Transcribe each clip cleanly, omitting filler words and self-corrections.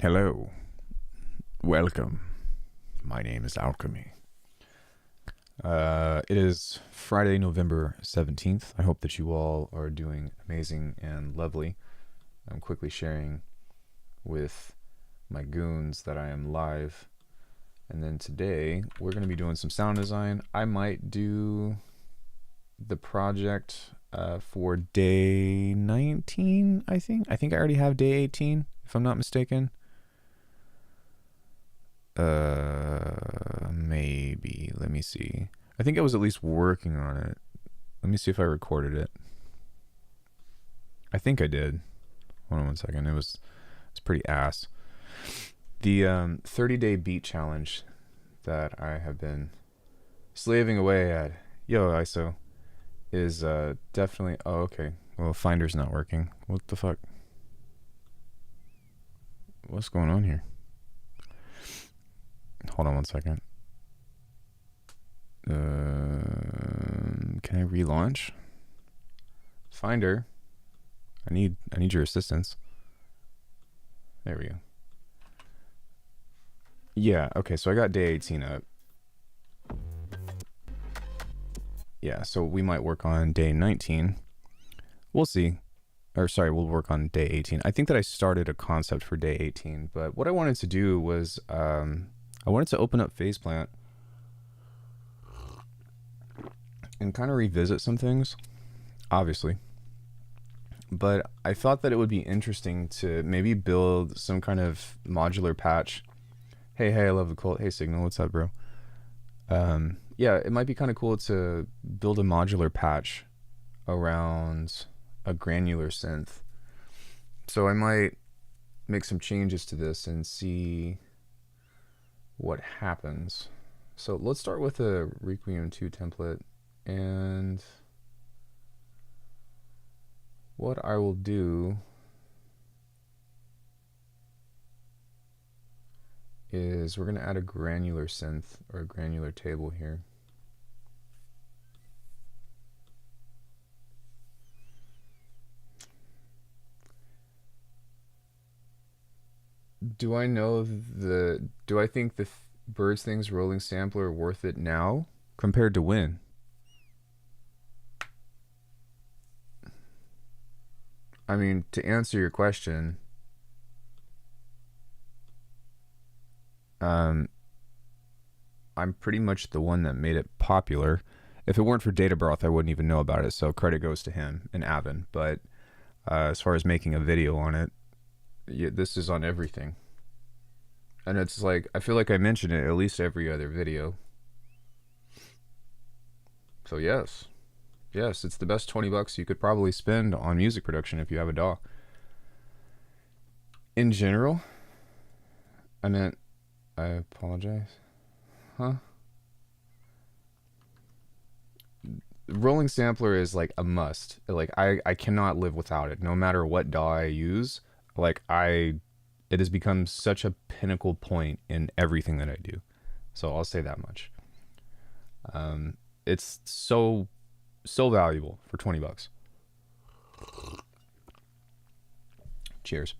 Hello, welcome. My name is Alckemy. It is Friday, November 17th. I hope that you all are doing amazing and lovely. I'm quickly sharing with my goons that I am live. And then today, we're going to be doing some sound design. I might do the project for day 19, I think. I think I already have day 18, if I'm not mistaken. Maybe. Let me see. I think I was at least working on it. Let me see if I recorded it. I think I did. Hold on one second. It's pretty ass. The 30-day beat challenge that I have been slaving away at, ISO, is definitely... Oh, okay. Well, Finder's not working. What the fuck? What's going on here? Hold on one second. Can I relaunch? Finder. I need your assistance. There we go. Yeah, okay, so I got day 18 up. Yeah, so we might work on day 19. We'll see. Or sorry, we'll work on day 18. I think that I started a concept for day 18, but what I wanted to do was I wanted to open up Faceplant and kind of revisit some things, obviously. But I thought that it would be interesting to maybe build some kind of modular patch. Hey, I love the cult. Hey, Signal, what's up, bro? Yeah, it might be kind of cool to build a modular patch around a granular synth. So I might make some changes to this and see what happens. So let's start with a Requiem 2 template, and what I will do is we're going to add a granular synth or a granular table here. Do I think the Birds Things rolling sampler are worth it now compared to when? I mean, to answer your question, I'm pretty much the one that made it popular. If it weren't for Data Broth, I wouldn't even know about it, so credit goes to him and Avin. But as far as making a video on it, this is on everything. And it's like, I feel like I mention it at least every other video. So yes, it's the best 20 bucks you could probably spend on music production if you have a DAW. In general, I apologize. Huh? Rolling sampler is like a must. Like I cannot live without it. No matter what DAW I use, it has become such a pinnacle point in everything that I do. So I'll say that much. It's so valuable for 20 bucks. Cheers.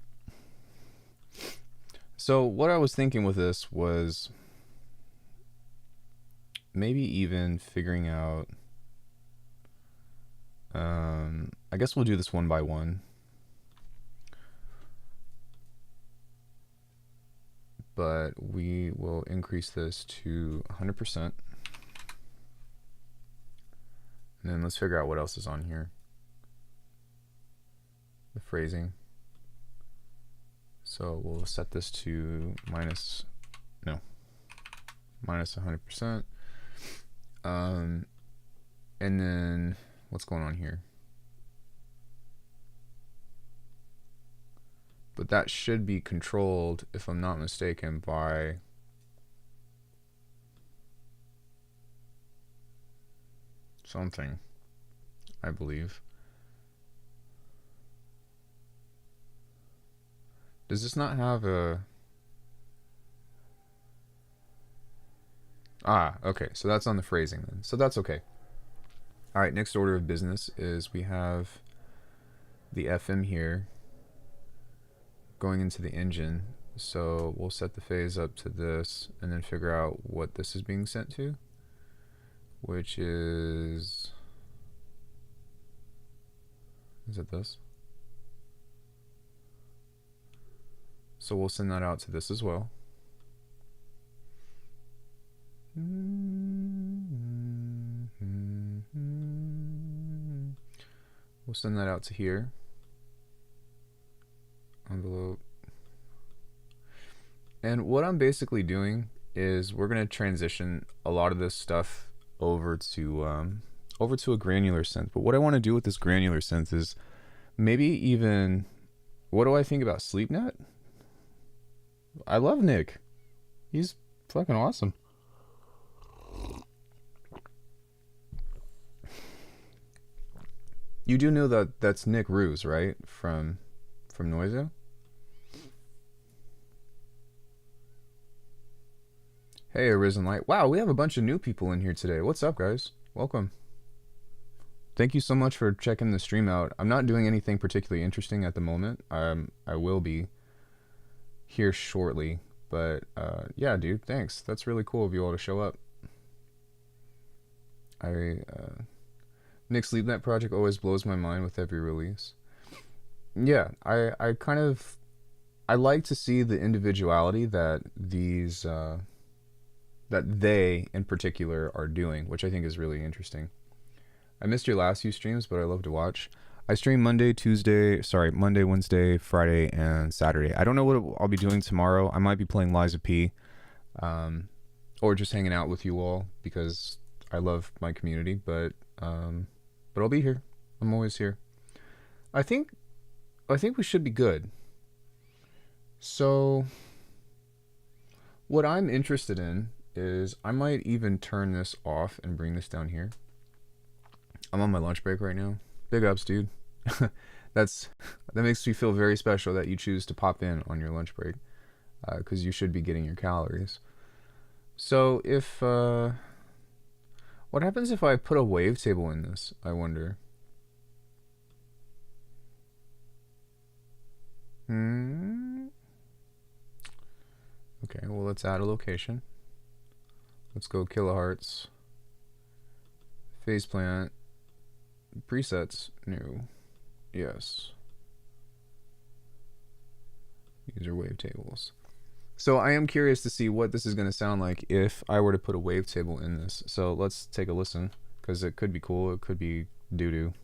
So what I was thinking with this was maybe even figuring out, I guess we'll do this one by one. But we will increase this to 100%. And then let's figure out what else is on here. The phrasing. So we'll set this to minus 100%. And then what's going on here? But that should be controlled, if I'm not mistaken, by something, I believe. Does this not have a... Okay, so that's on the phrasing then. So that's okay. All right, next order of business is we have the FM here going into the engine. So we'll set the phase up to this and then figure out what this is being sent to, which is it this? So we'll send that out to this as well. We'll send that out to here. Envelope. And what I'm basically doing is we're going to transition a lot of this stuff over to a granular synth. But what I want to do with this granular synth is maybe even, what do I think about SleepNet? I love Nick. He's fucking awesome. You do know that that's Nick Ruse, right? From Noisia? Hey, Arisen Light. Wow, we have a bunch of new people in here today. What's up, guys? Welcome. Thank you so much for checking the stream out. I'm not doing anything particularly interesting at the moment. I will be here shortly. But, yeah, dude, thanks. That's really cool of you all to show up. Nick's LeapNet project always blows my mind with every release. Yeah, I kind of... I like to see the individuality that these... that they, in particular, are doing, which I think is really interesting. I missed your last few streams, but I love to watch. I stream Monday, Wednesday, Friday, and Saturday. I don't know what I'll be doing tomorrow. I might be playing Liza P. Or just hanging out with you all, because I love my community, but I'll be here. I'm always here. I think we should be good. So, what I'm interested in is I might even turn this off and bring this down here. I'm on my lunch break right now. Big ups, dude. That makes me feel very special that you choose to pop in on your lunch break, because you should be getting your calories. So if what happens if I put a wavetable in this, I wonder? Okay, well, let's add a location. Let's go kilohertz. Phase plant. Presets. New. Yes. User wavetables. So I am curious to see what this is going to sound like if I were to put a wavetable in this. So let's take a listen, because it could be cool. It could be doo-doo.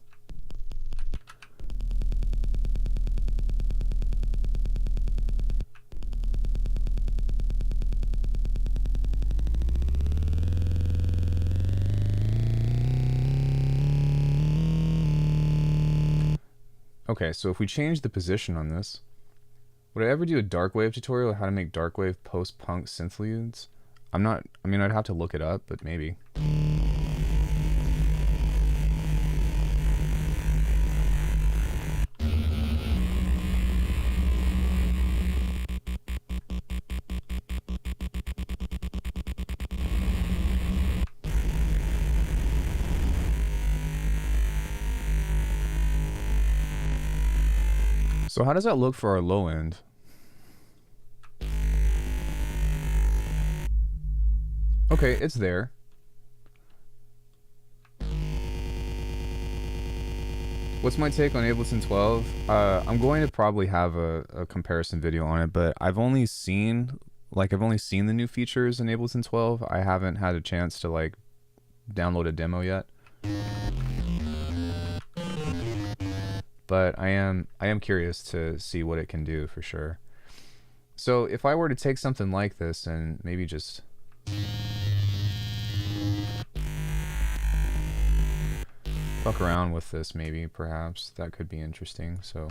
Okay, so if we change the position on this, would I ever do a dark wave tutorial on how to make dark wave post-punk synthludes? I mean, I'd have to look it up, but maybe. So how does that look for our low end? Okay, it's there. What's my take on Ableton 12? I'm going to probably have a comparison video on it, but I've only seen the new features in Ableton 12. I haven't had a chance to like download a demo yet. But I am curious to see what it can do for sure. So if I were to take something like this and maybe just fuck around with this, maybe perhaps that could be interesting. So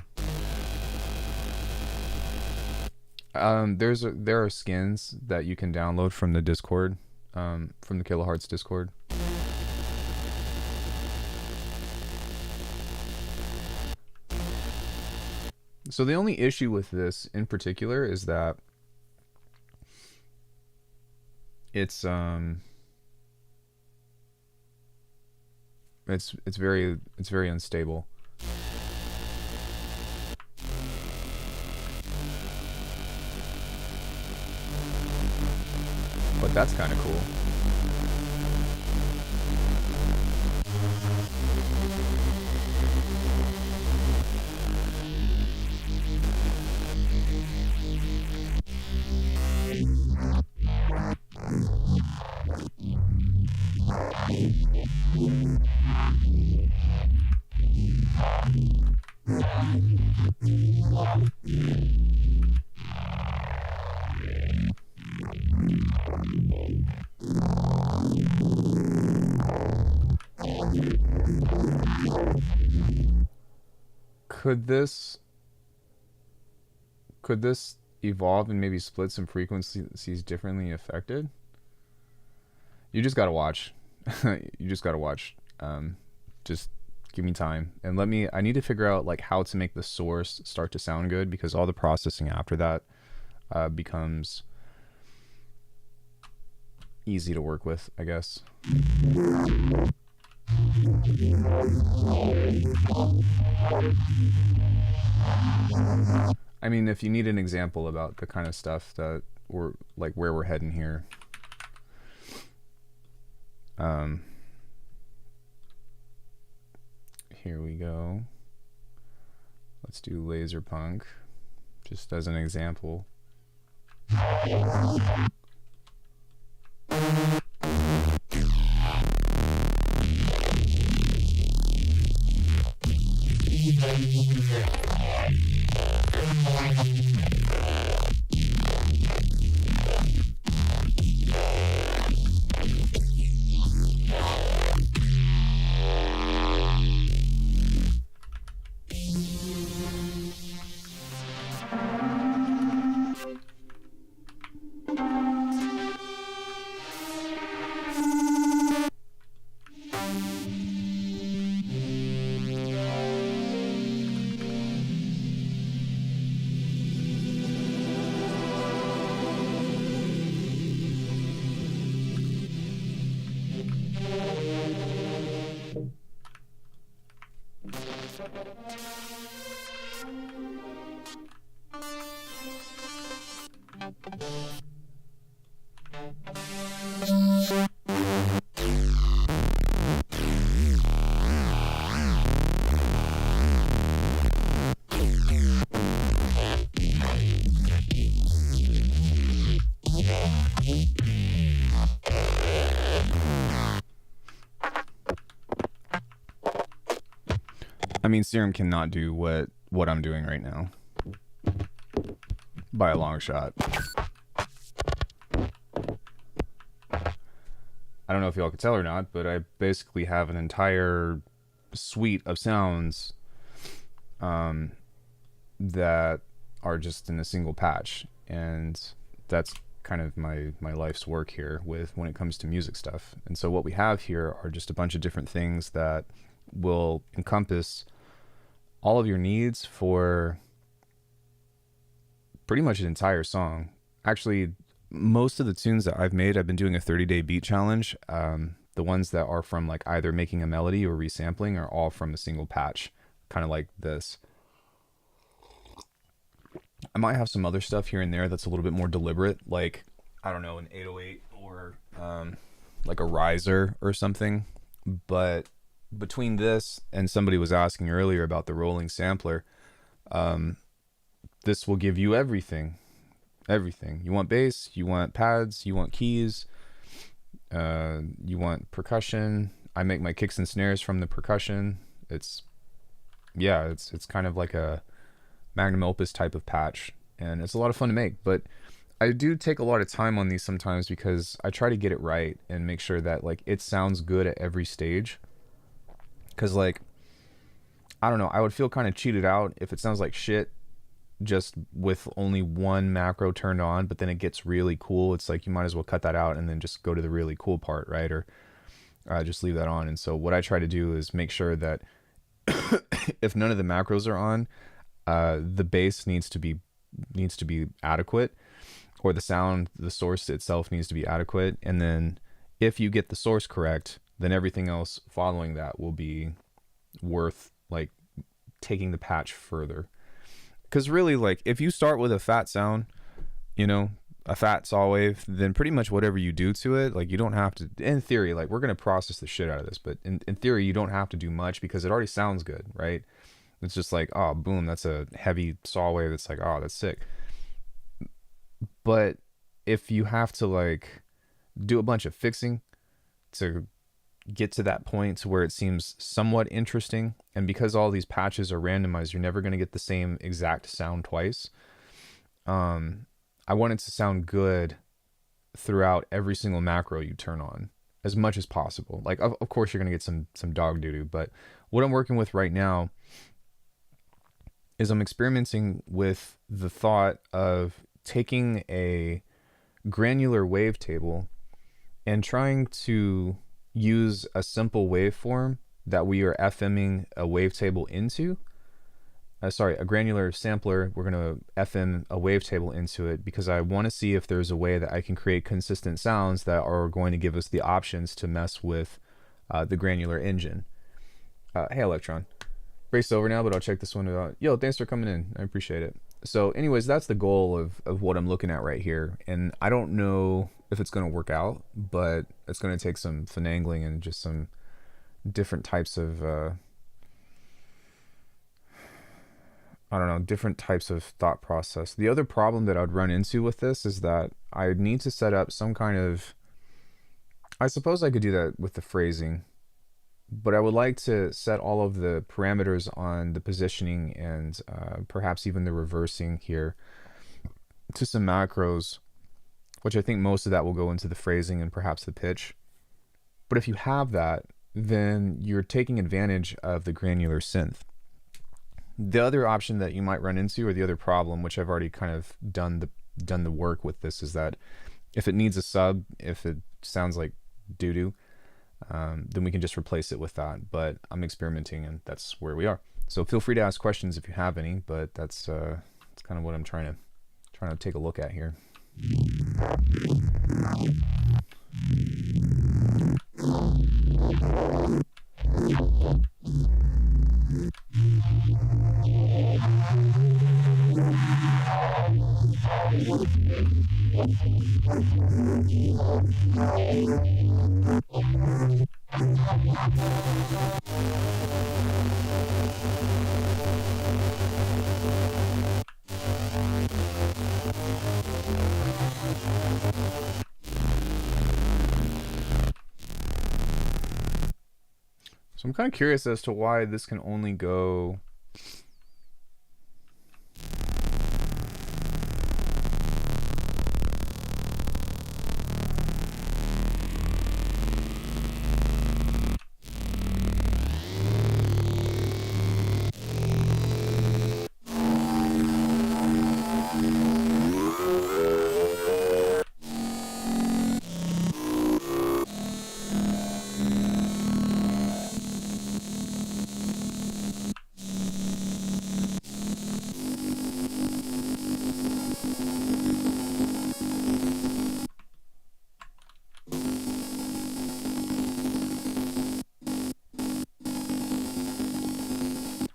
there are skins that you can download from the Discord, from the Kilohertz Discord. So the only issue with this in particular is that it's very unstable. That's kind of cool. Could this could this evolve and maybe split some frequencies differently affected? You just gotta watch. You just gotta watch. Just give me time and let me. I need to figure out like how to make the source start to sound good, because all the processing after that becomes easy to work with, I guess. I mean, if you need an example about the kind of stuff that we're like where we're heading here, here we go. Let's do laser punk just as an example. I mean, Serum cannot do what I'm doing right now by a long shot. I don't know if y'all can tell or not, but I basically have an entire suite of sounds that are just in a single patch, and that's kind of my life's work here with when it comes to music stuff. And so what we have here are just a bunch of different things that will encompass all of your needs for pretty much an entire song. Actually, most of the tunes that I've made, I've been doing a 30-day beat challenge. The ones that are from like either making a melody or resampling are all from a single patch, kind of like this. I might have some other stuff here and there that's a little bit more deliberate, like, I don't know, an 808 or like a riser or something. But between this and somebody was asking earlier about the rolling sampler, this will give you everything. Everything. You want bass, you want pads, you want keys, you want percussion. I make my kicks and snares from the percussion. It's kind of like a magnum opus type of patch, and it's a lot of fun to make. But I do take a lot of time on these sometimes because I try to get it right and make sure that like it sounds good at every stage. Because like, I don't know, I would feel kind of cheated out if it sounds like shit just with only one macro turned on, but then it gets really cool. It's like you might as well cut that out and then just go to the really cool part, right? Or just leave that on. And so what I try to do is make sure that if none of the macros are on, the bass needs to be adequate, or the sound, the source itself needs to be adequate. And then if you get the source correct, then everything else following that will be worth like taking the patch further. Because really, like, if you start with a fat sound, you know, a fat saw wave, then pretty much whatever you do to it, like you don't have to, in theory, like we're going to process the shit out of this, but in theory, you don't have to do much because it already sounds good, right? It's just like, oh, boom, that's a heavy saw wave. It's like, oh, that's sick. But if you have to like do a bunch of fixing to get to that point to where it seems somewhat interesting, and because all these patches are randomized, you're never going to get the same exact sound twice. I want it to sound good throughout every single macro you turn on as much as possible. Like, of course, you're going to get some dog doo-doo, but what I'm working with right now is I'm experimenting with the thought of taking a granular wavetable and trying to use a simple waveform that we are FMing a wavetable into. A granular sampler, we're going to FM a wavetable into it because I want to see if there's a way that I can create consistent sounds that are going to give us the options to mess with the granular engine. Hey, Electron. Race over now, but I'll check this one out. Yo, thanks for coming in. I appreciate it. So anyways, that's the goal of what I'm looking at right here. And I don't know if it's going to work out, but it's going to take some finagling and just some different types of, different types of thought process. The other problem that I'd run into with this is that I need to set up some kind of, I suppose I could do that with the phrasing, but I would like to set all of the parameters on the positioning and perhaps even the reversing here to some macros, which I think most of that will go into the phrasing and perhaps the pitch. But if you have that, then you're taking advantage of the granular synth. The other option that you might run into, or the other problem, which I've already kind of done the work with this, is that if it needs a sub, if it sounds like doo-doo, then we can just replace it with that. But I'm experimenting, and that's where we are. So feel free to ask questions if you have any. But that's kind of what I'm trying to take a look at here. So I'm kind of curious as to why this can only go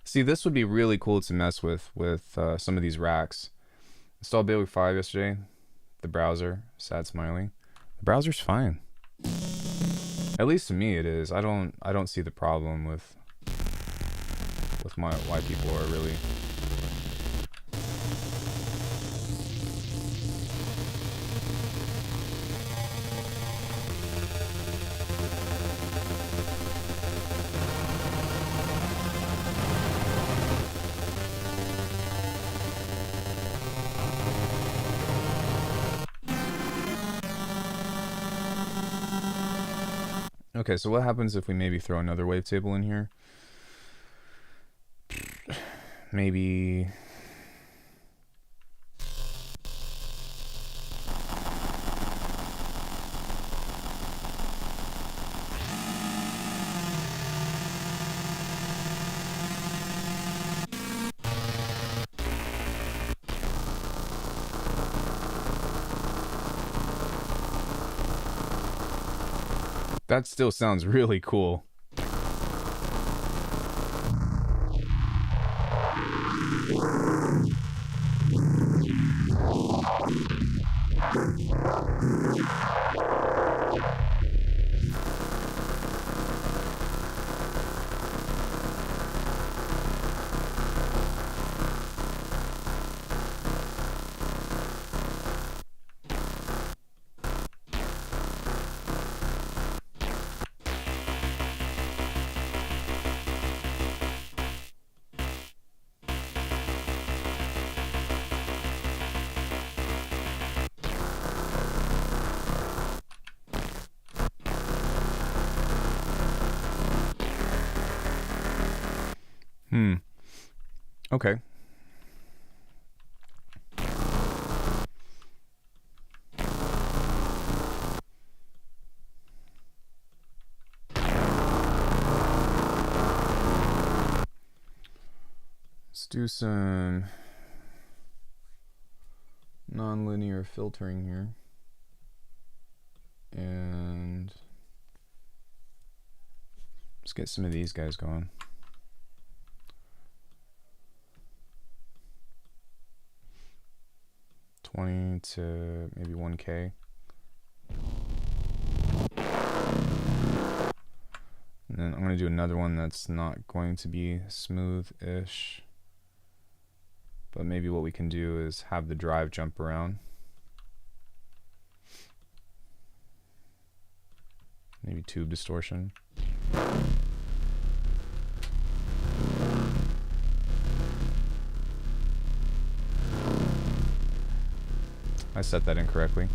See, this would be really cool to mess with some of these racks. Installed Bailiwick 5 yesterday. The browser, sad smiling. The browser's fine. At least to me it is. I don't see the problem with why people are really Okay, so what happens if we maybe throw another wavetable in here? Maybe... That still sounds really cool. Okay. Let's do some nonlinear filtering here. And let's get some of these guys going. $20 to maybe $1K. And then I'm going to do another one that's not going to be smooth-ish. But maybe what we can do is have the drive jump around. Maybe tube distortion. I set that incorrectly.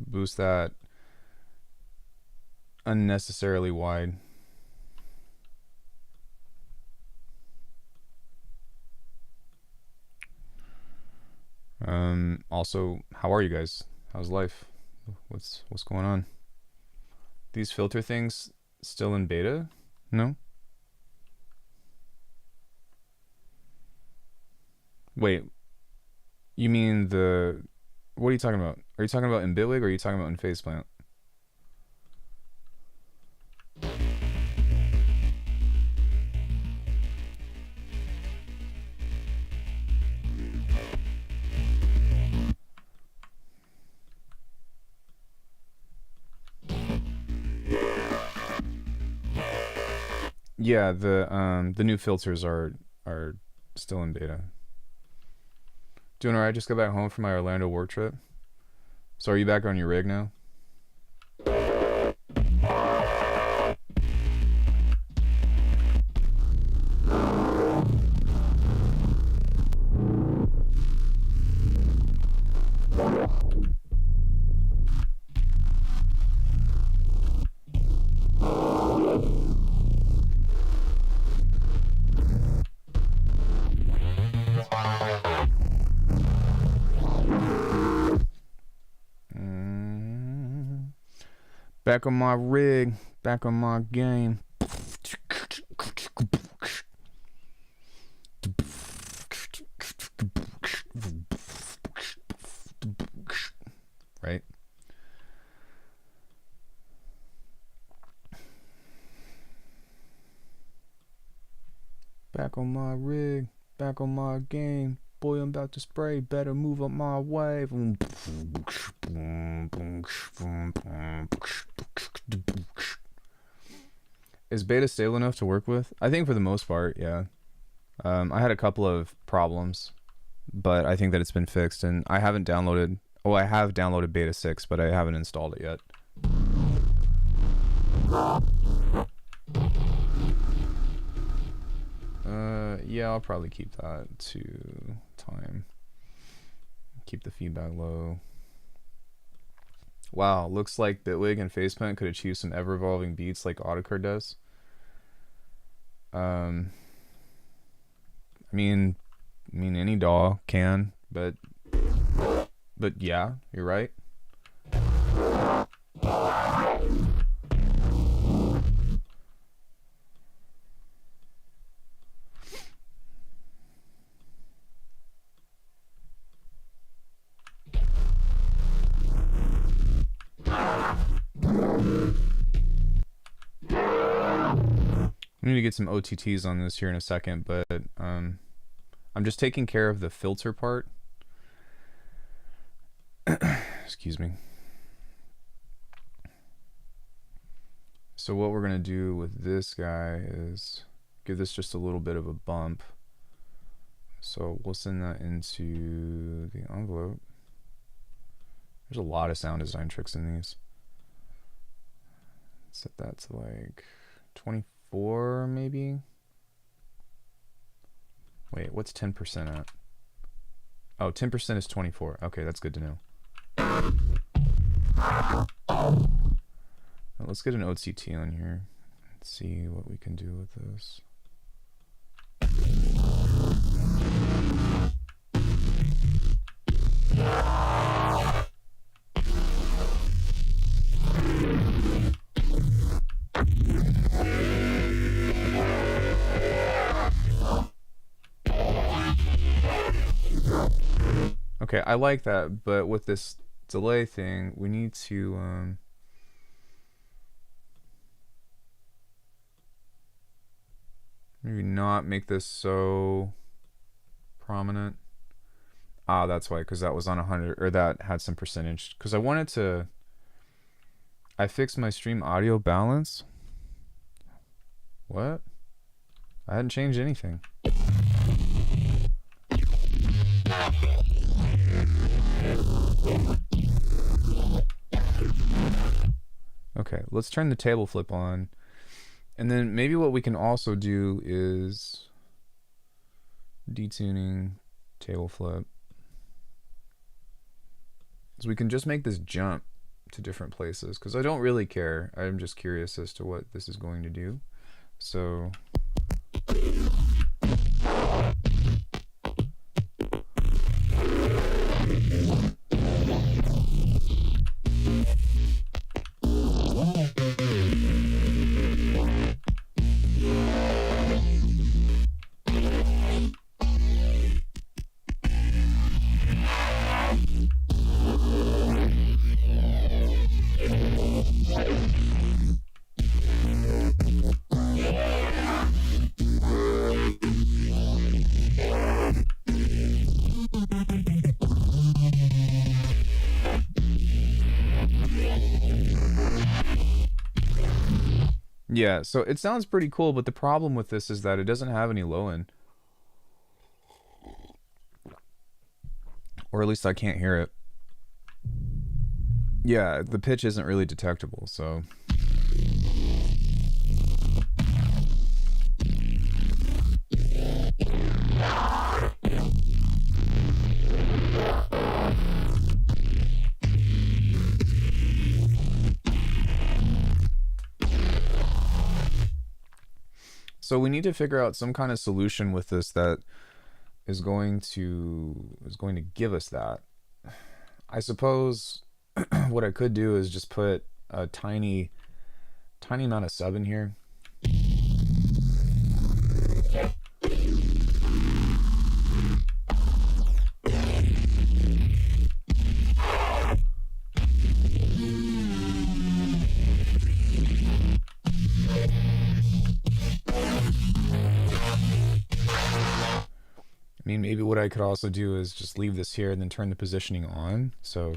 Boost that unnecessarily wide. Also, how are you guys? How's life? What's going on? These filter things still in beta? No? Wait. You mean the... What are you talking about? Are you talking about in Bitwig or are you talking about in Faceplant? Yeah, the new filters are still in beta. Doing alright, just got back home from my Orlando work trip. So are you back on your rig now? Back on my rig, back on my game. Right? Back on my rig, back on my game. Boy, I'm about to spray, better move up my way. Is beta stable enough to work with? I think for the most part, yeah. I had a couple of problems, but I think that it's been fixed, and I haven't downloaded... Oh, I have downloaded beta 6, but I haven't installed it yet. Yeah, I'll probably keep that to time. Keep the feedback low. Wow, looks like Bitwig and Faceplant could achieve some ever-evolving beats like Autocard does. I mean any DAW can, but yeah, you're right. We need to get some OTTs on this here in a second, but I'm just taking care of the filter part. Excuse me. So what we're going to do with this guy is give this just a little bit of a bump. So we'll send that into the envelope. There's a lot of sound design tricks in these. Set that to like 24 maybe. Wait, what's 10% at? Oh, 10% is 24. Okay, that's good to know. Now let's get an OCT on here. Let's see what we can do with this. Okay, I like that, but with this delay thing, we need to maybe not make this so prominent. Ah, that's why, because that was on 100, or that had some percentage. Because I wanted to, I fixed my stream audio balance. What? I hadn't changed anything. Okay, let's turn the table flip on. And then maybe what we can also do is detuning table flip. So we can just make this jump to different places, because I don't really care. I'm just curious as to what this is going to do. So yeah, so it sounds pretty cool, but the problem with this is that it doesn't have any low end. Or at least I can't hear it. Yeah, the pitch isn't really detectable, so. So we need to figure out some kind of solution with this that is going to give us that. I suppose what I could do is just put a tiny amount of sub in here. I mean, maybe what I could also do is just leave this here and then turn the positioning on. So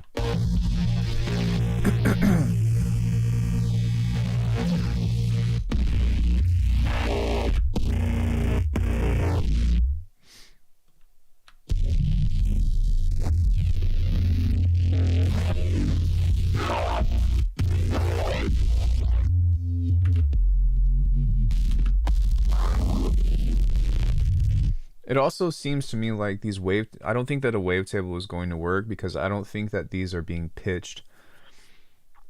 it also seems to me like these I don't think that a wavetable is going to work, because I don't think that these are being pitched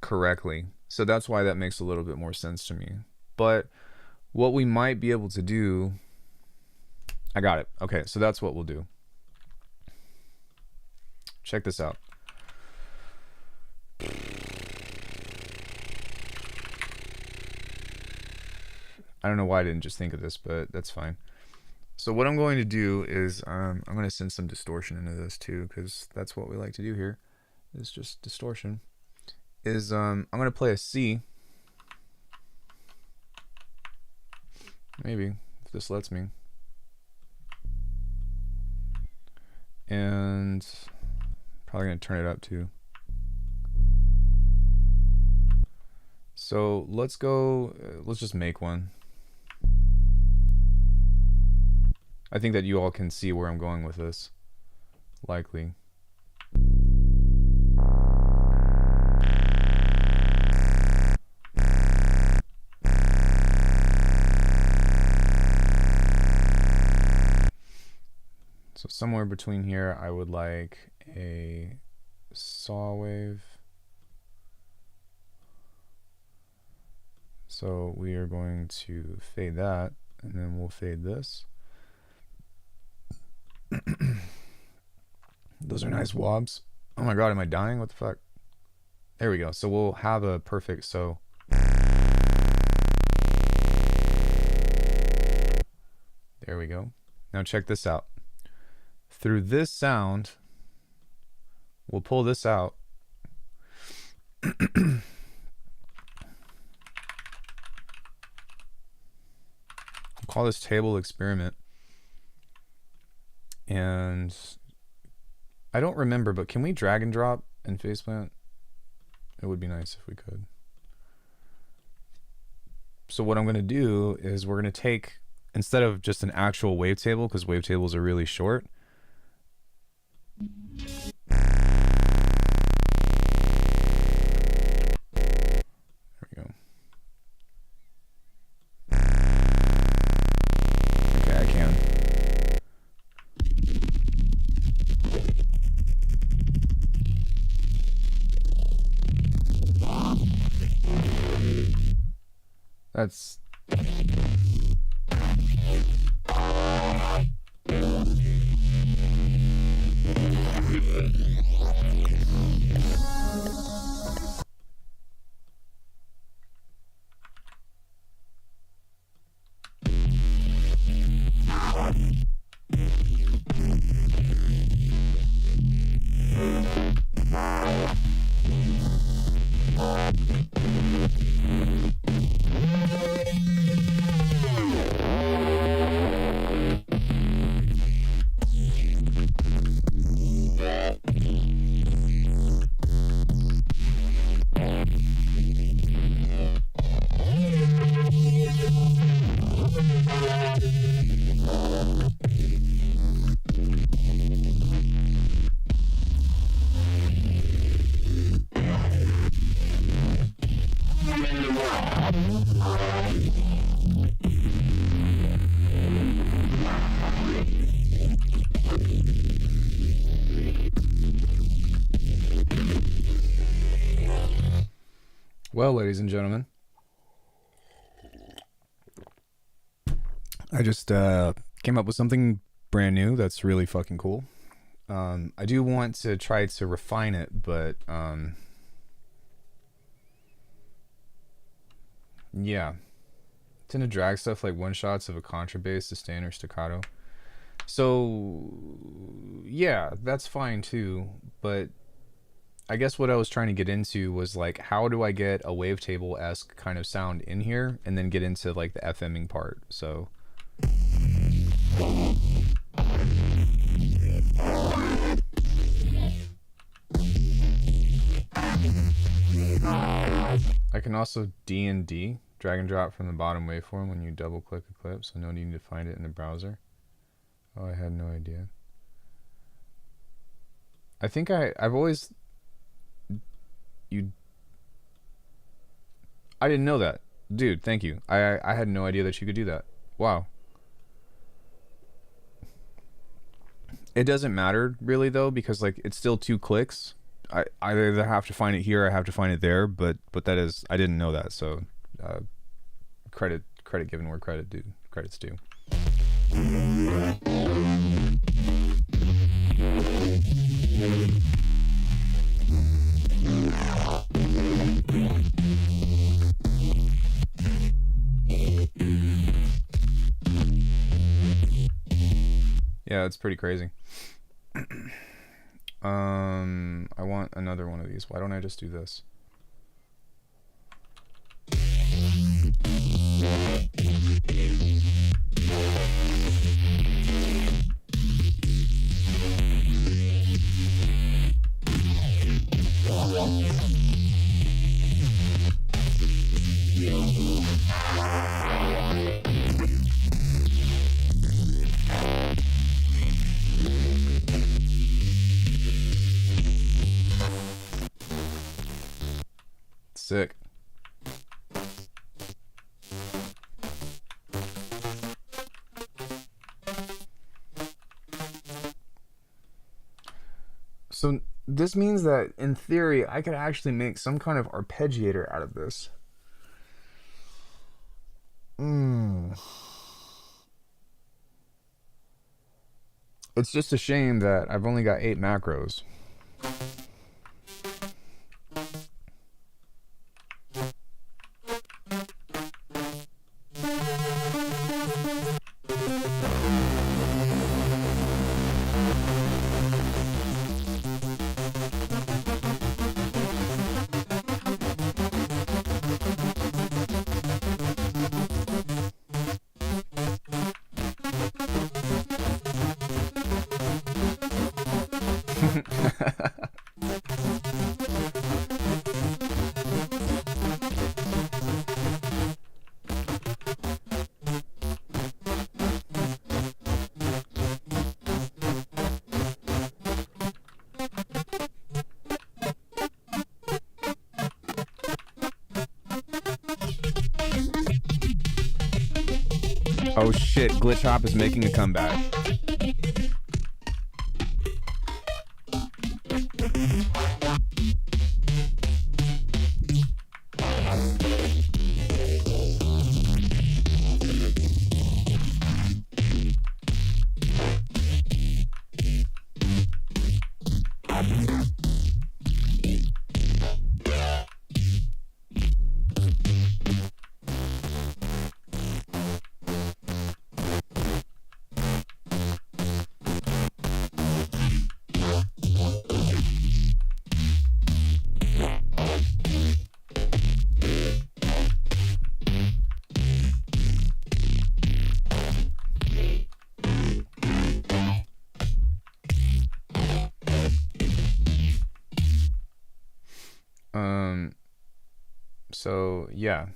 correctly. So that's why that makes a little bit more sense to me. But what we might be able to do, I got it. Okay, so that's what we'll do. Check this out. I don't know why I didn't just think of this, but that's fine. So what I'm going to do is I'm going to send some distortion into this too, because that's what we like to do here, is just distortion. I'm going to play a C. Maybe, if this lets me. And probably going to turn it up too. So let's go, let's just make one. I think that you all can see where I'm going with this. Likely. So somewhere between here, I would like a saw wave. So we are going to fade that, and then we'll fade this. Those are nice wobs. Oh my god, am I dying? What the fuck? There we go. So we'll have a perfect so. There we go. Now check this out. Through this sound, we'll pull this out. We'll call this table experiment. And I don't remember, but can we drag and drop and faceplant? It would be nice if we could. So what I'm going to do is we're going to take, instead of just an actual wavetable, because wavetables are really short, there we go. Okay, I can. That's well, ladies and gentlemen, I just came up with something brand new that's really fucking cool. I do want to try to refine it, but yeah, tend to drag stuff like one shots of a contrabass, sustain, or staccato. So yeah, that's fine too, but I guess what I was trying to get into was like, how do I get a wavetable-esque kind of sound in here and then get into like the FMing part. So I can also D&D, drag and drop from the bottom waveform when you double click a clip, so no need to find it in the browser. Oh, I had no idea. I think I've always... I didn't know that. Dude, thank you. I had no idea that you could do that. Wow. It doesn't matter really though, because like it's still 2 clicks. I either have to find it here or I have to find it there, but that is, I didn't know that, so credit given where credit's due. Yeah, it's pretty crazy. I want another one of these. Why don't I just do this? Sick. So this means that in theory I could actually make some kind of arpeggiator out of this. It's just a shame that I've only got 8 macros. Oh shit, Glitch Hop is making a comeback. So yeah.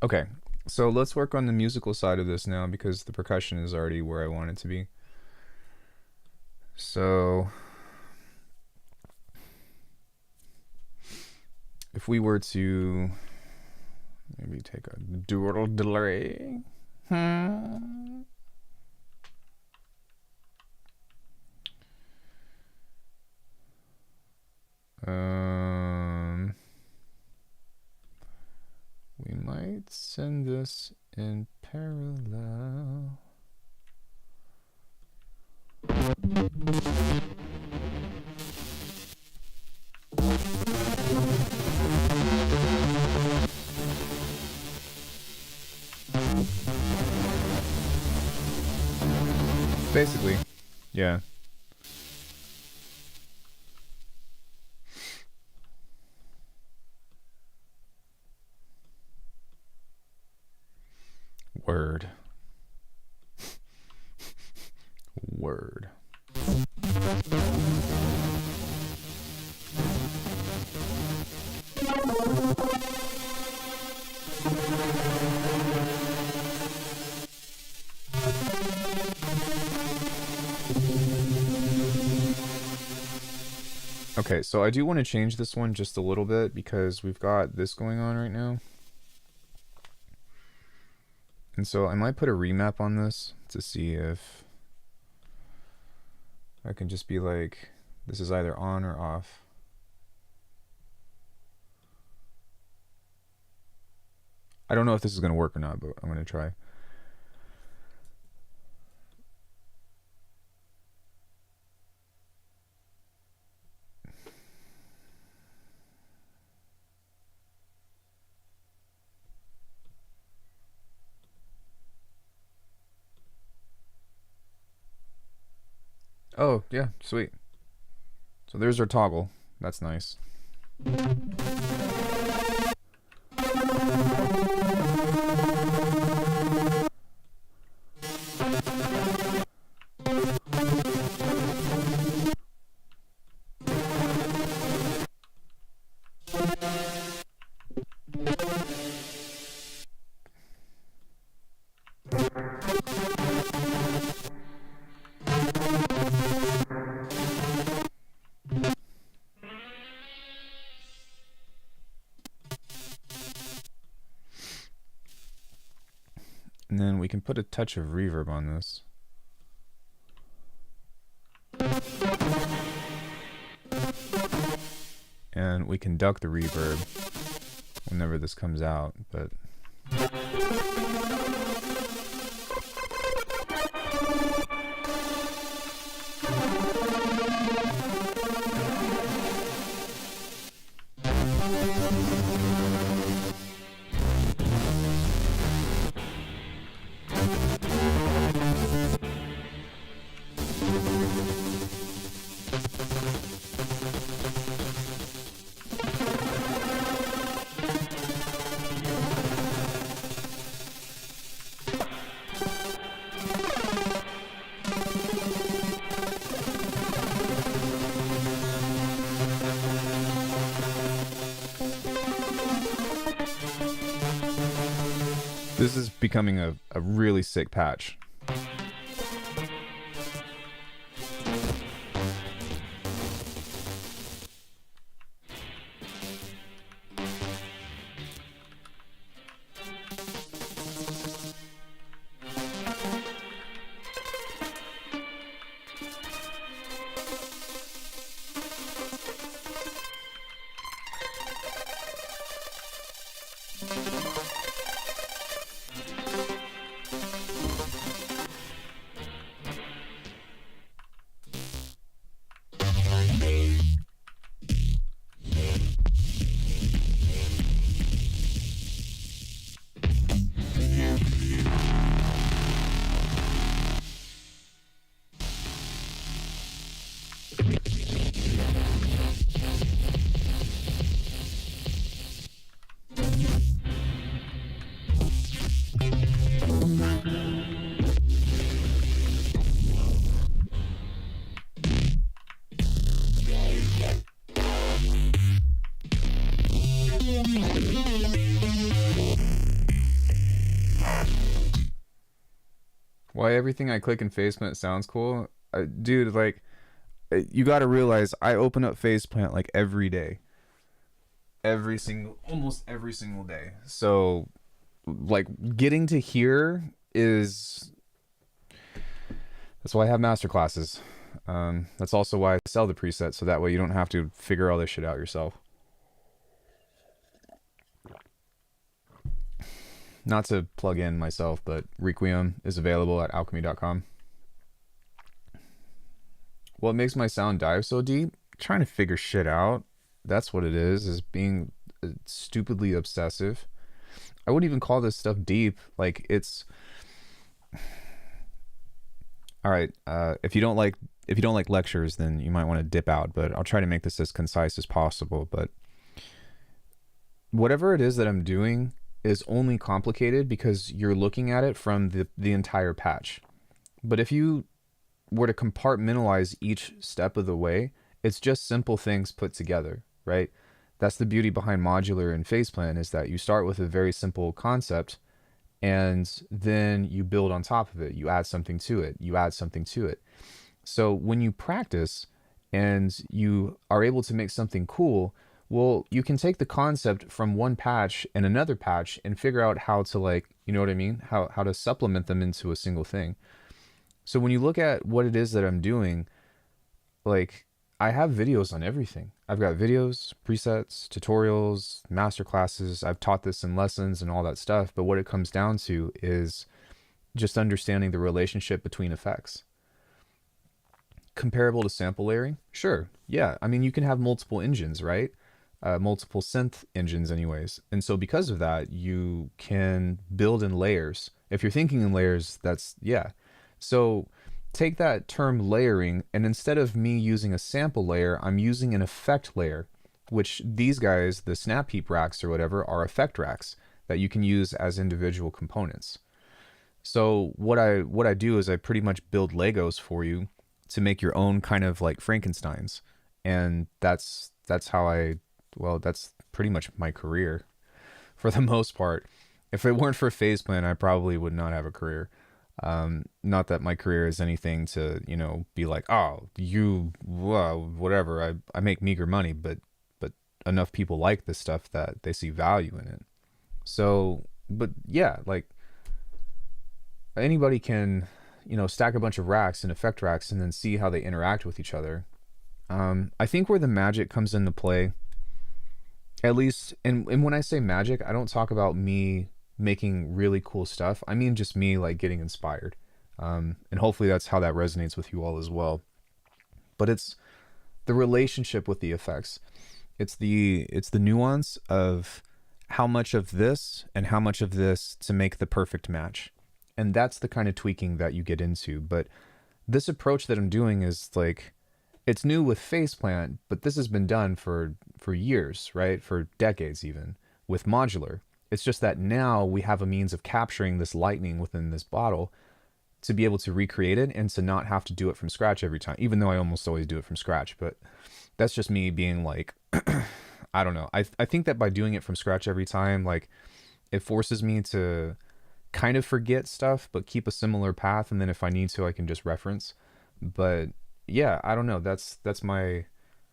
Okay, so let's work on the musical side of this now because the percussion is already where I want it to be. So if we were to maybe take a doodle delay. We might send this in parallel. Basically, yeah. Word. Word. Okay, so I do want to change this one just a little bit because we've got this going on right now. And so I might put a remap on this to see if I can just be like, this is either on or off. I don't know if this is going to work or not, but I'm going to try. Oh, yeah, sweet. So there's our toggle. That's nice. And then we can put a touch of reverb on this. And we can duck the reverb whenever this comes out, but this is becoming a really sick patch. Why everything I click in Faceplant sounds cool? Dude, like, you gotta realize I open up Faceplant like every day. Almost every single day. So, like, getting to here is... That's why I have master classes. That's also why I sell the presets, so that way you don't have to figure all this shit out yourself. Not to plug in myself, but Requiem is available at alchemy.com. What makes my sound dive so deep? Trying to figure shit out. That's what it is being stupidly obsessive. I wouldn't even call this stuff deep. Like, it's... Alright, if you don't like lectures, then you might want to dip out, but I'll try to make this as concise as possible. But whatever it is that I'm doing is only complicated because you're looking at it from the entire patch. But if you were to compartmentalize each step of the way, it's just simple things put together, right? That's the beauty behind modular and Faceplant, is that you start with a very simple concept and then you build on top of it. You add something to it. You add something to it. So when you practice and you are able to make something cool, well, you can take the concept from one patch and another patch and figure out how to, like, you know what I mean? How to supplement them into a single thing. So when you look at what it is that I'm doing, like, I have videos on everything. I've got videos, presets, tutorials, master classes. I've taught this in lessons and all that stuff. But what it comes down to is just understanding the relationship between effects. Comparable to sample layering? Sure. Yeah. I mean, you can have multiple engines, right? Multiple synth engines anyways. And so because of that, you can build in layers. If you're thinking in layers, that's, yeah. So take that term layering, and instead of me using a sample layer, I'm using an effect layer, which these guys, the snap heap racks or whatever, are effect racks that you can use as individual components. So what I do is I pretty much build Legos for you to make your own kind of like Frankensteins. And that's how well, that's pretty much my career for the most part. If it weren't for Faceplant, I probably would not have a career. Not that my career is anything to, you know, be like, oh, whatever. I make meager money, but enough people like this stuff that they see value in it. So, but yeah, like, anybody can, stack a bunch of racks and effect racks and then see how they interact with each other. I think where the magic comes into play, at least, and when I say magic, I don't talk about me making really cool stuff. I mean just me like getting inspired. And hopefully that's how that resonates with you all as well. But it's the relationship with the effects. It's the nuance of how much of this and how much of this to make the perfect match. And that's the kind of tweaking that you get into. But this approach that I'm doing is like, it's new with Faceplant, but this has been done for years, right? For decades even with modular. It's just that now we have a means of capturing this lightning within this bottle to be able to recreate it and to not have to do it from scratch every time, even though I almost always do it from scratch. But that's just me being like, I don't know. I think that by doing it from scratch every time, like it forces me to kind of forget stuff, but keep a similar path. And then if I need to, I can just reference. But yeah, I don't know. That's my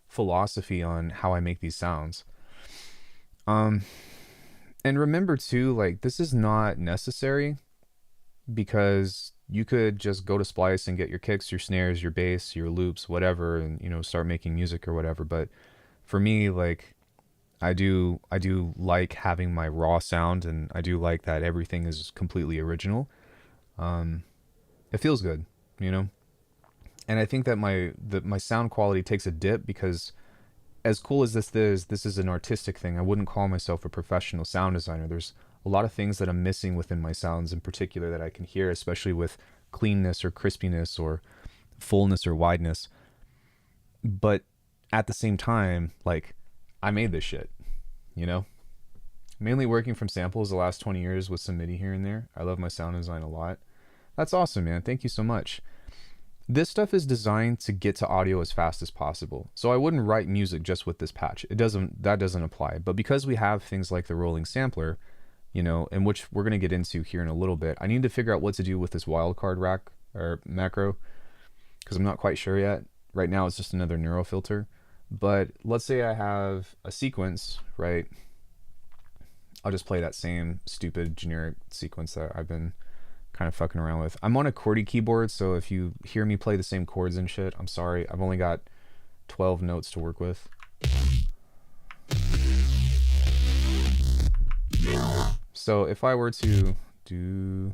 philosophy on how I make these sounds. Um, and remember too, like this is not necessary because you could just go to Splice and get your kicks, your snares, your bass, your loops, whatever, and start making music or whatever. But for me, like I do like having my raw sound, and I do like that everything is completely original. Um, it feels good, you know. And I think that my sound quality takes a dip because as cool as this is an artistic thing. I wouldn't call myself a professional sound designer. There's a lot of things that I'm missing within my sounds in particular that I can hear, especially with cleanness or crispiness or fullness or wideness. But at the same time, like I made this shit, you know? Mainly working from samples the last 20 years with some MIDI here and there. I love my sound design a lot. That's awesome, man. Thank you so much. This stuff is designed to get to audio as fast as possible. So I wouldn't write music just with this patch. That doesn't apply. But because we have things like the rolling sampler, in which we're going to get into here in a little bit, I need to figure out what to do with this wildcard rack or macro because I'm not quite sure yet. Right now it's just another neural filter. But let's say I have a sequence, right? I'll just play that same stupid generic sequence that I've been kind of fucking around with. I'm on a QWERTY keyboard, so if you hear me play the same chords and shit, I'm sorry. I've only got 12 notes to work with. So if I were to do...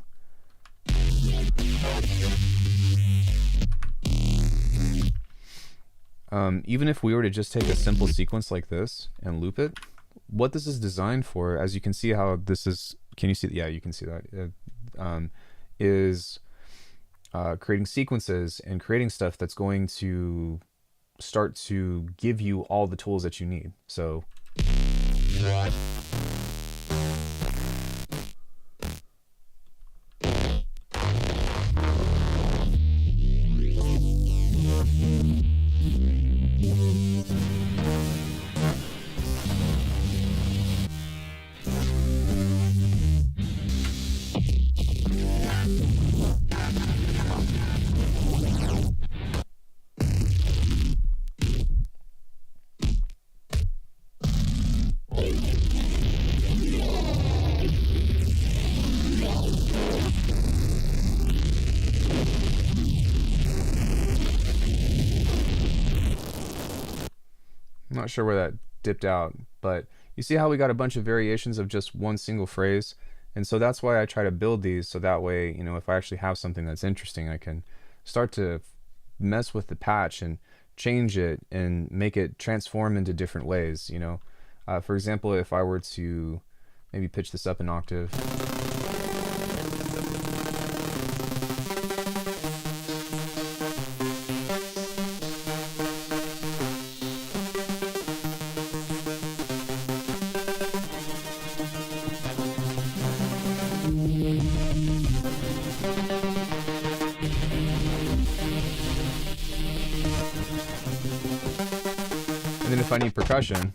even if we were to just take a simple sequence like this and loop it, what this is designed for, as you can see how this is... Can you see? Yeah, you can see that. Is creating sequences and creating stuff that's going to start to give you all the tools that you need. So I'm not sure where that dipped out, but you see how we got a bunch of variations of just one single phrase. And so that's why I try to build these, so that way, if I actually have something that's interesting, I can start to mess with the patch and change it and make it transform into different ways. For example, if I were to maybe pitch this up an octave. And then if I need percussion,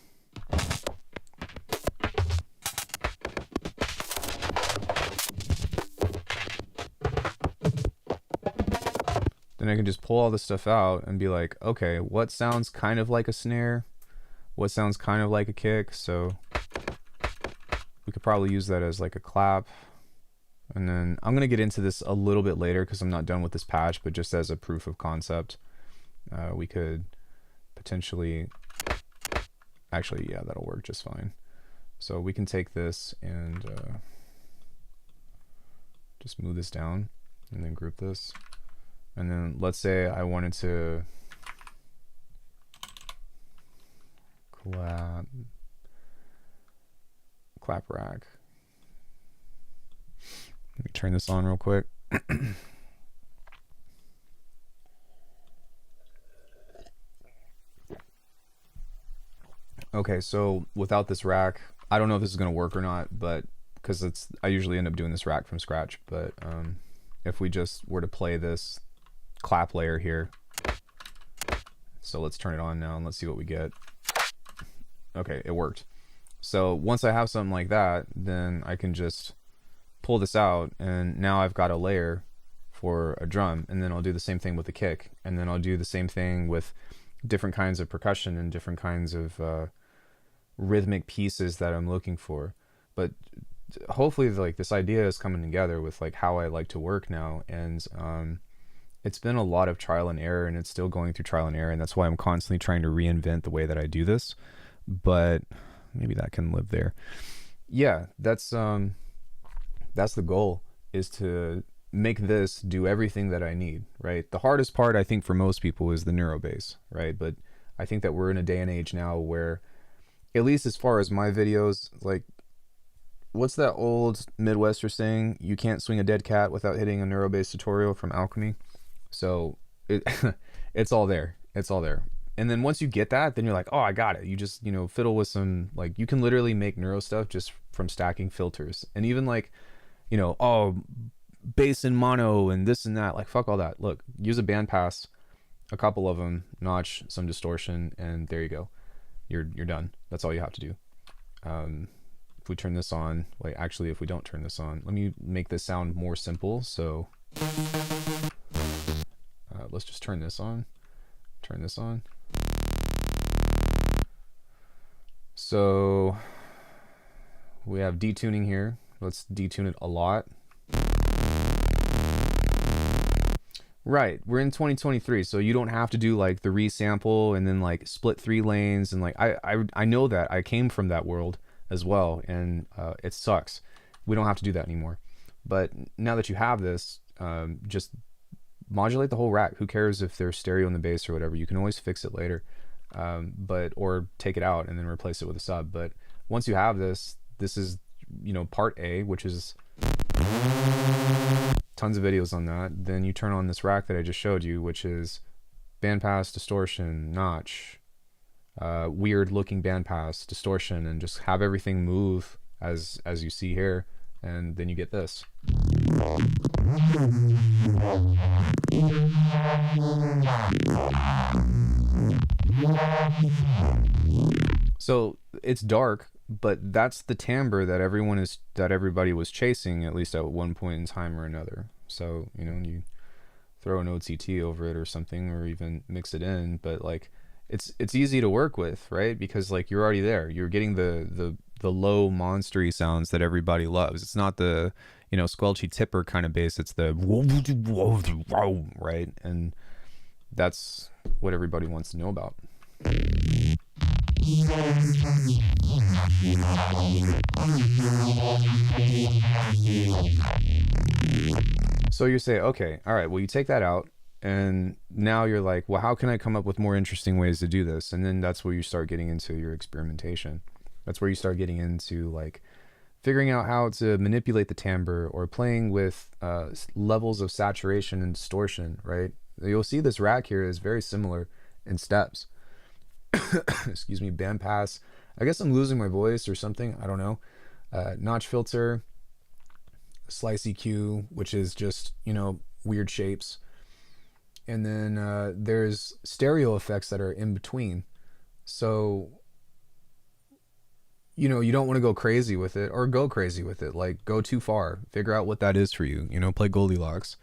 then I can just pull all this stuff out and be like, okay, what sounds kind of like a snare? What sounds kind of like a kick? So we could probably use that as like a clap. And then I'm going to get into this a little bit later because I'm not done with this patch, but just as a proof of concept, we could potentially, actually, yeah, that'll work just fine. So we can take this and just move this down and then group this. And then let's say I wanted to clap rack. Let me turn this on real quick. Okay, so without this rack, I don't know if this is going to work or not, but because I usually end up doing this rack from scratch, but if we just were to play this clap layer here, so let's turn it on now and let's see what we get. Okay, it worked. So once I have something like that, then I can just pull this out, and now I've got a layer for a drum, and then I'll do the same thing with the kick, and then I'll do the same thing with different kinds of percussion and different kinds of rhythmic pieces that I'm looking for. But hopefully like this idea is coming together with like how I like to work now, and it's been a lot of trial and error, and it's still going through trial and error, and that's why I'm constantly trying to reinvent the way that I do this. But maybe that can live there. Yeah, that's the goal, is to make this do everything that I need, right? The hardest part, I think, for most people is the neuro bass, right? But I think that we're in a day and age now where, at least as far as my videos, like, what's that old Midwester saying? You can't swing a dead cat without hitting a neuro bass tutorial from Alckemy. So it's all there. It's all there. And then once you get that, then you're like, oh, I got it. You just, fiddle with some, like, you can literally make neuro stuff just from stacking filters. And even like, oh, bass and mono and this and that, like, fuck all that. Look, use a bandpass, a couple of them, notch, some distortion, and there you go. You're done. That's all you have to do. If we turn this on, wait, actually, if we don't turn this on, let me make this sound more simple. So let's just turn this on. Turn this on. So we have detuning here. Let's detune it a lot. Right, we're in 2023, so you don't have to do like the resample and then like split 3 lanes, and like I know that I came from that world as well, and it sucks. We don't have to do that anymore. But now that you have this, just modulate the whole rack. Who cares if there's stereo in the bass or whatever? You can always fix it later, or take it out and then replace it with a sub. But once you have this, this is part A, which is tons of videos on that. Then you turn on this rack that I just showed you, which is bandpass, distortion, notch, weird looking bandpass, distortion, and just have everything move as you see here, and then you get this. So it's dark, but that's the timbre that everybody was chasing, at least at one point in time or another. So you throw an OCT over it or something, or even mix it in, but like it's easy to work with, right? Because like you're already there. You're getting the low monstery sounds that everybody loves. It's not the squelchy tipper kind of bass. It's the right, and that's what everybody wants to know about. So you say, okay, all right, well, you take that out, and now you're like, well, how can I come up with more interesting ways to do this? And then that's where you start getting into your experimentation. That's where you start getting into like figuring out how to manipulate the timbre, or playing with levels of saturation and distortion, right? You'll see this rack here is very similar in steps. Excuse me, bandpass. I guess I'm losing my voice or something. I don't know. Notch filter, slice EQ, which is just, weird shapes. And then there's stereo effects that are in between. So, you don't want to go crazy with it, or go crazy with it. Like, go too far. Figure out what that is for you. Play Goldilocks.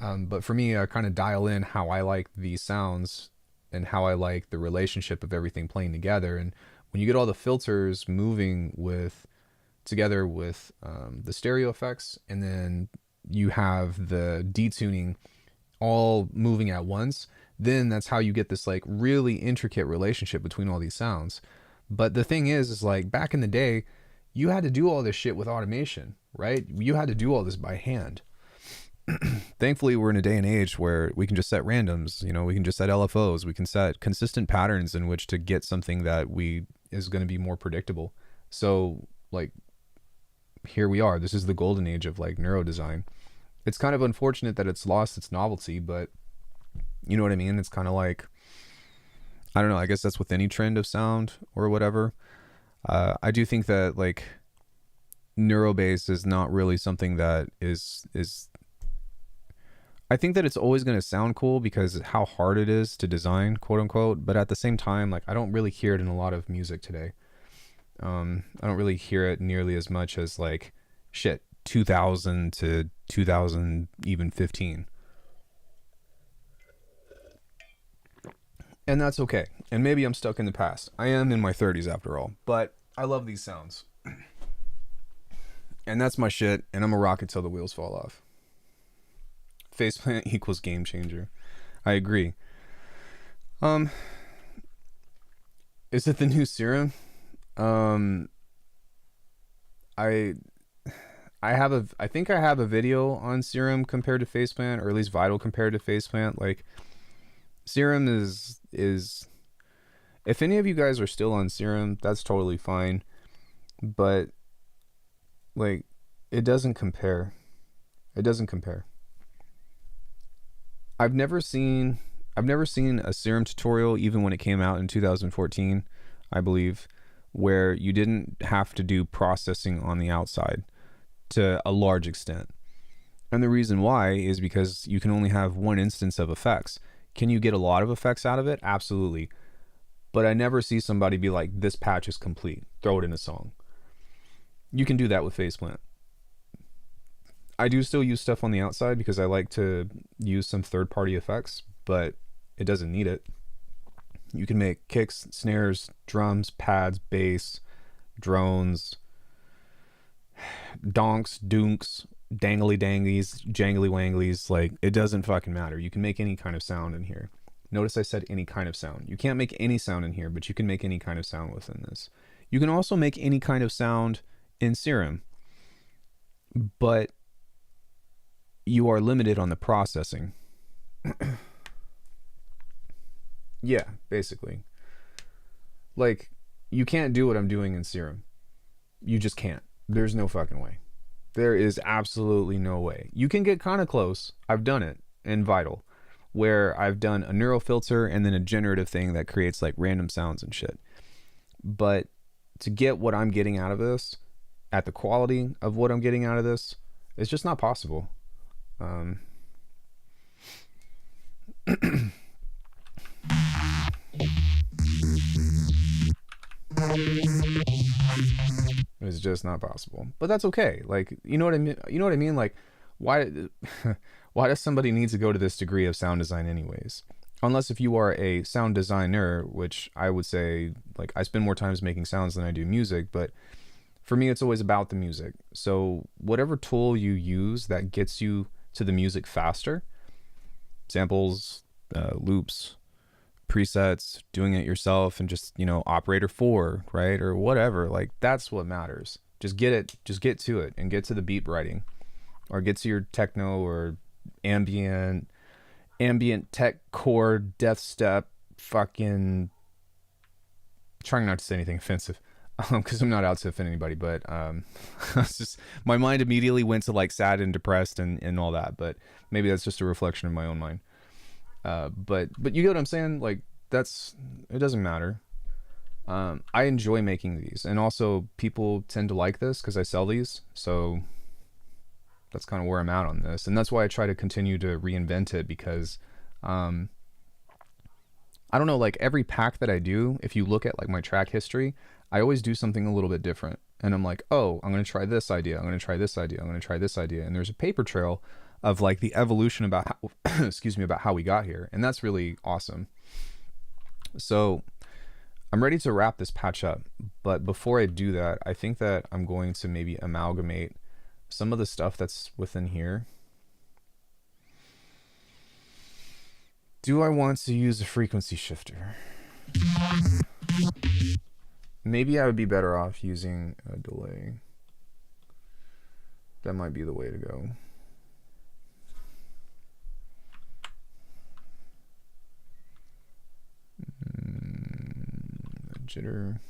But for me, I kind of dial in how I like these sounds and how I like the relationship of everything playing together. And when you get all the filters moving with together with the stereo effects, and then you have the detuning all moving at once, then that's how you get this like really intricate relationship between all these sounds. But the thing is like back in the day, you had to do all this shit with automation, right? You had to do all this by hand. Thankfully, we're in a day and age where we can just set randoms, you know, we can just set LFOs, we can set consistent patterns in which to get something that is going to be more predictable. So like here we are. This is the golden age of like neurodesign. It's kind of unfortunate that it's lost its novelty, but you know what I mean? It's kind of like, I don't know, I guess that's with any trend of sound or whatever. I do think that like neurobase is not really something that is I think that it's always going to sound cool because how hard it is to design, quote unquote. But at the same time, like I don't really hear it in a lot of music today. I don't really hear it nearly as much as like shit 2000 to 2000 even 15. And that's okay. And maybe I'm stuck in the past. I am in my 30s after all, but I love these sounds. And that's my shit, and I'm a rock it till the wheels fall off. Faceplant equals game changer. I agree. Is it the new Serum? I think I have a video on Serum compared to Faceplant, or at least Vital compared to Faceplant. Like Serum is if any of you guys are still on Serum, that's totally fine. But like it doesn't compare. It doesn't compare. I've never seen a Serum tutorial, even when it came out in 2014, I believe, where you didn't have to do processing on the outside to a large extent. And the reason why is because you can only have one instance of effects. Can you get a lot of effects out of it? Absolutely. But I never see somebody be like, this patch is complete, throw it in a song. You can do that with Faceplant. I do still use stuff on the outside because I like to use some third-party effects, but it doesn't need it. You can make kicks, snares, drums, pads, bass, drones, donks, dunks, dangly danglies, jangly wanglies. Like, it doesn't fucking matter. You can make any kind of sound in here. Notice I said any kind of sound. You can't make any sound in here, but you can make any kind of sound within this. You can also make any kind of sound in Serum, but you are limited on the processing. Yeah, basically. Like, you can't do what I'm doing in Serum. You just can't. There's no fucking way. There is absolutely no way. You can get kind of close. I've done it in Vital, where I've done a neural filter and then a generative thing that creates like random sounds and shit. But to get what I'm getting out of this, at the quality of what I'm getting out of this, it's just not possible. It's just not possible, but that's okay. Like, you know what I mean? You know what I mean? Like, why does somebody need to go to this degree of sound design anyways? Unless if you are a sound designer, which I would say, like, I spend more times making sounds than I do music, but for me, it's always about the music. So whatever tool you use that gets you to the music faster, samples, loops, presets, doing it yourself, and just, you know, operator 4, right, or whatever, like, that's what matters. Just get to it and get to the beat writing, or get to your techno or ambient tech core death step fucking, trying not to say anything offensive, because I'm not out to offend anybody, but it's just, my mind immediately went to like sad and depressed and all that, but maybe that's just a reflection of my own mind. But you get what I'm saying? Like, it doesn't matter. I enjoy making these, and also people tend to like this because I sell these, so that's kind of where I'm at on this, and that's why I try to continue to reinvent it, because I don't know, like every pack that I do, if you look at like my track history, I always do something a little bit different, and I'm like, oh, I'm going to try this idea, I'm going to try this idea, I'm going to try this idea, and there's a paper trail of like the evolution about how, excuse me, about how we got here, and that's really awesome. So I'm ready to wrap this patch up, but before I do that, I think that I'm going to maybe amalgamate some of the stuff that's within here. Do I want to use a frequency shifter? Maybe I would be better off using a delay. That might be the way to go. Jitter.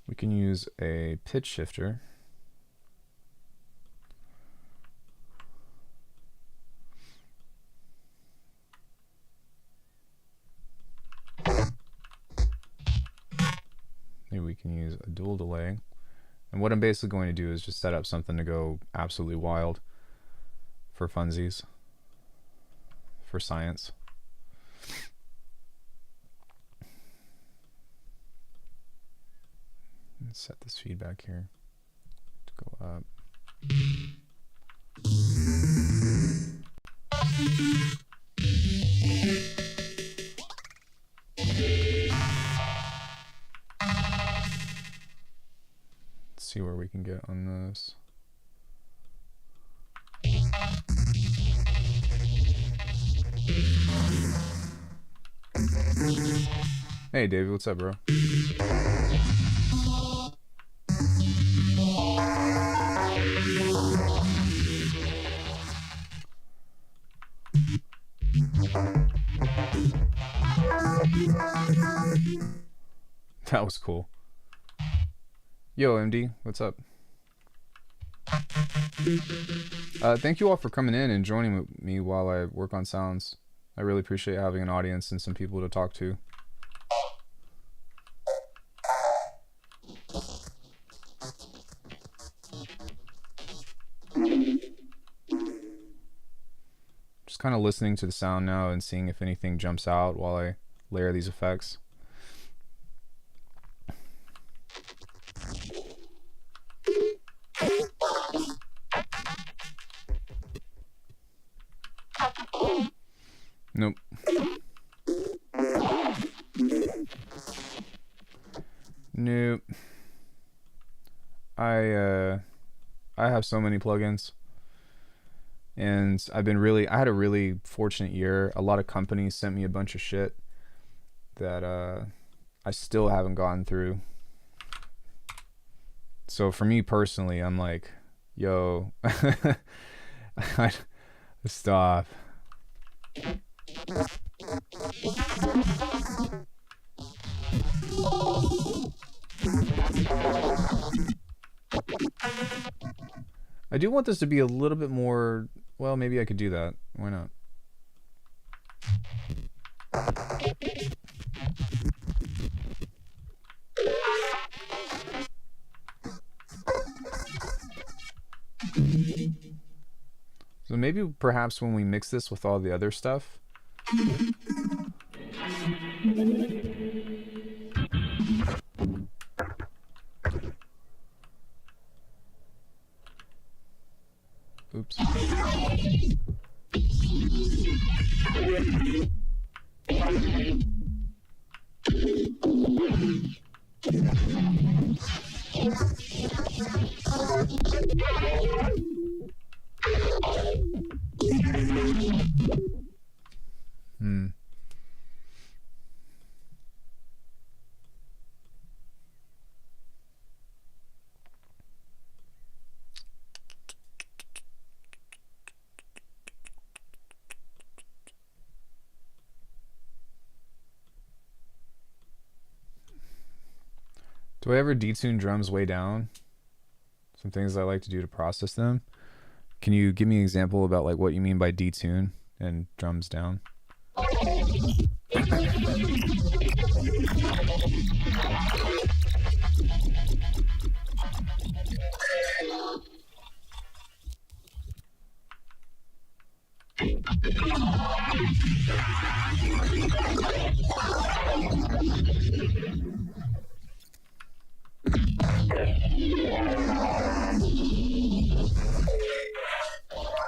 We can use a pitch shifter. Maybe we can use a dual delay. And what I'm basically going to do is just set up something to go absolutely wild for funsies, for science. Let's set this feedback here to go up. Let's see where we can get on this. Hey David, what's up, bro? That was cool. Yo, MD, what's up? Thank you all for coming in and joining me while I work on sounds. I really appreciate having an audience and some people to talk to. Just kind of listening to the sound now and seeing if anything jumps out while I layer these effects. Nope. Nope. I have so many plugins, and I had a really fortunate year. A lot of companies sent me a bunch of shit that I still haven't gotten through. So for me personally, I'm like, yo, stop. I do want this to be a little bit more, well, maybe I could do that. Why not? So maybe perhaps when we mix this with all the other stuff, oops. Do I ever detune drums way down? Some things I like to do to process them. Can you give me an example about like what you mean by detune and drums down?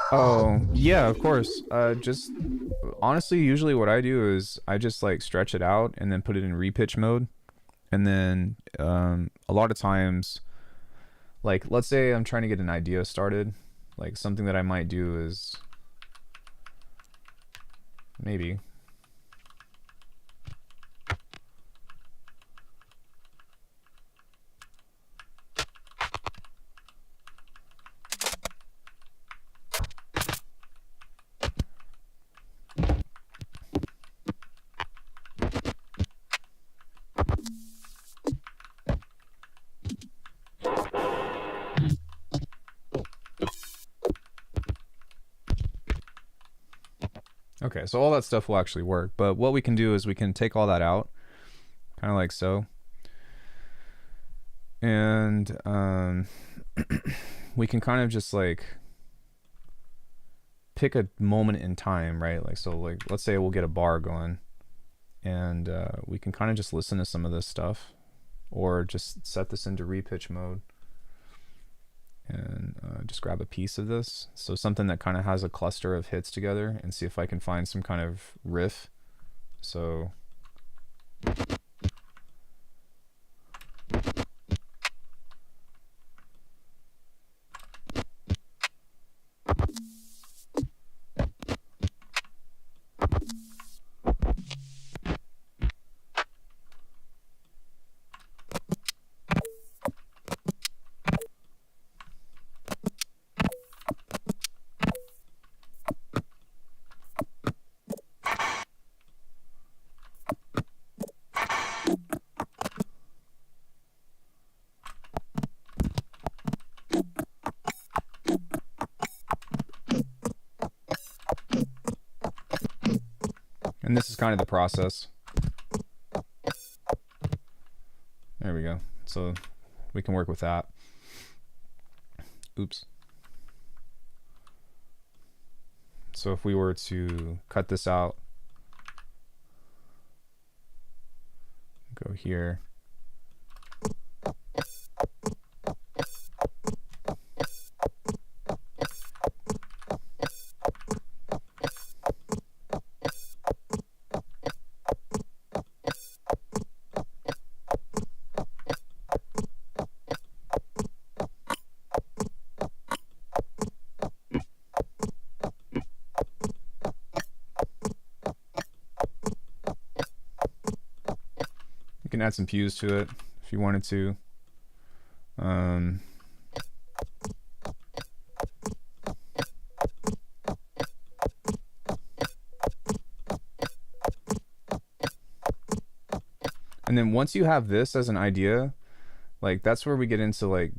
Oh, yeah, of course. Just honestly, usually what I do is I just like stretch it out and then put it in repitch mode. And then a lot of times, like let's say I'm trying to get an idea started, like something that I might do is maybe. Okay, so all that stuff will actually work. But what we can do is we can take all that out, kind of like so. And we can kind of just like pick a moment in time, right? Like, so like, let's say we'll get a bar going and we can kind of just listen to some of this stuff or just set this into repitch mode and just grab a piece of this. So something that kind of has a cluster of hits together and see if I can find some kind of riff. So and this is kind of the process. There we go. So we can work with that. Oops. So if we were to cut this out, go here. You can add some pews to it if you wanted to. And then once you have this as an idea, like that's where we get into like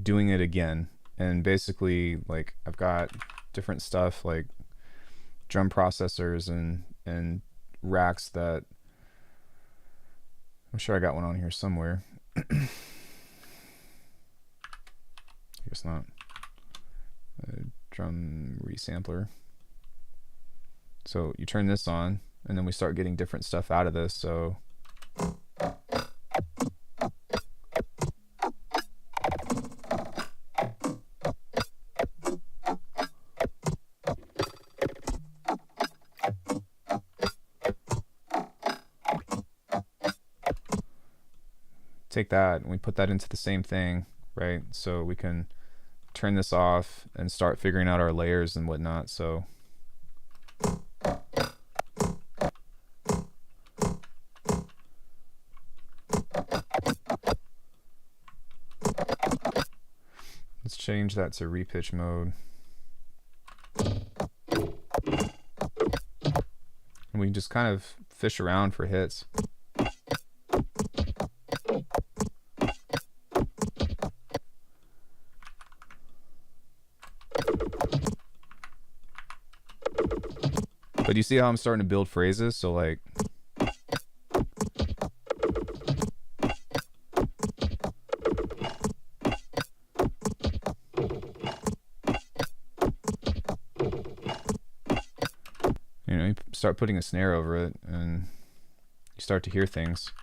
doing it again. And basically like I've got different stuff like drum processors and racks that I'm sure I got one on here somewhere. Guess not. A drum resampler. So you turn this on and then we start getting different stuff out of this. So take that and we put that into the same thing, right? So we can turn this off and start figuring out our layers and whatnot. So let's change that to repitch mode. And we can just kind of fish around for hits. But you see how I'm starting to build phrases? So like you start putting a snare over it and you start to hear things.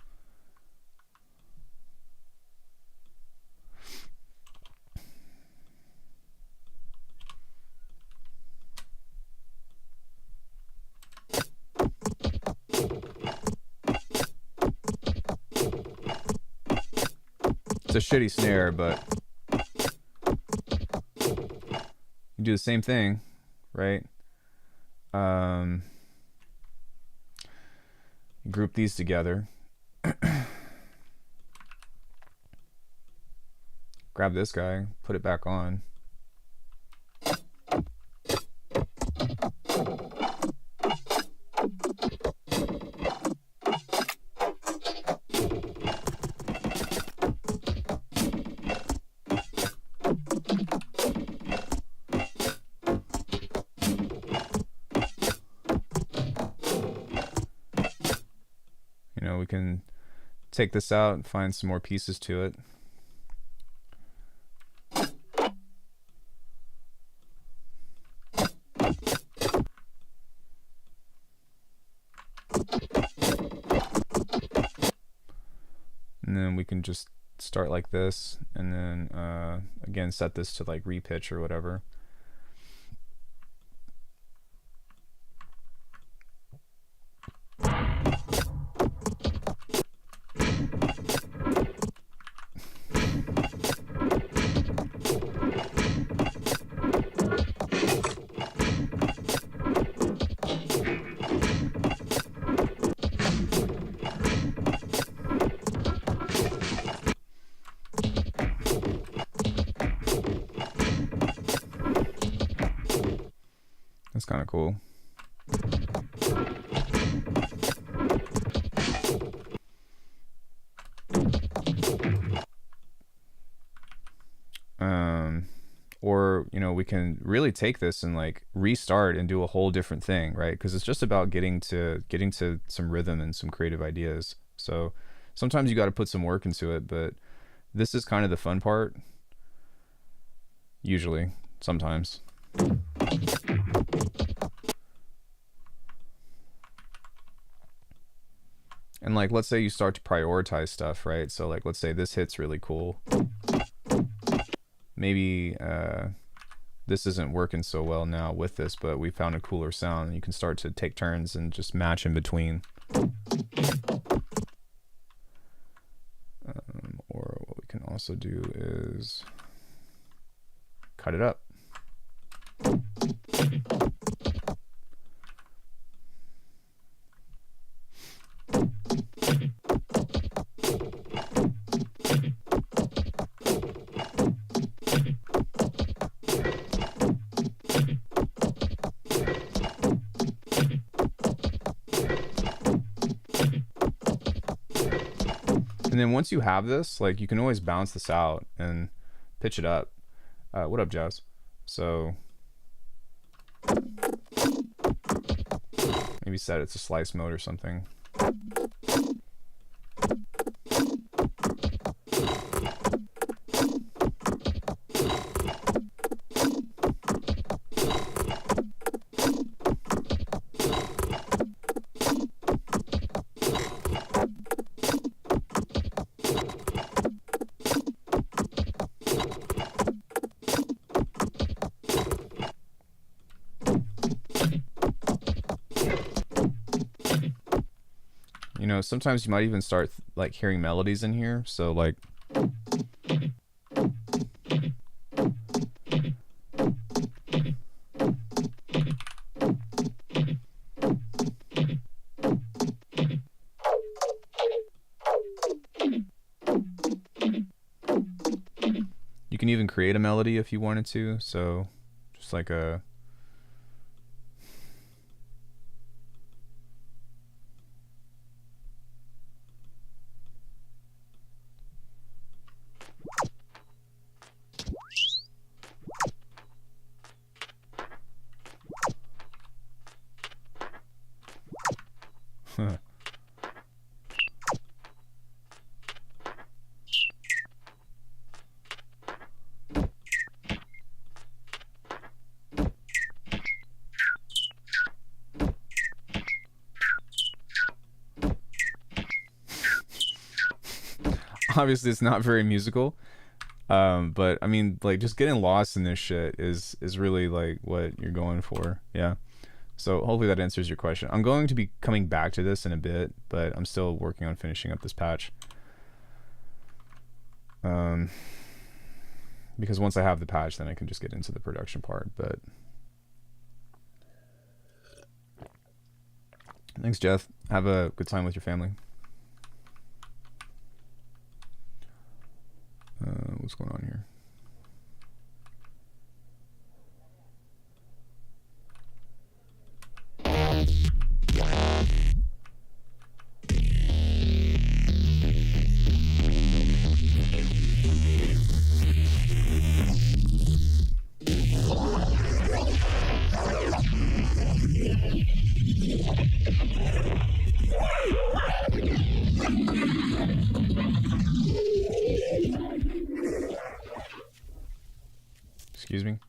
It's a shitty snare, but you do the same thing, right? Group these together. Grab this guy, put it back on. You know, we can take this out and find some more pieces to it. And then we can just start like this, and then again set this to like repitch or whatever. That's kind of cool. Or, you know, we can really take this and like restart and do a whole different thing, right? Because it's just about getting to some rhythm and some creative ideas. So sometimes you got to put some work into it, but this is kind of the fun part. Usually, sometimes. And like, let's say you start to prioritize stuff, right? So like, let's say this hit's really cool. Maybe this isn't working so well now with this, but we found a cooler sound, and you can start to take turns and just match in between. Or what we can also do is cut it up. And then once you have this, like, you can always bounce this out and pitch it up. What up, Jazz? So maybe set it to slice mode or something. You know, sometimes you might even start like hearing melodies in here. So like, you can even create a melody if you wanted to. So just like a obviously it's not very musical, but I mean, like, just getting lost in this shit is really like what you're going for. Yeah, so hopefully that answers your question. I'm going to be coming back to this in a bit, but I'm still working on finishing up this patch. Um, because once I have the patch, then I can just get into the production part. But thanks, Jeff. Have a good time with your family. What's going on here? Excuse me.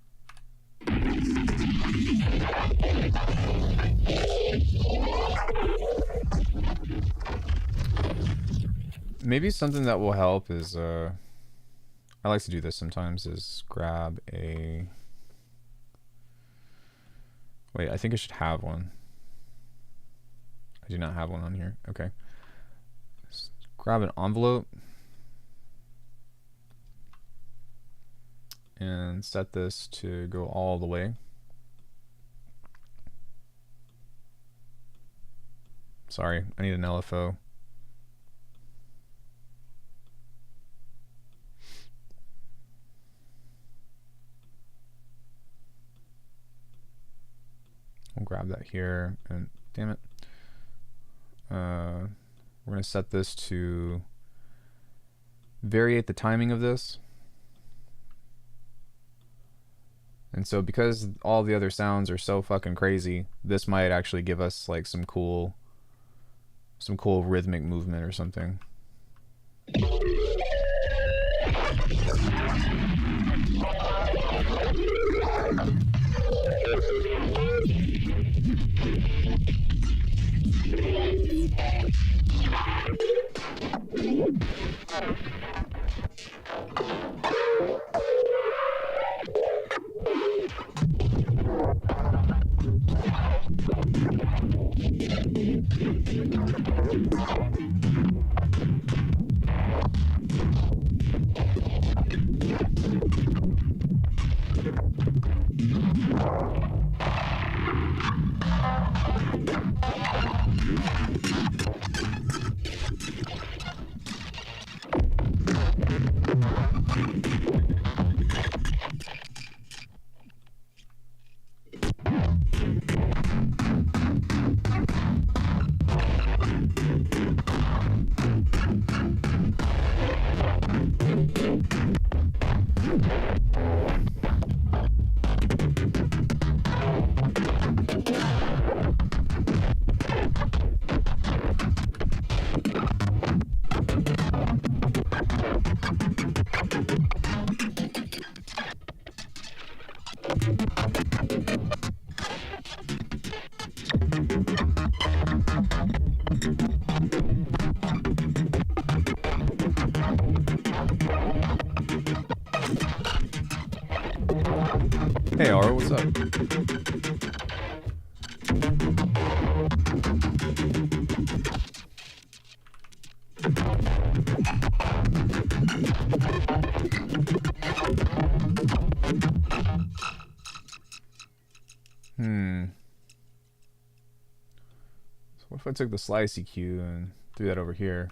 Maybe something that will help is I like to do this sometimes, is grab a... Wait, I think I should have one. I do not have one on here. Okay. Just grab an envelope and set this to go all the way. Sorry, I need an LFO. We'll grab that here, and damn it. We're going to set this to variate the timing of this. And so because all the other sounds are so fucking crazy, this might actually give us like some cool rhythmic movement or something. Hey, Ara, what's up? So what if I took the slice EQ and threw that over here?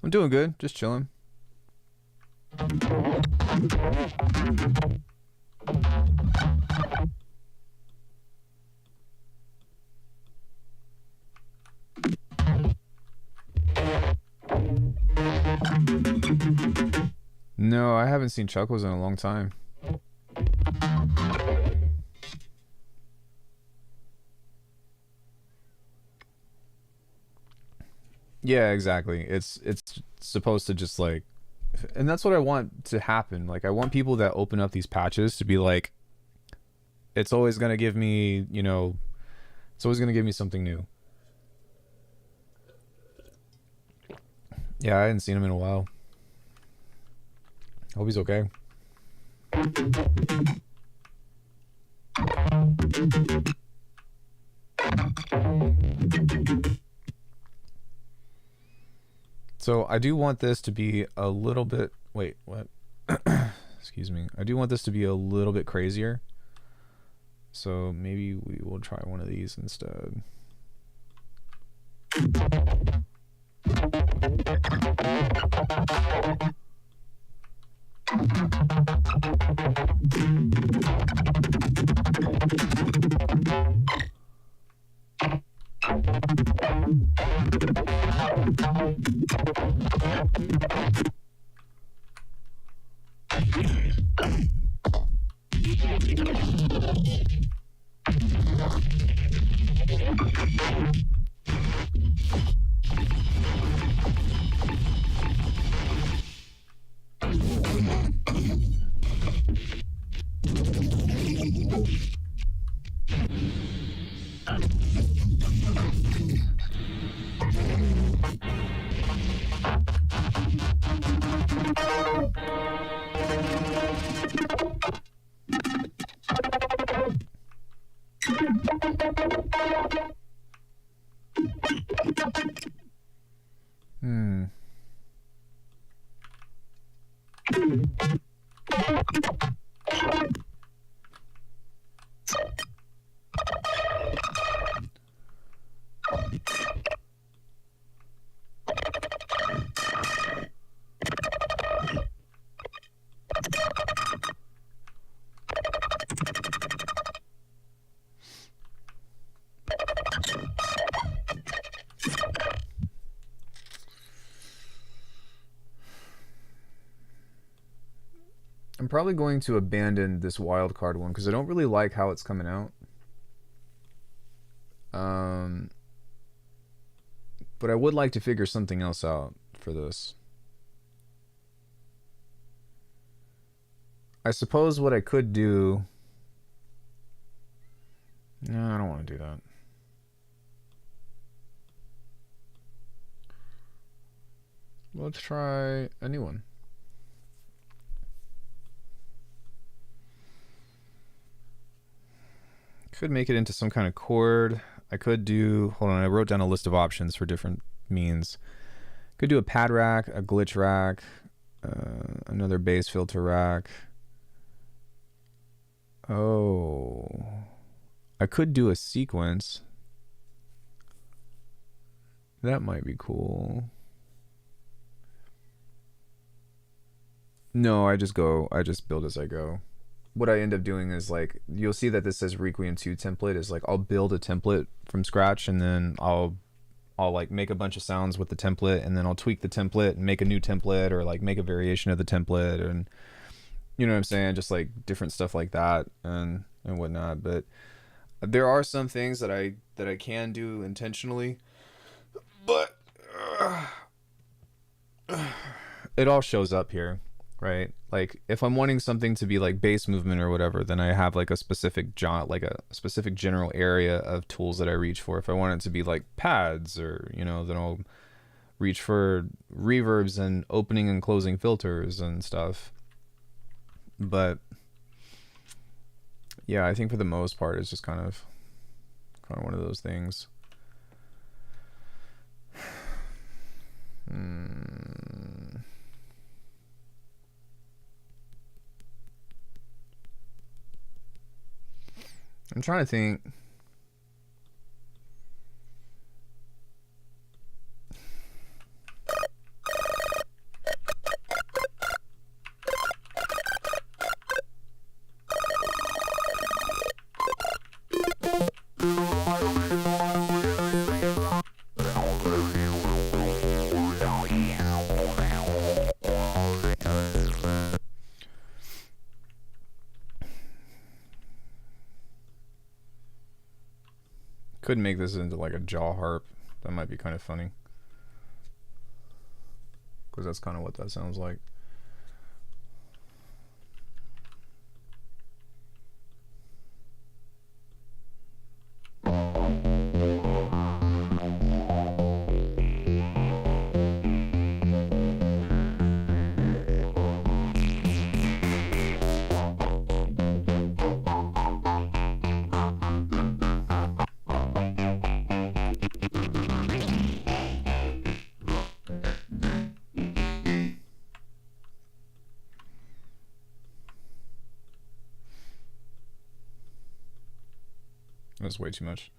I'm doing good, just chilling. No, I haven't seen Chuckles in a long time. Yeah, exactly. It's supposed to just like, and that's what I want to happen. Like, I want people that open up these patches to be like, it's always gonna give me, you know, it's always gonna give me something new. Yeah, I hadn't seen him in a while. Hope he's okay. So I do want this to be a little bit... Wait, what? Excuse me. I do want this to be a little bit crazier. So maybe we will try one of these instead. I'm probably going to abandon this wildcard one because I don't really like how it's coming out. But I would like to figure something else out for this. I suppose what I could do... No, I don't want to do that. Let's try a new one. Could make it into some kind of chord. I could do... Hold on, I wrote down a list of options for different means. Could do a pad rack, a glitch rack, another bass filter rack. Oh... I could do a sequence. That might be cool. No, I just build as I go. What I end up doing is, like, you'll see that this says Requiem 2 template is like I'll build a template from scratch and then I'll like make a bunch of sounds with the template and then I'll tweak the template and make a new template or like make a variation of the template, and you know what I'm saying, just like different stuff like that and whatnot. But there are some things that I can do intentionally, but it all shows up here, right? Like if I'm wanting something to be like bass movement or whatever, then I have like a specific general area of tools that I reach for. If I want it to be like pads or, you know, then I'll reach for reverbs and opening and closing filters and stuff. But yeah, I think for the most part it's just kind of one of those things. I'm trying to think. Could make this into like a jaw harp. That might be kind of funny, because that's kind of what that sounds like. That's way too much.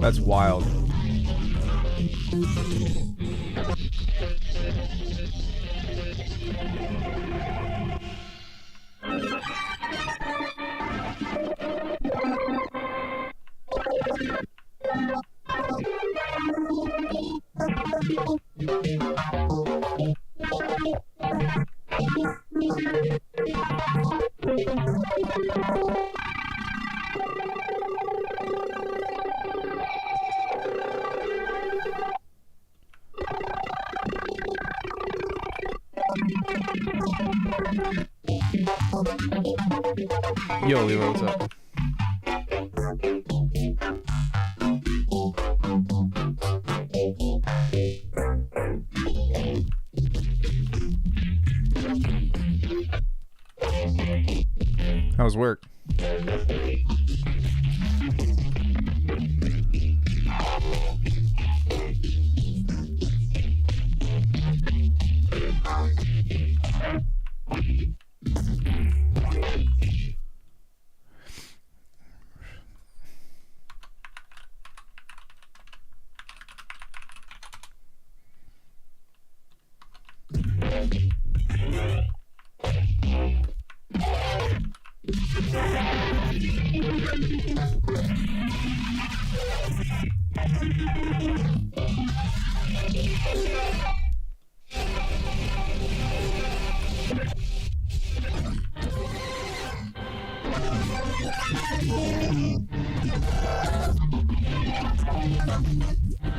That's wild. Yo, Leroy, what's up? How's work?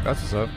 That's what's up.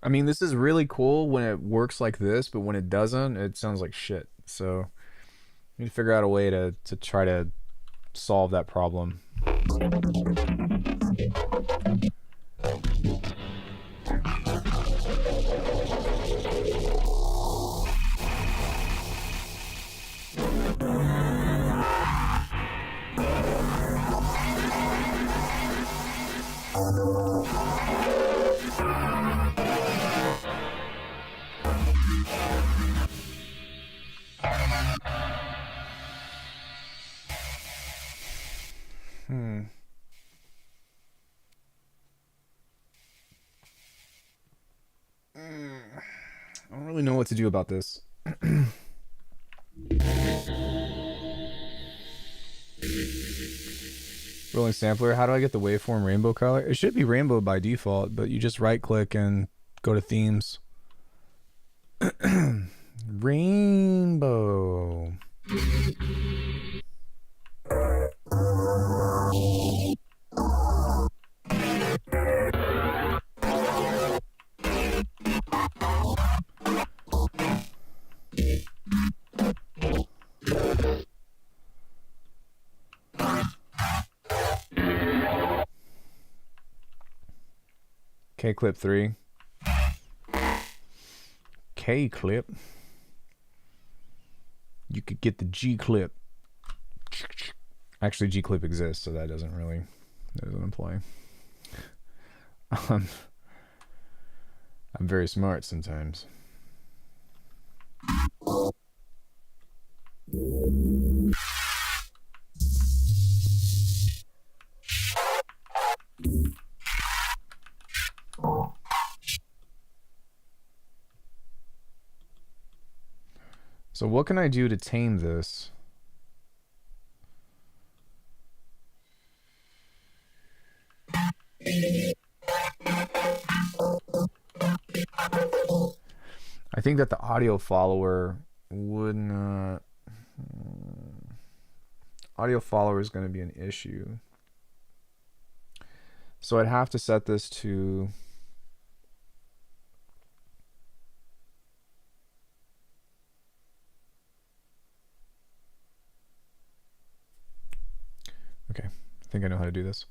I mean, this is really cool when it works like this, but when it doesn't, it sounds like shit. So we need to figure out a way to try to solve that problem. I don't really know what to do about this. Rolling sampler, how do I get the waveform rainbow color? It should be rainbow by default, but you just right click and go to themes. Rainbow. K clip 3. K clip. You could get the G clip. Actually, G clip exists, so that doesn't apply. I'm very smart sometimes. So what can I do to tame this? I think that the audio follower would not... Audio follower is going to be an issue. So I'd have to set this to... Okay, I think I know how to do this.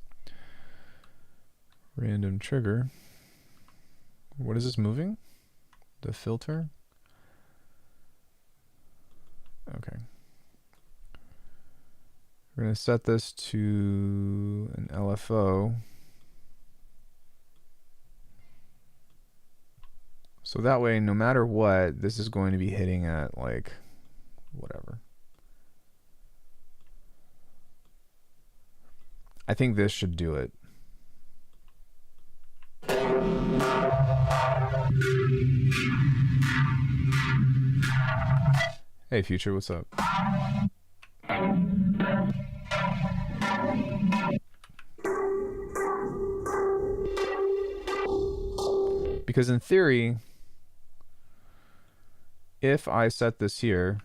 Random trigger. What is this moving? The filter? Okay. We're going to set this to an LFO. So that way, no matter what, this is going to be hitting at like whatever. I think this should do it. Hey, Future, what's up? Because in theory, if I set this here,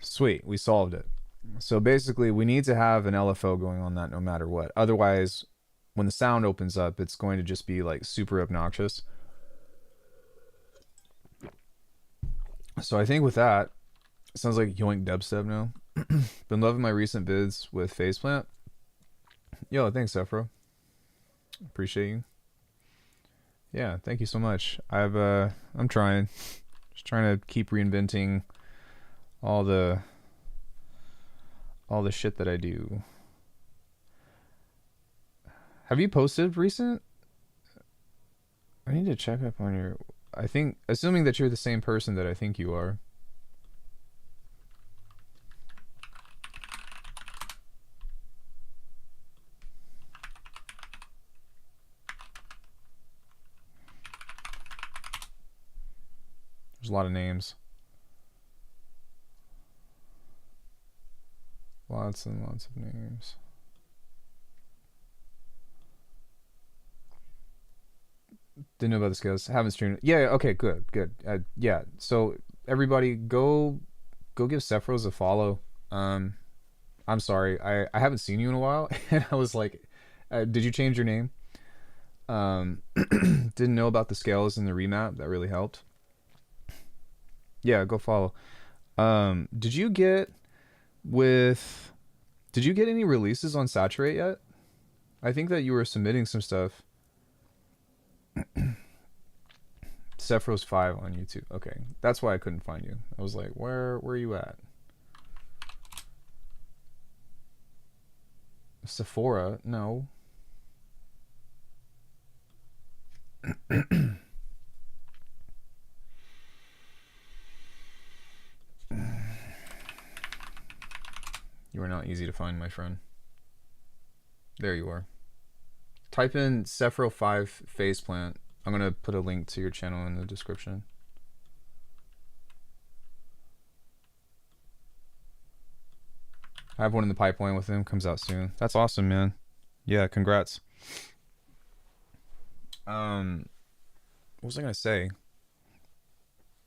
sweet, we solved it. So basically, we need to have an LFO going on that no matter what. Otherwise, when the sound opens up, it's going to just be like super obnoxious. So I think with that, it sounds like yoink dubstep now. Been loving my recent vids with Faceplant. Yo, thanks, Ephro. Appreciate you. Yeah, thank you so much. I'm trying. Just trying to keep reinventing all the shit that I do. Have you posted recent? I need to check up on your... I think, assuming that you're the same person that I think you are. There's a lot of names. Lots and lots of names. Didn't know about the scales. Haven't streamed it. Yeah, okay, good. Yeah, so everybody go give Sephiroth a follow. I'm sorry. I haven't seen you in a while. And I was like, did you change your name? Didn't know about the scales and the remap. That really helped. Yeah, go follow. Did you get with did you get any releases on Saturate yet? I think that you were submitting some stuff. Sephiroth 5 on YouTube. Okay. That's why I couldn't find you. I was like, where are you at? Sephora? No. You are not easy to find, my friend. There you are. Type in Sephiroth 5 phase plant. I'm going to put a link to your channel in the description. I have one in the pipeline with him. Comes out soon. That's awesome, man. Yeah, congrats. What was I going to say?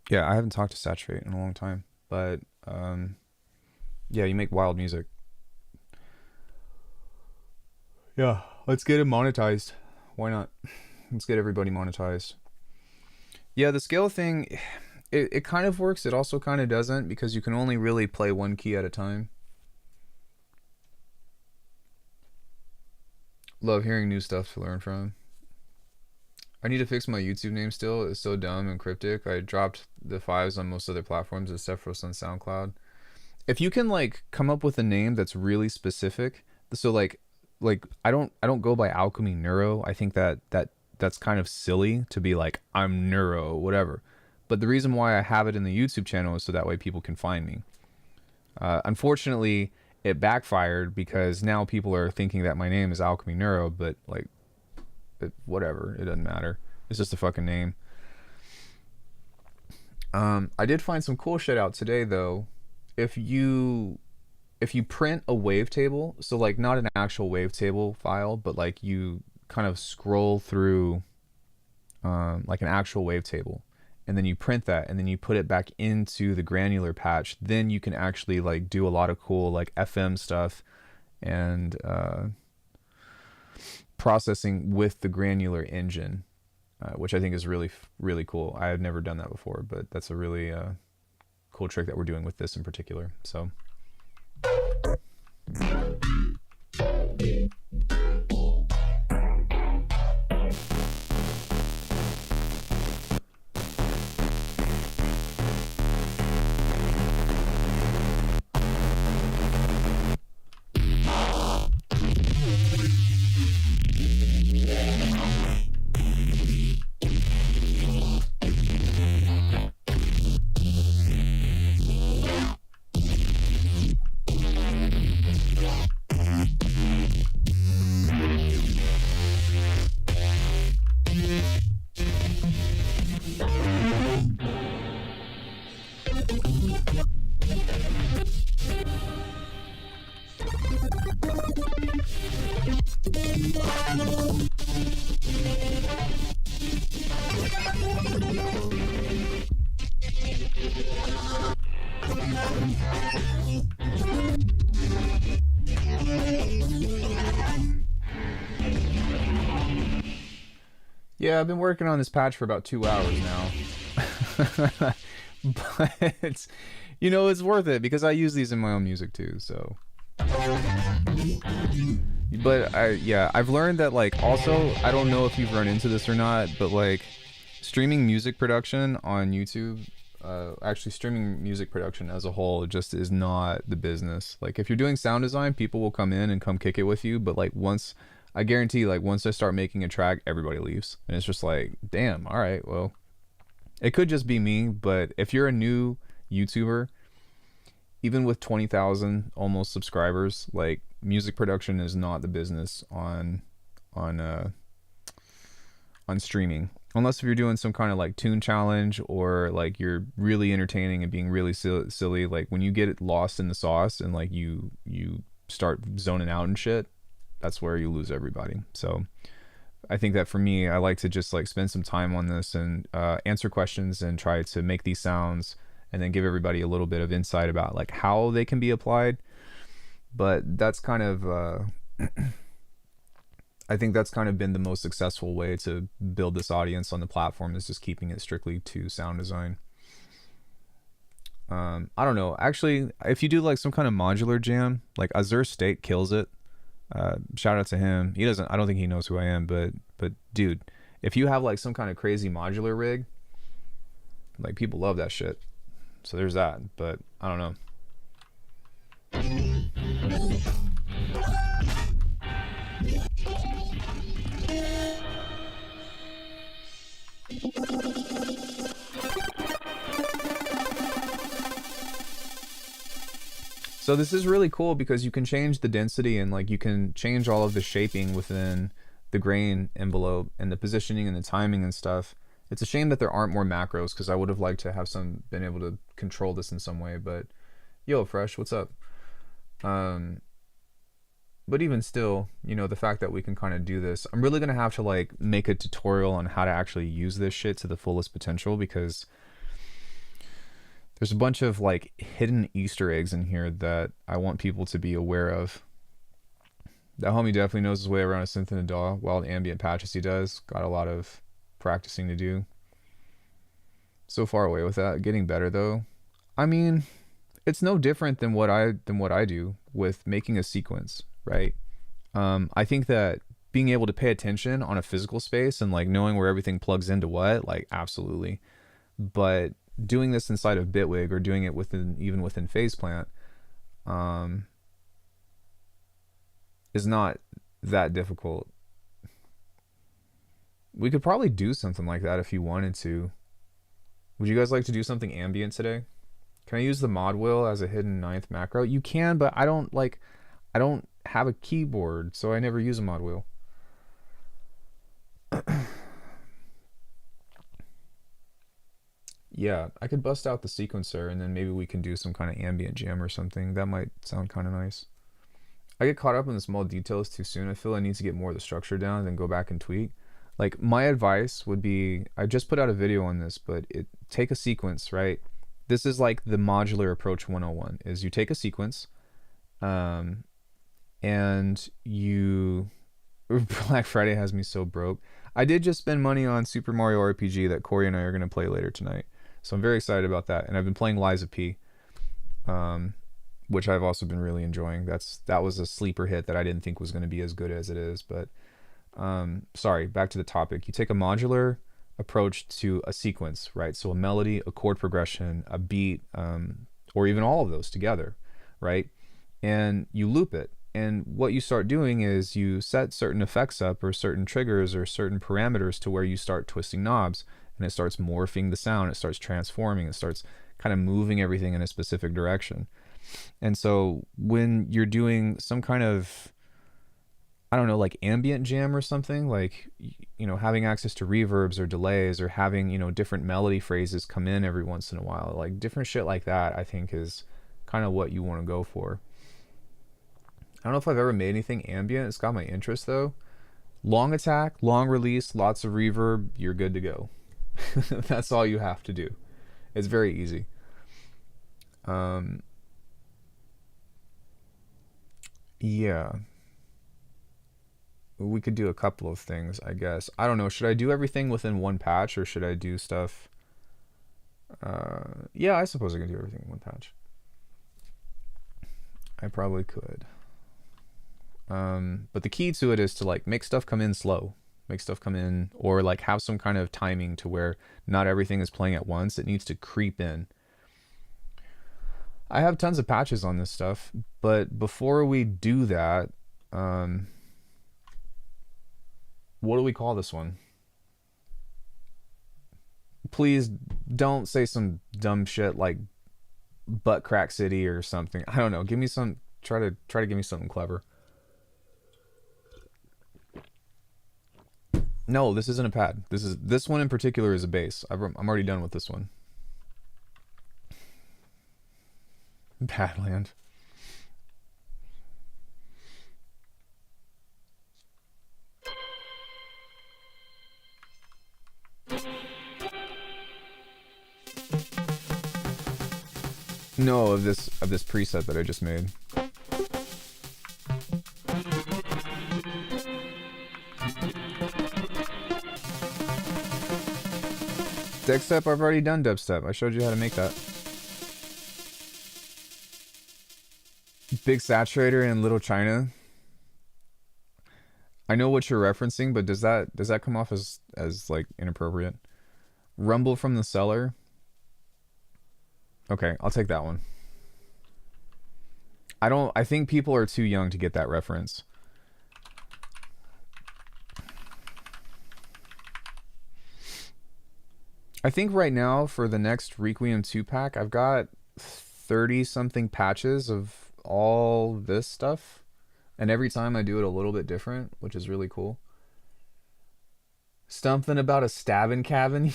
Yeah, I haven't talked to Saturate in a long time. But, yeah, you make wild music. Yeah, let's get it monetized. Why not? Let's get everybody monetized. Yeah, the scale thing, it kind of works. It also kind of doesn't, because you can only really play one key at a time. Love hearing new stuff to learn from. I need to fix my YouTube name still. It's so dumb and cryptic. I dropped the 5s on most other platforms except for on SoundCloud. If you can like come up with a name that's really specific, so like I don't go by Alckemy Neuro. I think that's kind of silly to be like I'm Neuro whatever. But the reason why I have it in the YouTube channel is so that way people can find me. Unfortunately, it backfired because now people are thinking that my name is Alckemy Neuro, but like whatever, it doesn't matter. It's just a fucking name. I did find some cool shit out today though. If you print a wavetable, so like not an actual wavetable file, but like you kind of scroll through like an actual wavetable, and then you print that, and then you put it back into the granular patch, then you can actually like do a lot of cool like FM stuff and processing with the granular engine, which I think is really, really cool. I have never done that before, but that's a really cool trick that we're doing with this in particular. So yeah, I've been working on this patch for about 2 hours now. But you know, it's worth it because I use these in my own music too, so. But I've learned that like also, I don't know if you've run into this or not, but like streaming music production on YouTube, actually streaming music production as a whole just is not the business. Like if you're doing sound design, people will come in and come kick it with you, but like I guarantee like once I start making a track, everybody leaves. And it's just like, damn, all right, well, it could just be me, but if you're a new YouTuber, even with 20,000 almost subscribers, like music production is not the business on streaming. Unless if you're doing some kind of like tune challenge, or like you're really entertaining and being really silly, like when you get lost in the sauce and like you start zoning out and shit, that's where you lose everybody. So I think that for me, I like to just like spend some time on this and answer questions and try to make these sounds, and then give everybody a little bit of insight about like how they can be applied. But that's kind of I think that's kind of been the most successful way to build this audience on the platform, is just keeping it strictly to sound design. I don't know. Actually, if you do like some kind of modular jam, like Azure State kills it. Shout out to him. He doesn't. I don't think he knows who I am, but dude, if you have like some kind of crazy modular rig, like people love that shit. So there's that. But I don't know. So this is really cool because you can change the density, and like you can change all of the shaping within the grain envelope and the positioning and the timing and stuff. It's a shame that there aren't more macros, because I would have liked to have been able to control this in some way. But yo, Fresh, what's up? But even still, the fact that we can kind of do this, I'm really gonna have to like make a tutorial on how to actually use this shit to the fullest potential, because there's a bunch of like hidden Easter eggs in here that I want people to be aware of. That homie definitely knows his way around a synth and a DAW. Wild ambient patches he does. Got a lot of practicing to do. So far away with that. Getting better though. I mean, it's no different than what I do with making a sequence, right? I think that being able to pay attention on a physical space and like knowing where everything plugs into what, like absolutely. But doing this inside of Bitwig, or doing it even within Faceplant, is not that difficult. We could probably do something like that if you wanted to. Would you guys like to do something ambient today? Can I use the mod wheel as a hidden ninth macro? You can, but I don't have a keyboard, so I never use a mod wheel. Yeah, I could bust out the sequencer, and then maybe we can do some kind of ambient jam or something. That might sound kind of nice. I get caught up in the small details too soon. I feel I need to get more of the structure down and then go back and tweak. Like, my advice would be, I just put out a video on this, but take a sequence, right? This is like the modular approach 101, is you take a sequence, and you... Black Friday has me so broke. I did just spend money on Super Mario RPG that Corey and I are going to play later tonight. So I'm very excited about that. And I've been playing Liza P, which I've also been really enjoying. That was a sleeper hit that I didn't think was going to be as good as it is. But sorry, back to the topic. You take a modular approach to a sequence, right? So a melody, a chord progression, a beat, or even all of those together, right? And you loop it. And what you start doing is you set certain effects up, or certain triggers, or certain parameters, to where you start twisting knobs, and it starts morphing the sound. It starts transforming. It starts kind of moving everything in a specific direction. And so when you're doing some kind of, I don't know, like ambient jam or something, like, having access to reverbs or delays, or having, different melody phrases come in every once in a while, like different shit like that, I think is kind of what you want to go for. I don't know if I've ever made anything ambient. It's got my interest though. Long attack, long release, lots of reverb, you're good to go. That's all you have to do. It's very easy. Yeah. We could do a couple of things, I guess. I don't know. Should I do everything within one patch, or should I do stuff? Yeah, I suppose I can do everything in one patch. I probably could. But the key to it is to like make stuff come in slow, or like have some kind of timing to where not everything is playing at once. It needs to creep in. I have tons of patches on this stuff, but before we do that, what do we call this one? Please don't say some dumb shit like Butt Crack City or something. I don't know. Give me some. Try to give me something clever. No, this isn't a pad. This one in particular is a base. I'm already done with this one. Badland. No, of this preset that I just made. Dubstep, I've already done dubstep. I showed you how to make that. Big Saturator and Little China. I know what you're referencing, but does that come off as like inappropriate? Rumble from the Cellar. Okay, I'll take that one. I think people are too young to get that reference. I think right now for the next Requiem 2 pack, I've got 30 something patches of all this stuff. And every time I do it a little bit different, which is really cool. Something about a stabbing cabin.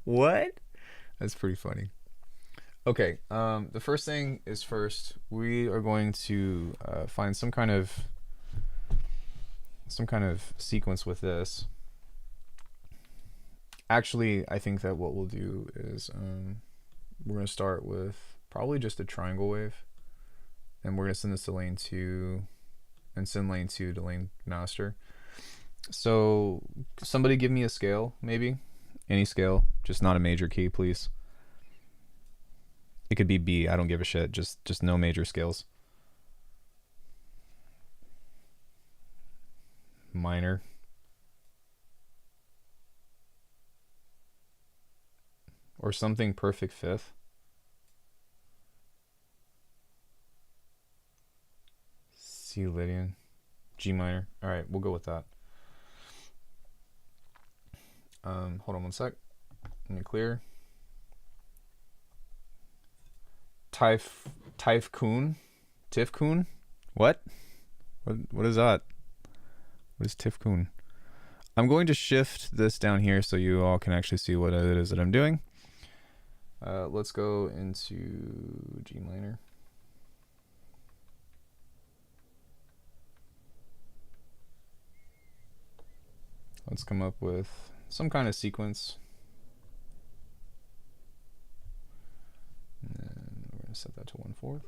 What? That's pretty funny. Okay, the first thing is first. We are going to find some kind of sequence with this. Actually, I think that what we'll do is we're going to start with probably just a triangle wave, and we're going to send this to lane 2 and send lane 2 to lane master. So somebody give me a scale, maybe any scale, just not a major key, please. It could be B, I don't give a shit, just no major scales. Minor. Or something perfect fifth. C Lydian. G minor. Alright, we'll go with that. Hold on one sec. Let me clear. Typhoon? Tifkoon? What is that? What is Tifkoon? I'm going to shift this down here so you all can actually see what it is that I'm doing. Let's go into G minor. Let's come up with some kind of sequence. And then we're going to set that to 1/4.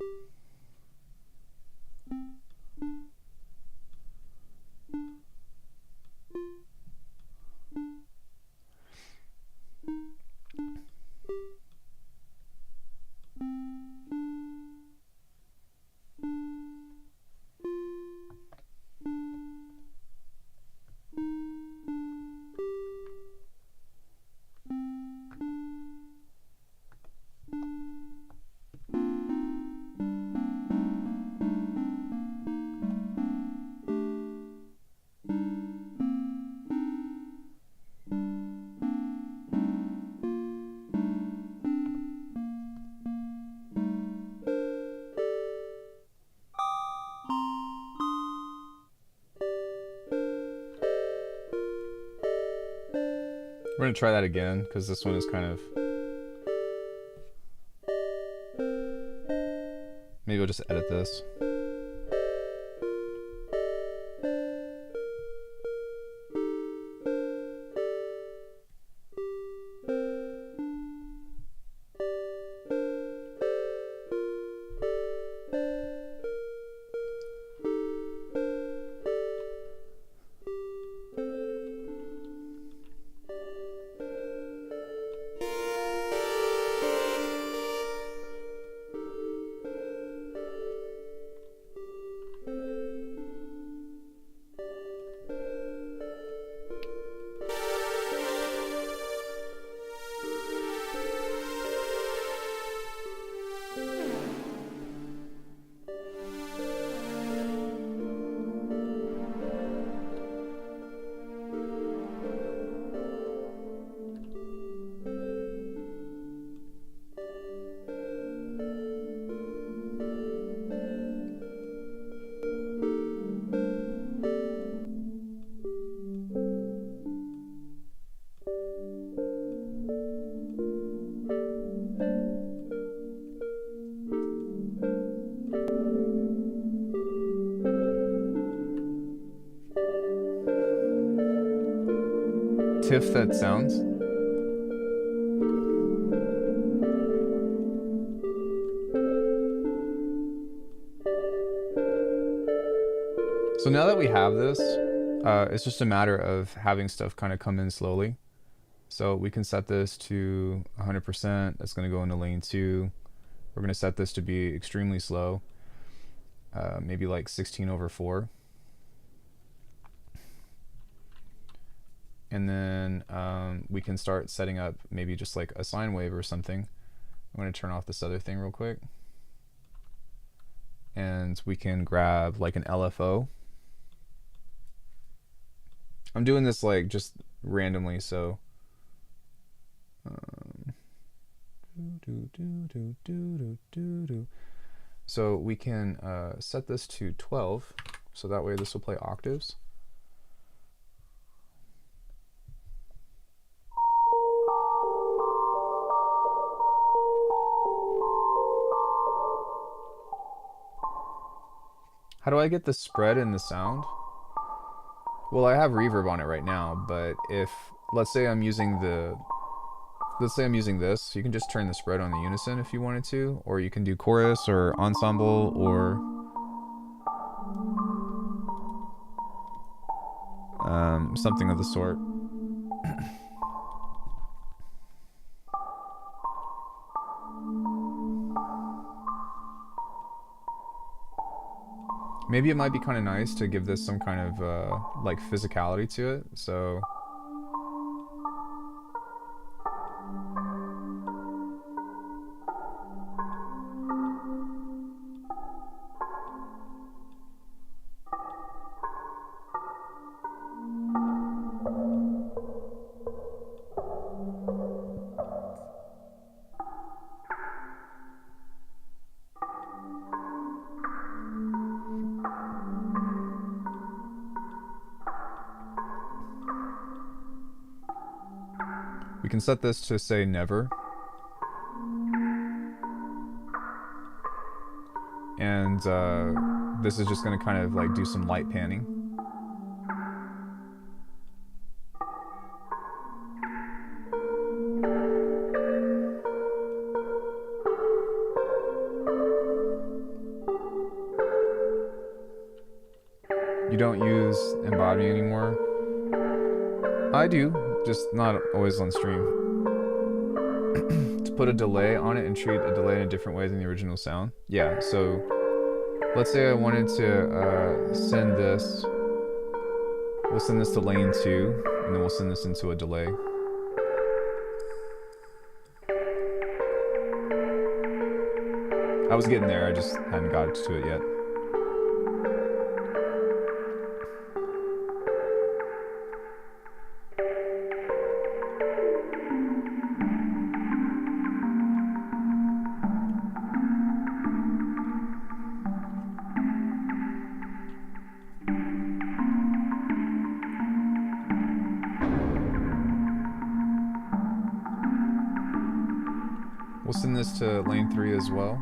We're going to try that again because this one is kind of... Maybe I'll just edit this. tiff that sounds. So now that we have this, it's just a matter of having stuff kind of come in slowly. So we can set this to 100%. That's going to go into lane 2. We're going to set this to be extremely slow, maybe like 16/4. And then we can start setting up maybe just like a sine wave or something. I'm going to turn off this other thing real quick. And we can grab like an LFO. I'm doing this like just randomly, so so we can set this to 12, so that way this will play octaves. How do I get the spread in the sound? Well, I have reverb on it right now, but if, let's say I'm using this, you can just turn the spread on the unison if you wanted to, or you can do chorus or ensemble or something of the sort. Maybe it might be kind of nice to give this some kind of like physicality to it. So we can set this to say never. And this is just going to kind of like do some light panning. You don't use embody anymore? I do, just not always on stream. To put a delay on it and treat a delay in a different way than the original sound. Yeah, so let's say I wanted to send this. We'll send this to lane 2, and then we'll send this into a delay. I was getting there, I just hadn't got to it yet. We'll send this to lane 3 as well.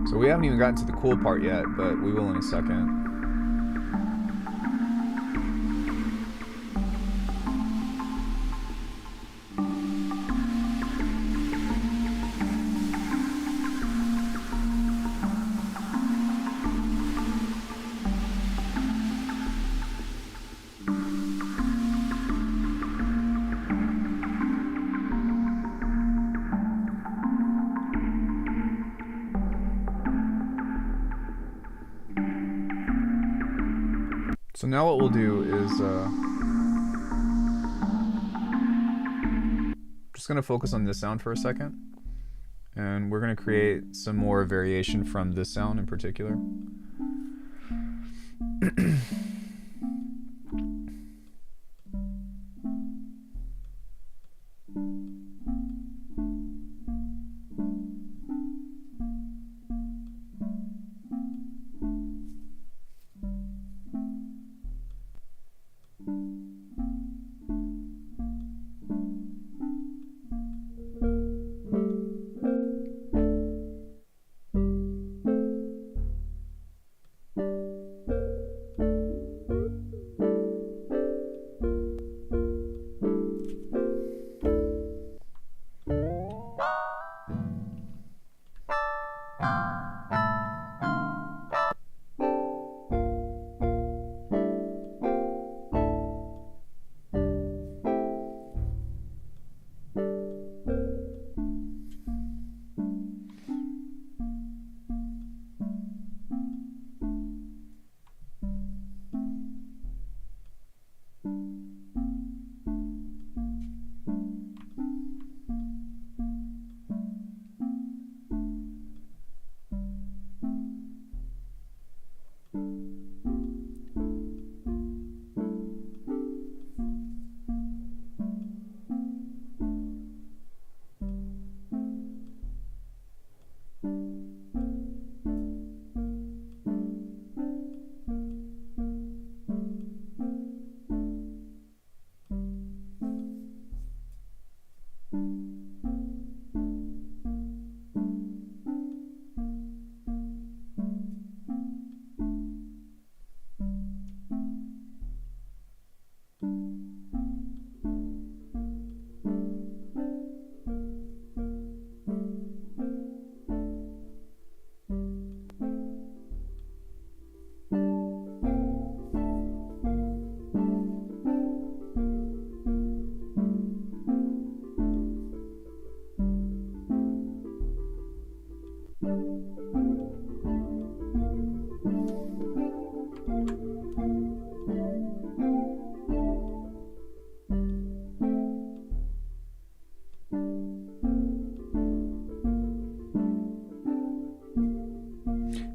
So we haven't even gotten to the cool part yet, but we will in a second. So now what we'll do is just going to focus on this sound for a second. And we're going to create some more variation from this sound in particular.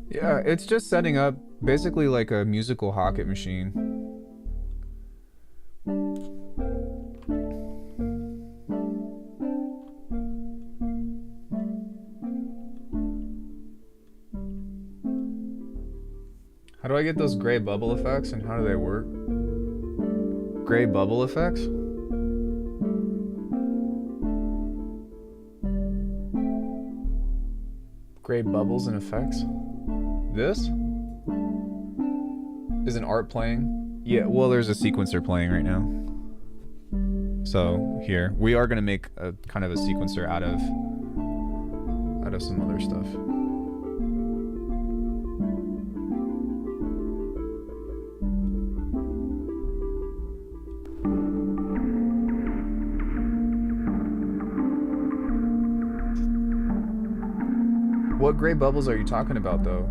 Yeah, it's just setting up basically like a musical Hocket machine. How do I get those gray bubble effects and how do they work? Gray bubble effects? Gray bubbles and effects? This? Is an art playing? Yeah, well, there's a sequencer playing right now. So here, we are gonna make a kind of a sequencer out of some other stuff. What gray bubbles are you talking about, though?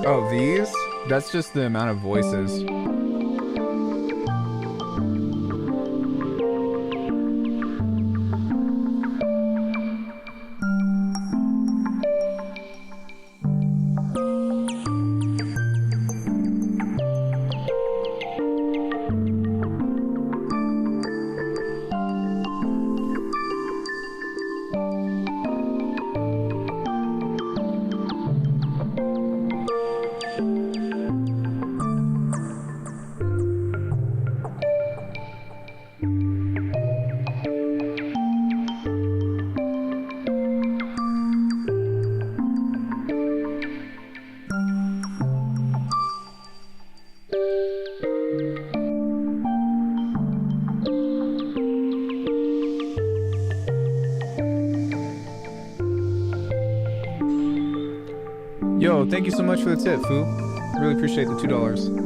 Oh, these? That's just the amount of voices. Yo, thank you so much for the tip, Foo. Really appreciate the $2.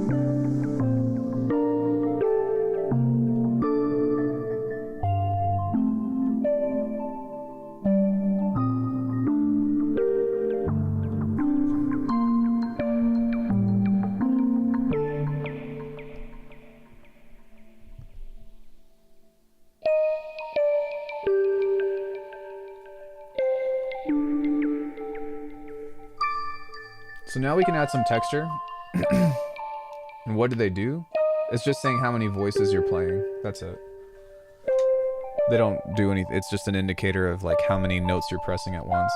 So now we can add some texture. And what do they do? It's just saying how many voices you're playing. That's it. They don't do anything. It's just an indicator of like how many notes you're pressing at once.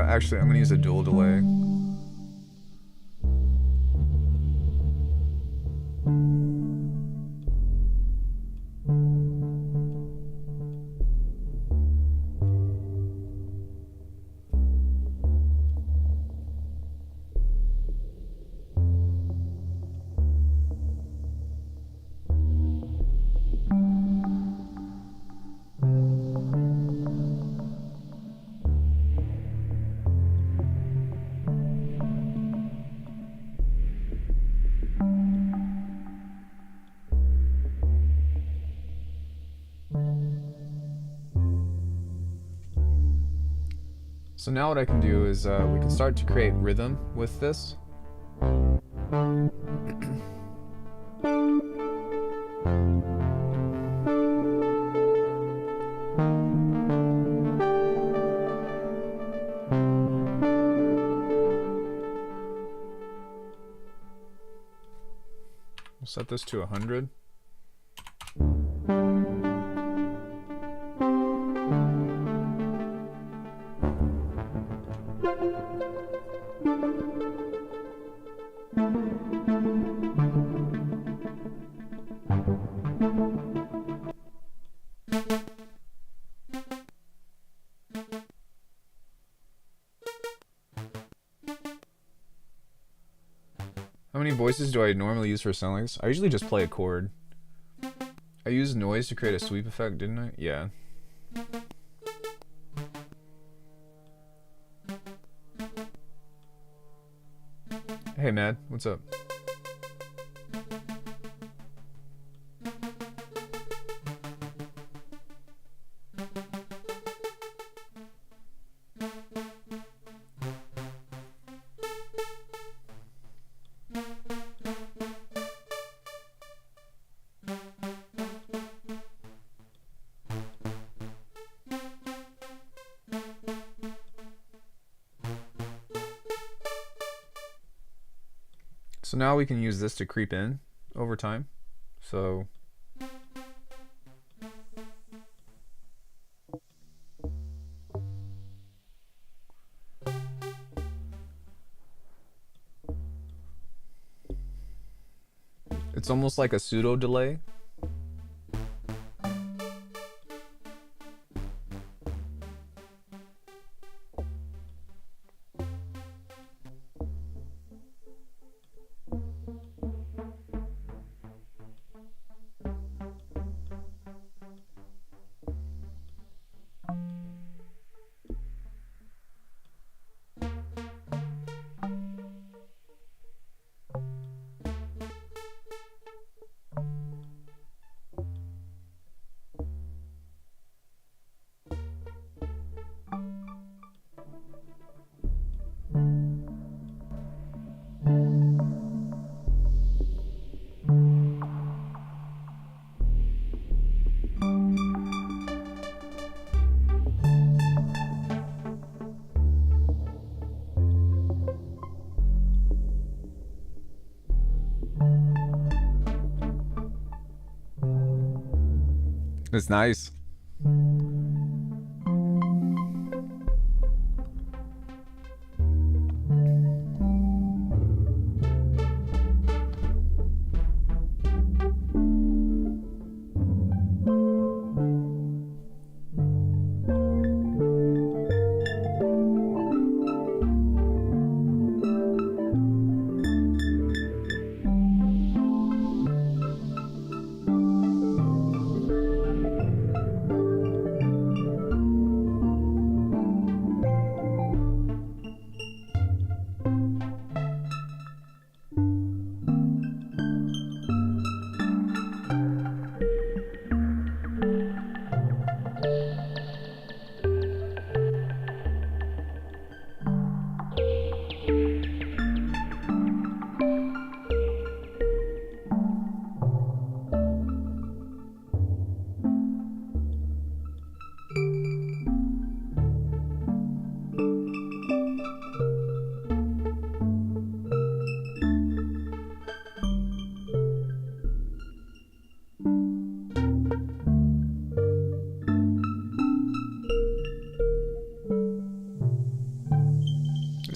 Actually, I'm gonna use a dual delay. So now what I can do is we can start to create rhythm with this. We'll set this to 100. How many voices do I normally use for a song like this? I usually just play a chord. I used noise to create a sweep effect, didn't I? Yeah. Hey, Mad, what's up? So now we can use this to creep in over time. So It's almost like a pseudo delay. It's nice.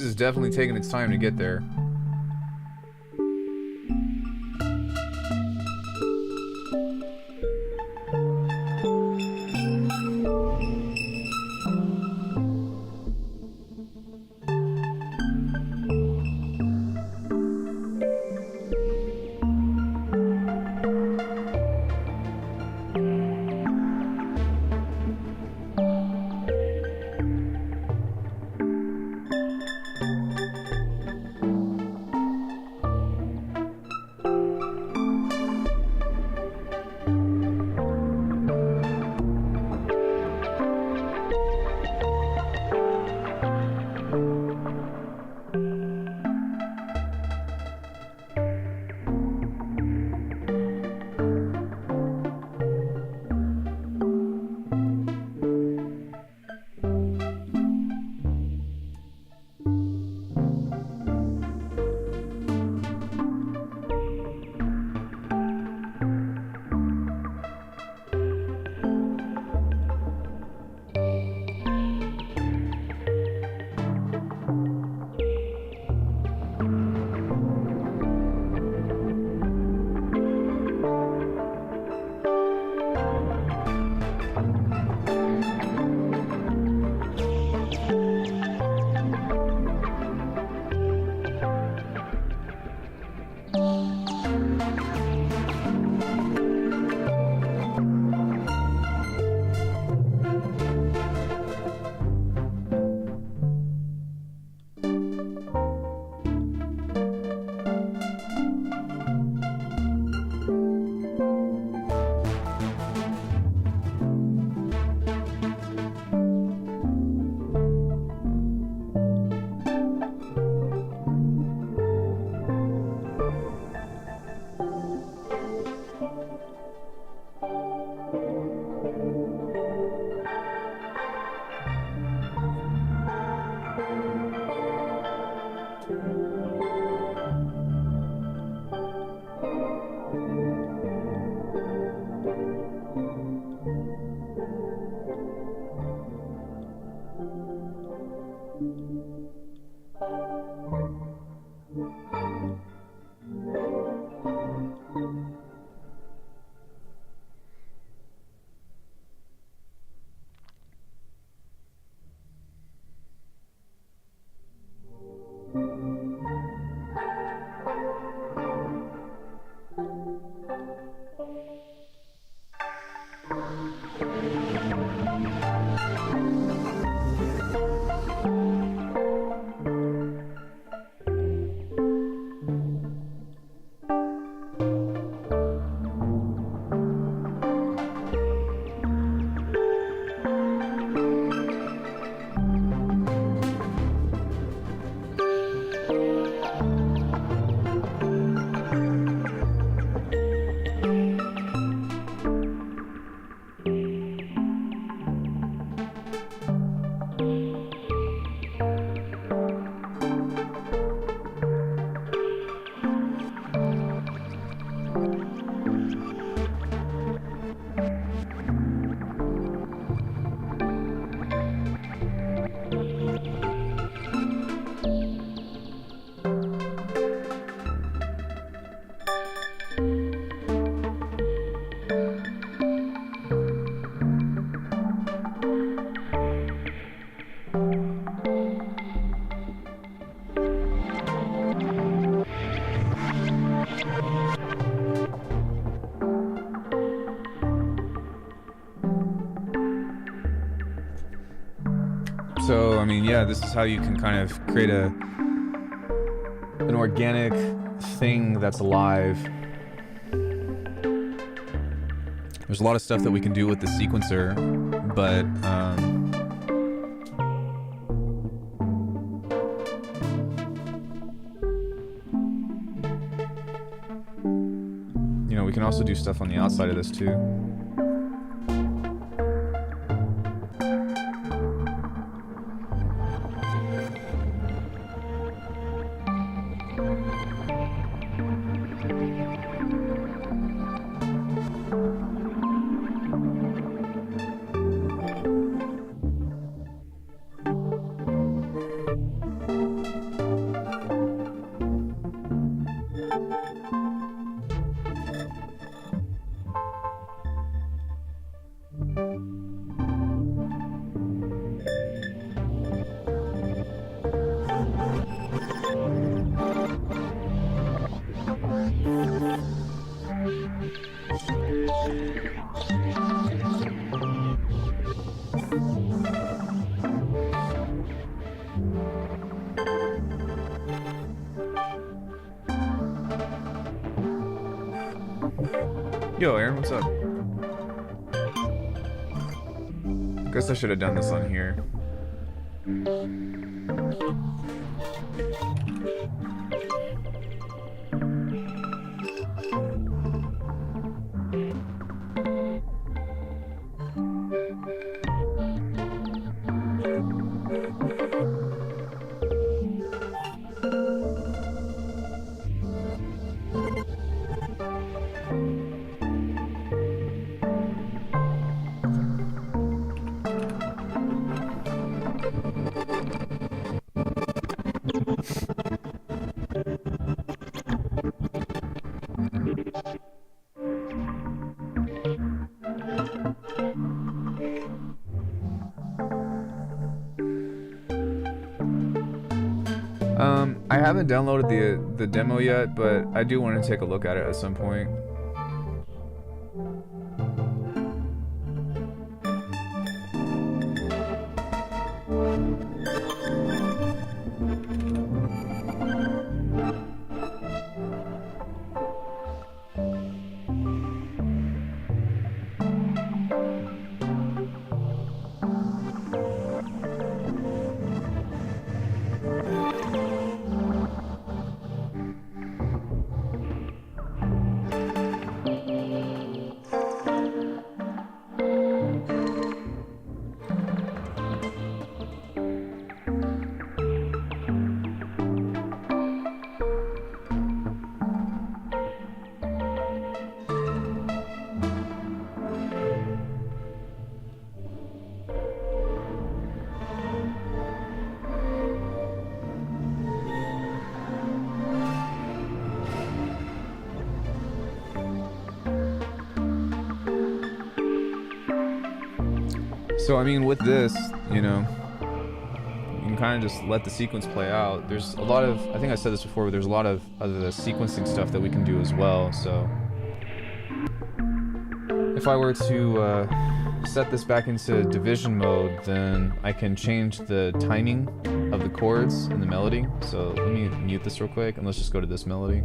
This is definitely taking its time to get there. So, I mean, yeah, this is how you can kind of create an organic thing that's alive. There's a lot of stuff that we can do with the sequencer, but you know, we can also do stuff on the outside of this too. Yo, Aaron, what's up? Guess I should have done this on here. I haven't downloaded the demo yet, but I do want to take a look at it at some point. So I mean, with this, you know, you can kind of just let the sequence play out. There's a lot of, I think I said this before, but there's a lot of other sequencing stuff that we can do as well. So if I were to set this back into division mode, then I can change the timing of the chords and the melody. So let me mute this real quick and let's just go to this melody.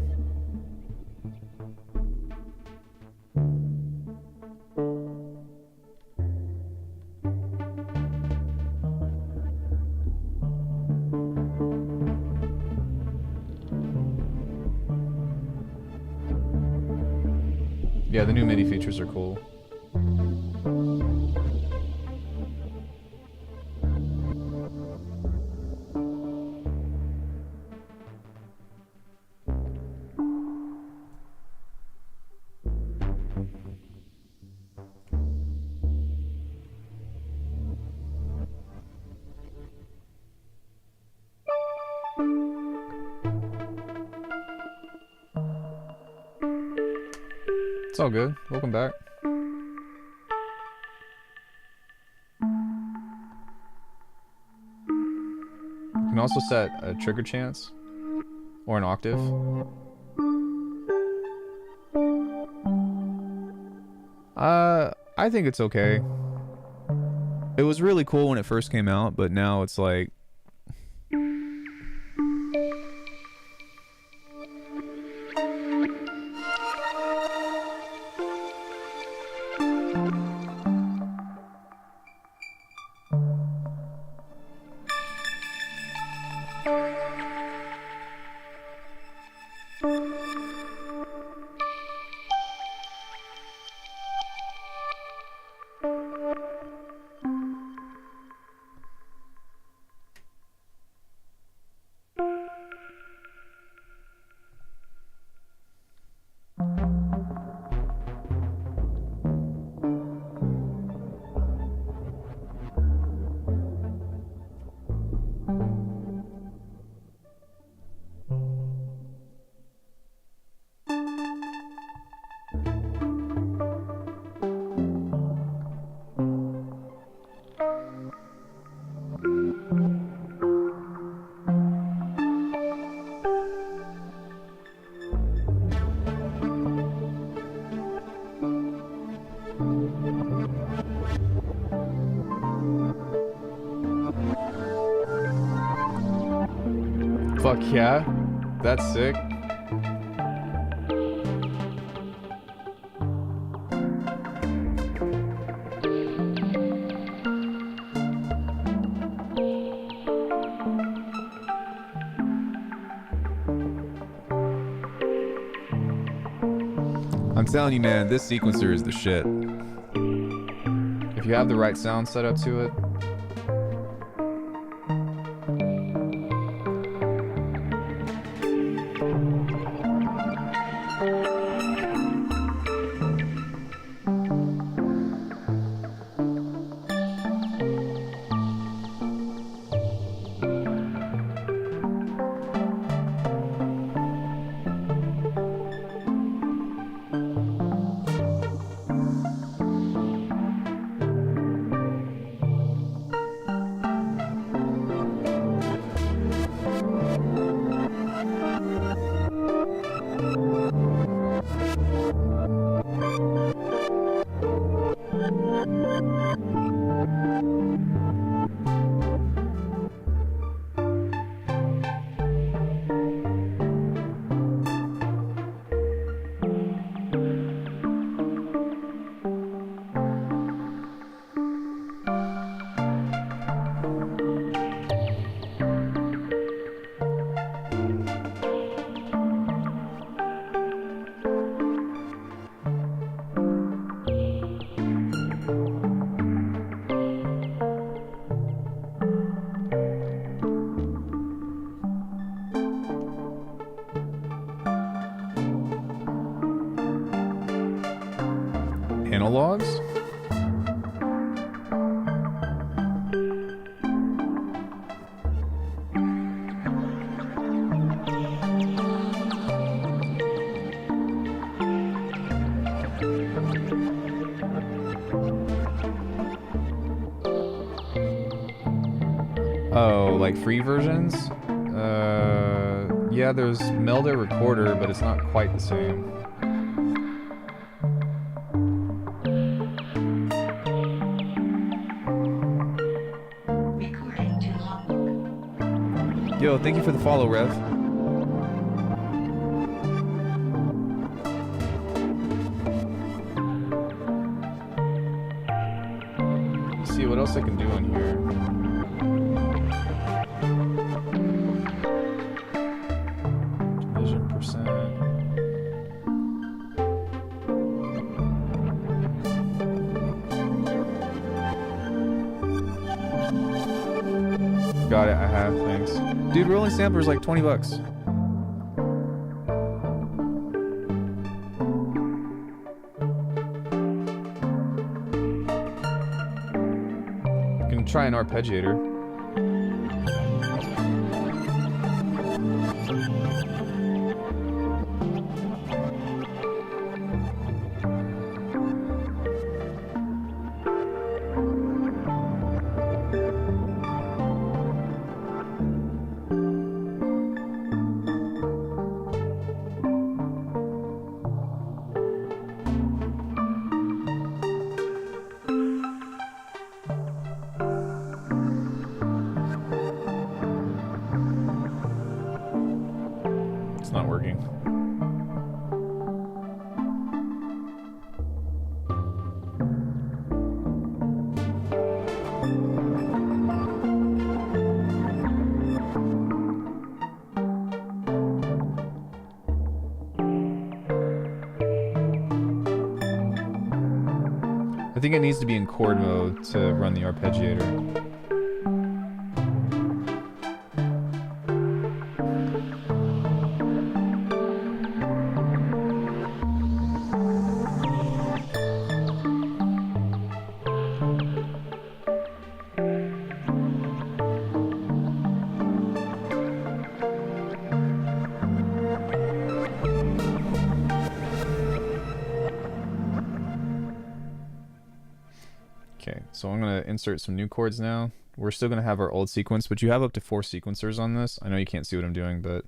Yeah, the new MIDI features are cool. It's all good. Welcome back. You can also set a trigger chance or an octave. I think it's okay. It was really cool when it first came out, but now it's like fuck yeah, that's sick. I'm telling you, man, this sequencer is the shit. If you have the right sound set up to it. Analogs? Oh, like free versions? Yeah, there's Melda Recorder, but it's not quite the same. Yo, thank you for the follow, Rev. Let's see what else I can do on here. Vision percent. Got it, I have, thanks. Dude, rolling sampler's like 20 bucks. You can try an arpeggiator. Not working. I think it needs to be in chord mode to run the arpeggiator. Okay, so I'm going to insert some new chords now. We're still going to have our old sequence, but you have up to 4 sequencers on this. I know you can't see what I'm doing, but...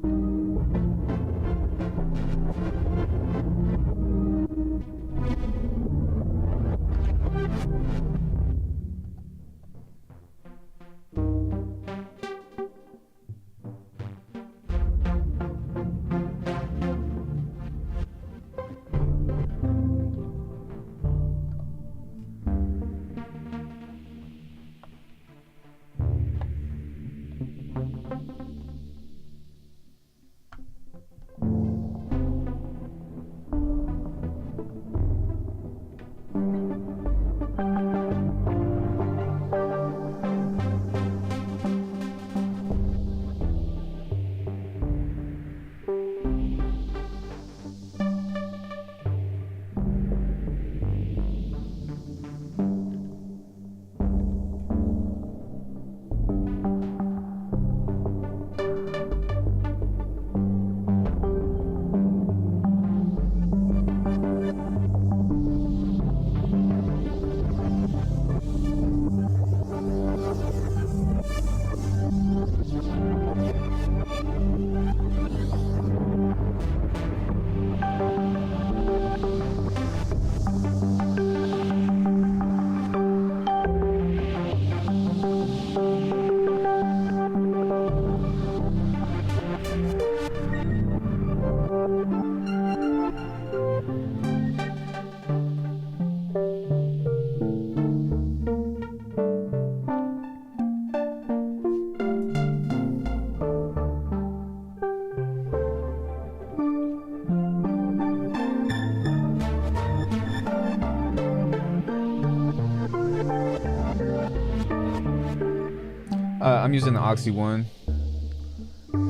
I'm using the Oxy one.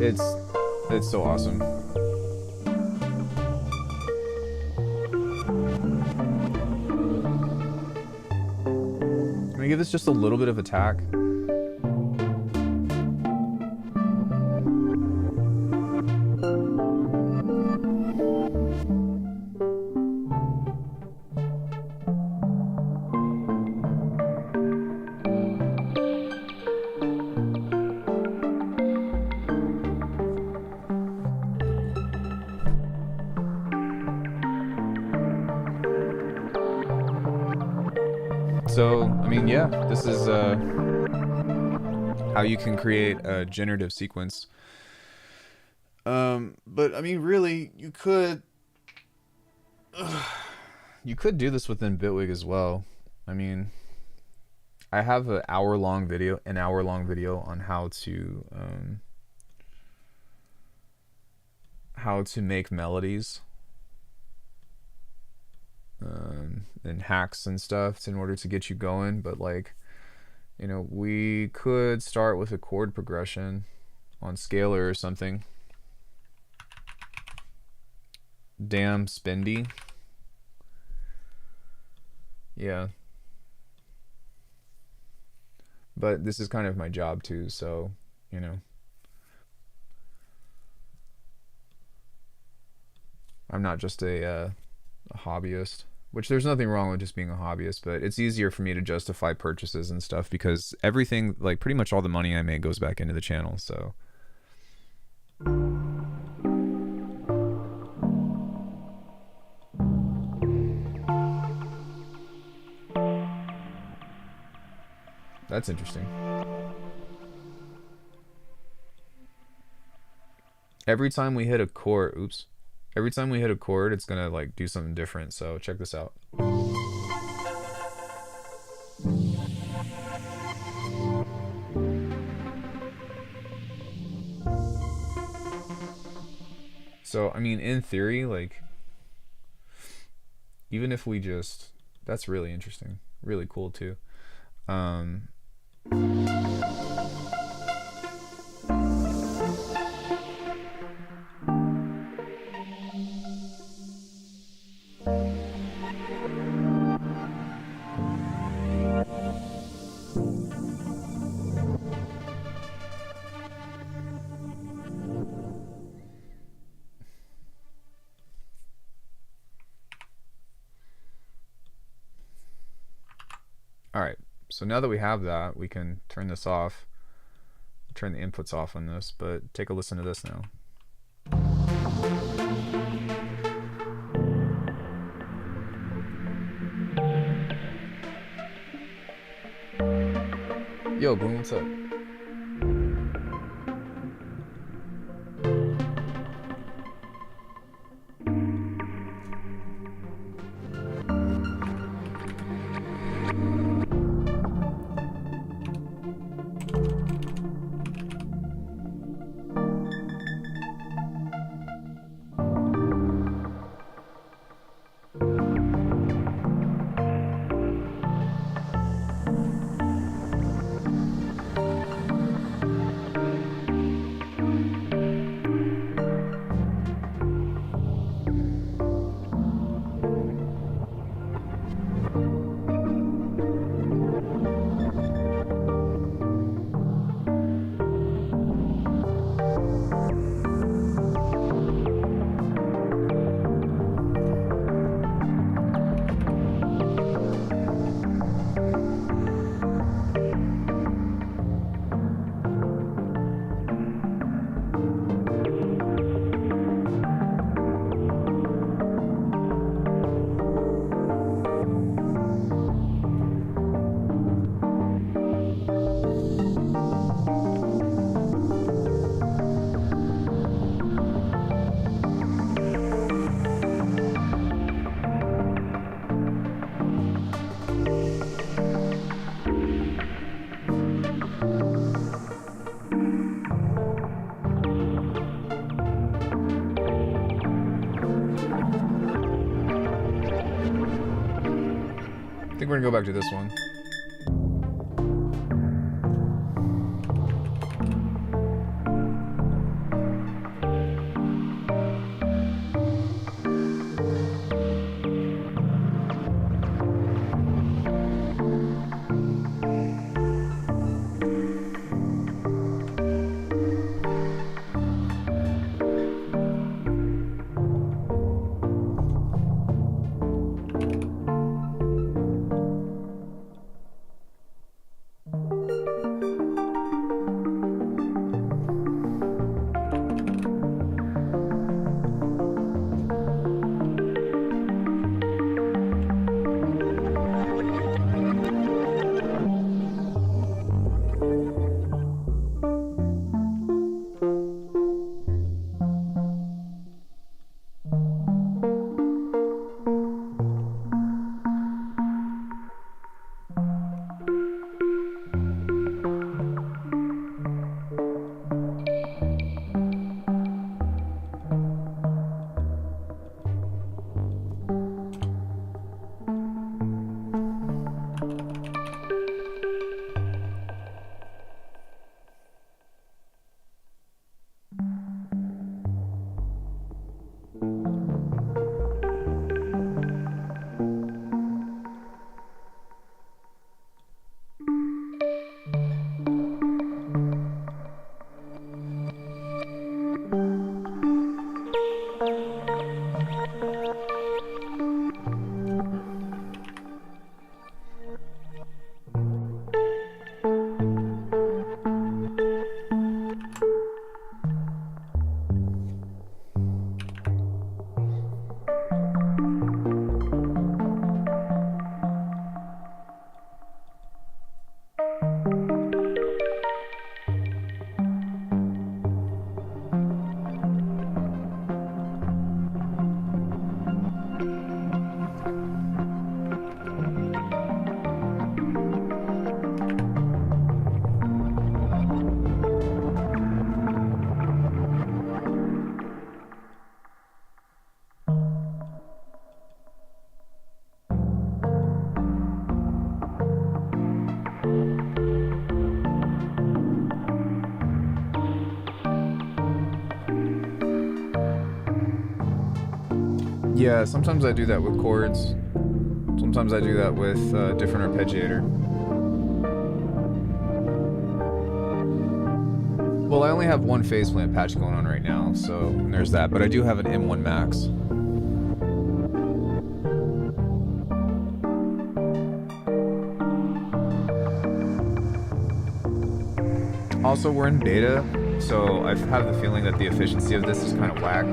It's so awesome. I'm gonna give this just a little bit of attack. So, I mean, yeah, this is how you can create a generative sequence. But I mean, really, you could do this within Bitwig as well. I mean, I have an hour-long video on how to make melodies, and hacks and stuff in order to get you going. But like, we could start with a chord progression on Scalar or something. Damn spendy. Yeah. But this is kind of my job too, so, I'm not just a hobbyist, which there's nothing wrong with just being a hobbyist, but it's easier for me to justify purchases and stuff because everything, like pretty much all the money I make goes back into the channel, so. That's interesting. Every time we hit a chord, every time we hit a chord, it's gonna like do something different. So check this out. So, I mean, in theory, like, even if we just, that's really interesting, really cool too. All right, so now that we have that, we can turn this off, turn the inputs off on this, but take a listen to this now. Yo, Boom, what's up? I think we're gonna go back to this one. Yeah, sometimes I do that with chords. Sometimes I do that with different arpeggiator. Well, I only have one phase plant patch going on right now, so there's that. But I do have an M1 Max. Also, we're in beta, so I have the feeling that the efficiency of this is kind of whack.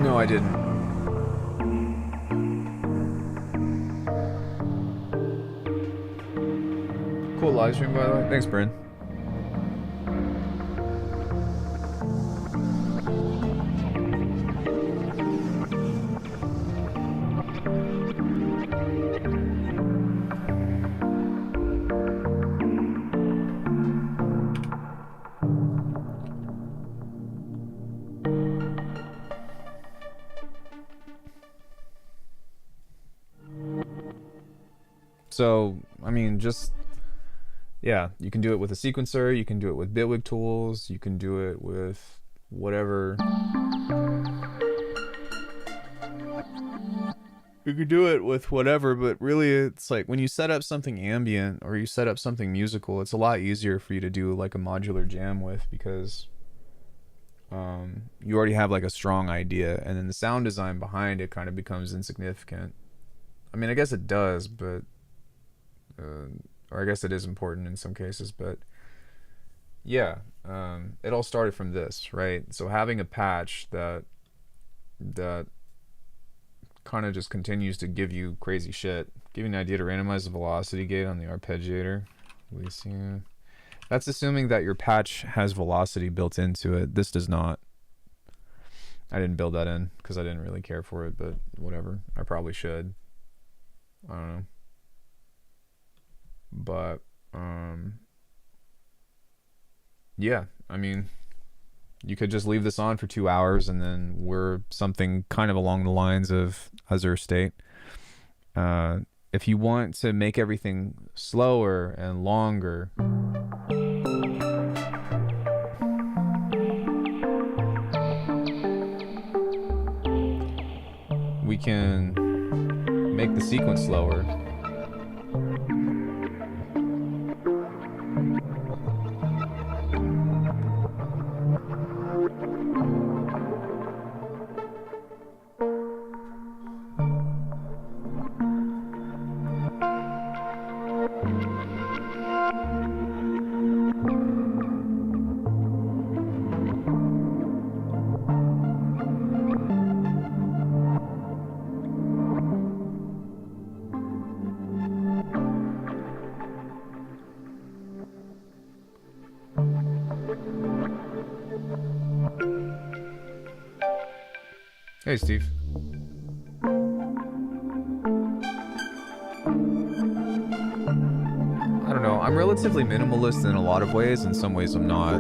No, I didn't. Cool live stream, by the way. Thanks, Bryn. So, I mean, just, yeah, you can do it with a sequencer, you can do it with Bitwig tools, you can do it with whatever. You could do it with whatever, but really it's like when you set up something ambient or you set up something musical, it's a lot easier for you to do like a modular jam with, because you already have like a strong idea, and then the sound design behind it kind of becomes insignificant. I mean, I guess it does, but or I guess it is important in some cases, but yeah, it all started from this, right? So having a patch that kind of just continues to give you crazy shit, give you an idea to randomize the velocity gate on the arpeggiator. That's assuming that your patch has velocity built into it. This does not. I didn't build that in because I didn't really care for it, but whatever. I probably should. I don't know. But yeah, I mean, you could just leave this on for 2 hours and then we're something kind of along the lines of Azure State. If you want to make everything slower and longer, we can make the sequence slower. Hey, Steve. I don't know. I'm relatively minimalist in a lot of ways. In some ways, I'm not.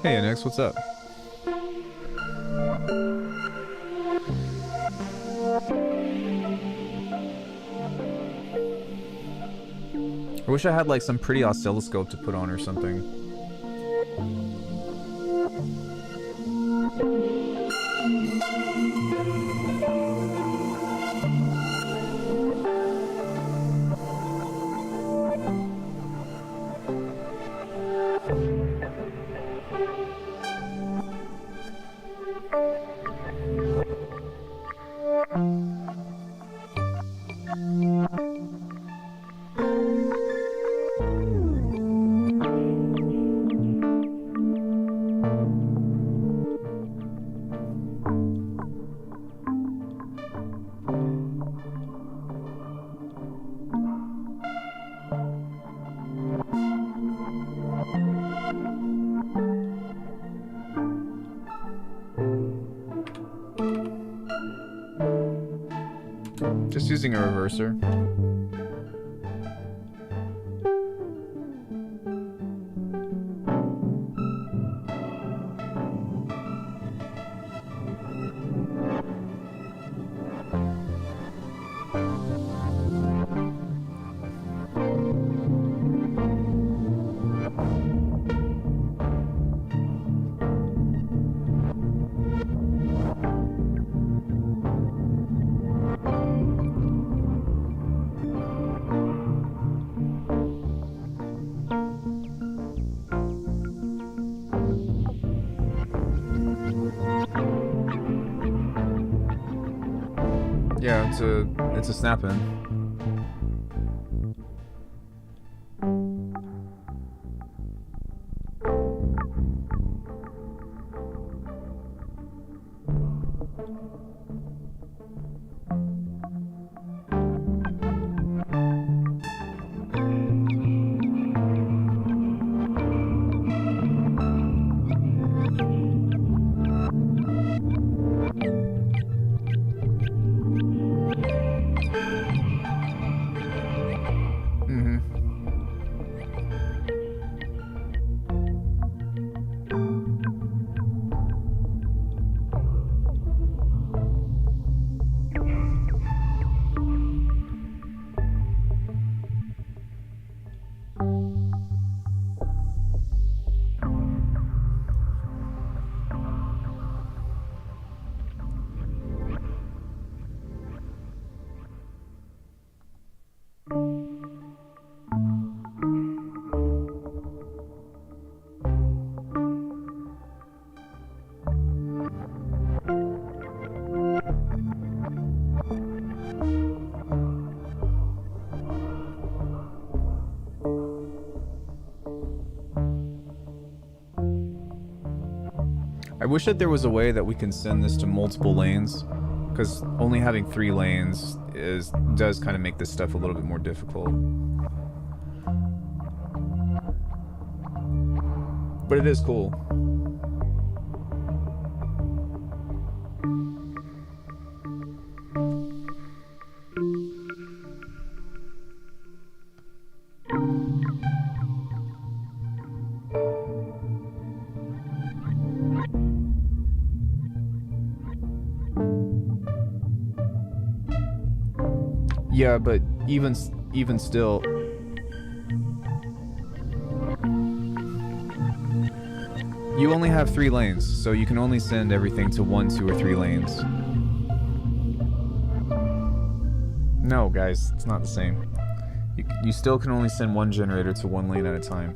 Hey, NX, what's up? I wish I had like some pretty oscilloscope to put on or something. Just using a reverser. Yeah, it's a snap-in. I wish that there was a way that we can send this to multiple lanes, because only having 3 lanes does kind of make this stuff a little bit more difficult. But it is cool. Yeah, but even still, you only have 3 lanes, so you can only send everything to 1, 2, or 3 lanes. No, guys, it's not the same. You still can only send 1 generator to 1 lane at a time.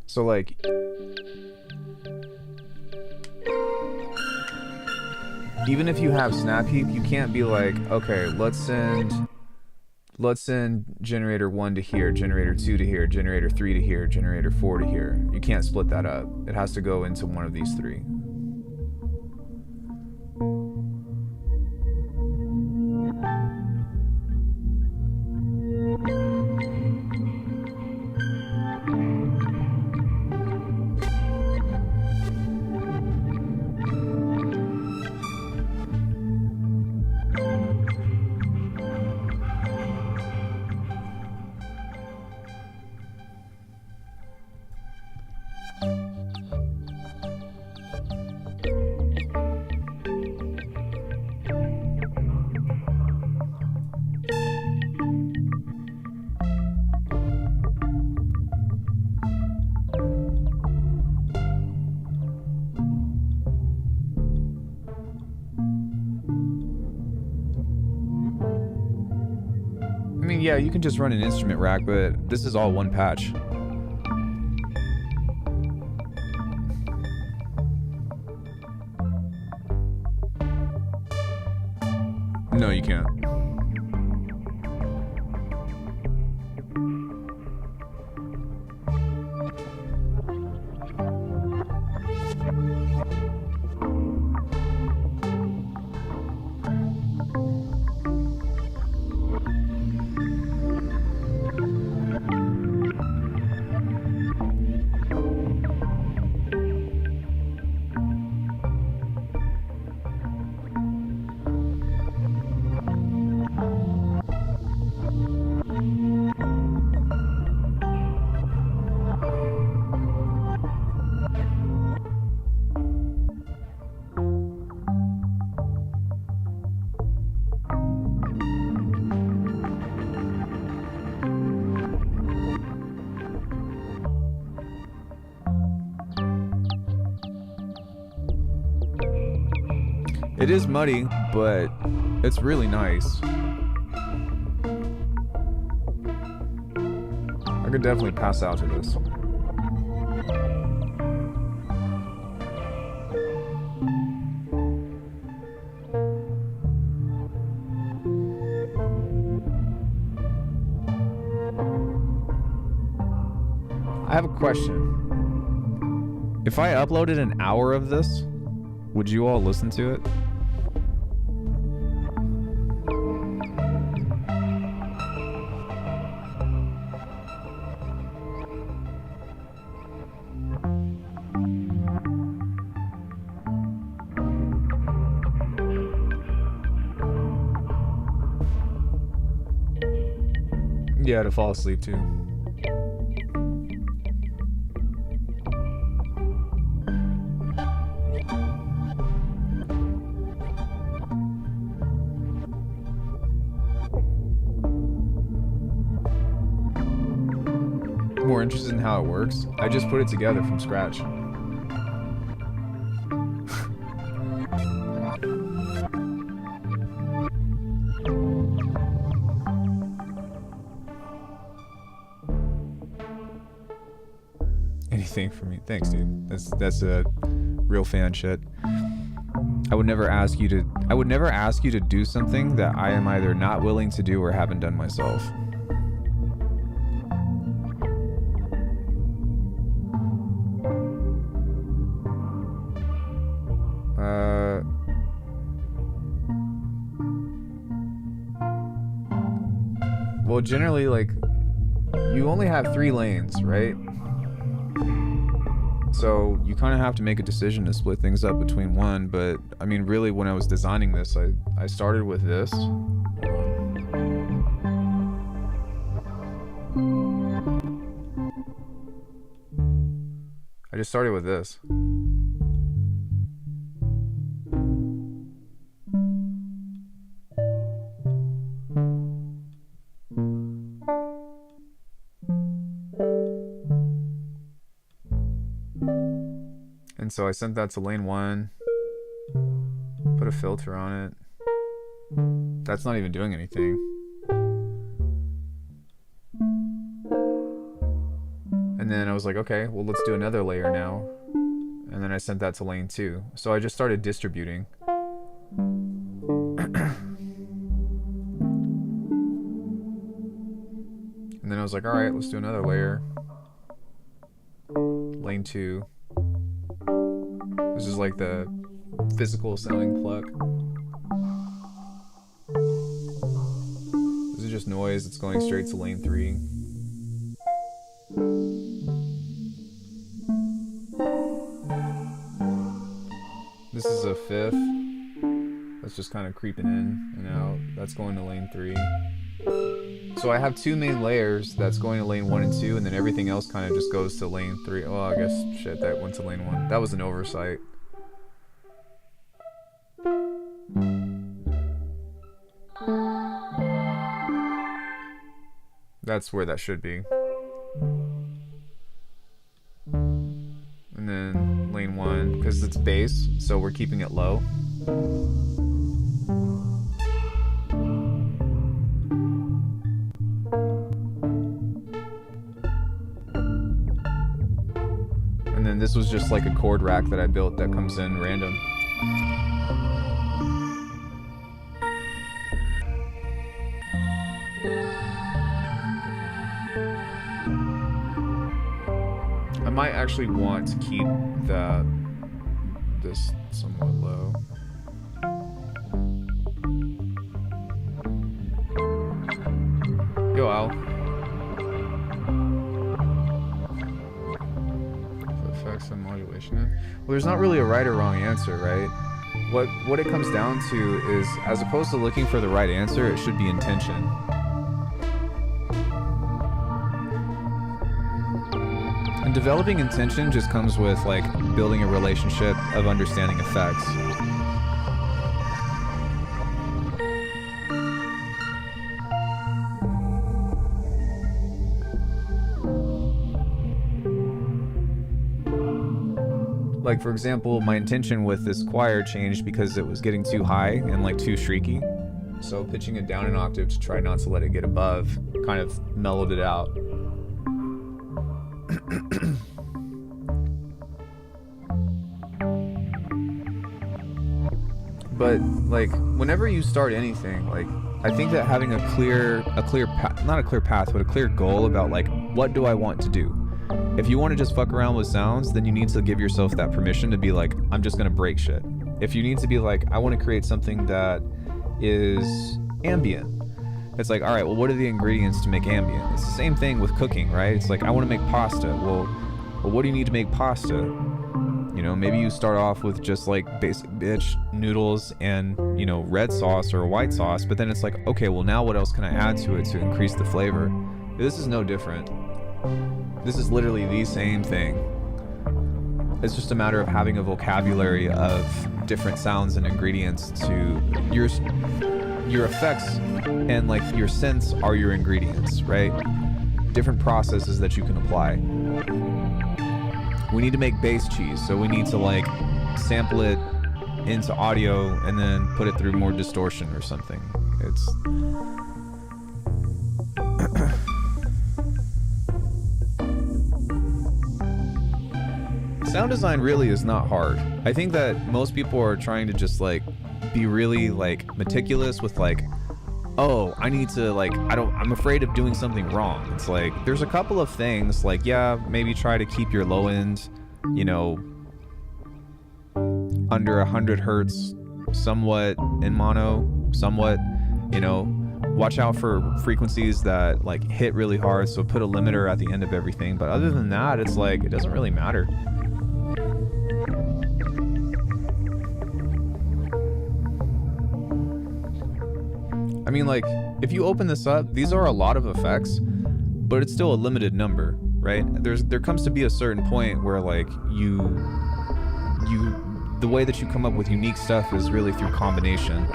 So like, even if you have snap heap, you can't be like, okay, let's send generator 1 to here, generator 2 to here, generator 3 to here, generator 4 to here. You can't split that up. It has to go into one of these 3. mean, yeah, you can just run an instrument rack, but this is all one patch. No, you can't. It is muddy, but it's really nice. I could definitely pass out to this. I have a question. If I uploaded an hour of this, would you all listen to it? Yeah, to fall asleep too. More interested in how it works. I just put it together from scratch. Anything for me. Thanks, dude. That's a real fan shit. I would never ask you to do something that I am either not willing to do or haven't done myself. Well, generally, like, you only have 3 lanes, right? So you kind of have to make a decision to split things up between one, but I mean, really, when I was designing this, I started with this. I just started with this. And so I sent that to lane 1, put a filter on it. That's not even doing anything. And then I was like, okay, well, let's do another layer now. And then I sent that to lane 2. So I just started distributing. And then I was like, all right, let's do another layer. Lane 2. This is like the physical sounding pluck. This is just noise that's going straight to lane 3. This is a 5th. That's just kind of creeping in and out. That's going to lane 3. So I have 2 main layers that's going to lane 1 and 2, and then everything else kind of just goes to lane 3. Oh, I guess, shit, that went to lane 1. That was an oversight. That's where that should be. And then lane 1, because it's bass, so we're keeping it low. This was just like a chord rack that I built that comes in random. I might actually want to keep this somewhat low. Yo, Al. Effects and modulation. Well, there's not really a right or wrong answer, right? What it comes down to is, as opposed to looking for the right answer, it should be intention. And developing intention just comes with like building a relationship of understanding effects. Like, for example, my intention with this choir changed because it was getting too high and like too shrieky. So pitching it down an octave to try not to let it get above kind of mellowed it out. But like, whenever you start anything, like, I think that having a clear path, not a clear path, but a clear goal about like, what do I want to do? If you want to just fuck around with sounds, then you need to give yourself that permission to be like, I'm just gonna break shit. If you need to be like, I want to create something that is ambient, it's like, all right, well, what are the ingredients to make ambient? It's the same thing with cooking, right? It's like, I want to make pasta. Well, what do you need to make pasta? You know, maybe you start off with just like basic bitch noodles and, you know, red sauce or white sauce, but then it's like, okay, well, now what else can I add to it to increase the flavor? This is no different. This is literally the same thing. It's just a matter of having a vocabulary of different sounds and ingredients to your effects, and like your sense are your ingredients, right? Different processes that you can apply. We need to make base cheese, so we need to like sample it into audio and then put it through more distortion or something. It's sound design really is not hard. I think that most people are trying to just like be really like meticulous with like, oh, I need to like, I'm afraid of doing something wrong. It's like, there's a couple of things like, yeah, maybe try to keep your low end, you know, under 100 hertz, somewhat in mono, somewhat, you know, watch out for frequencies that like hit really hard. So put a limiter at the end of everything. But other than that, it's like, it doesn't really matter. I mean, like, if you open this up, these are a lot of effects, but it's still a limited number, right? There comes to be a certain point where, like, the way that you come up with unique stuff is really through combination.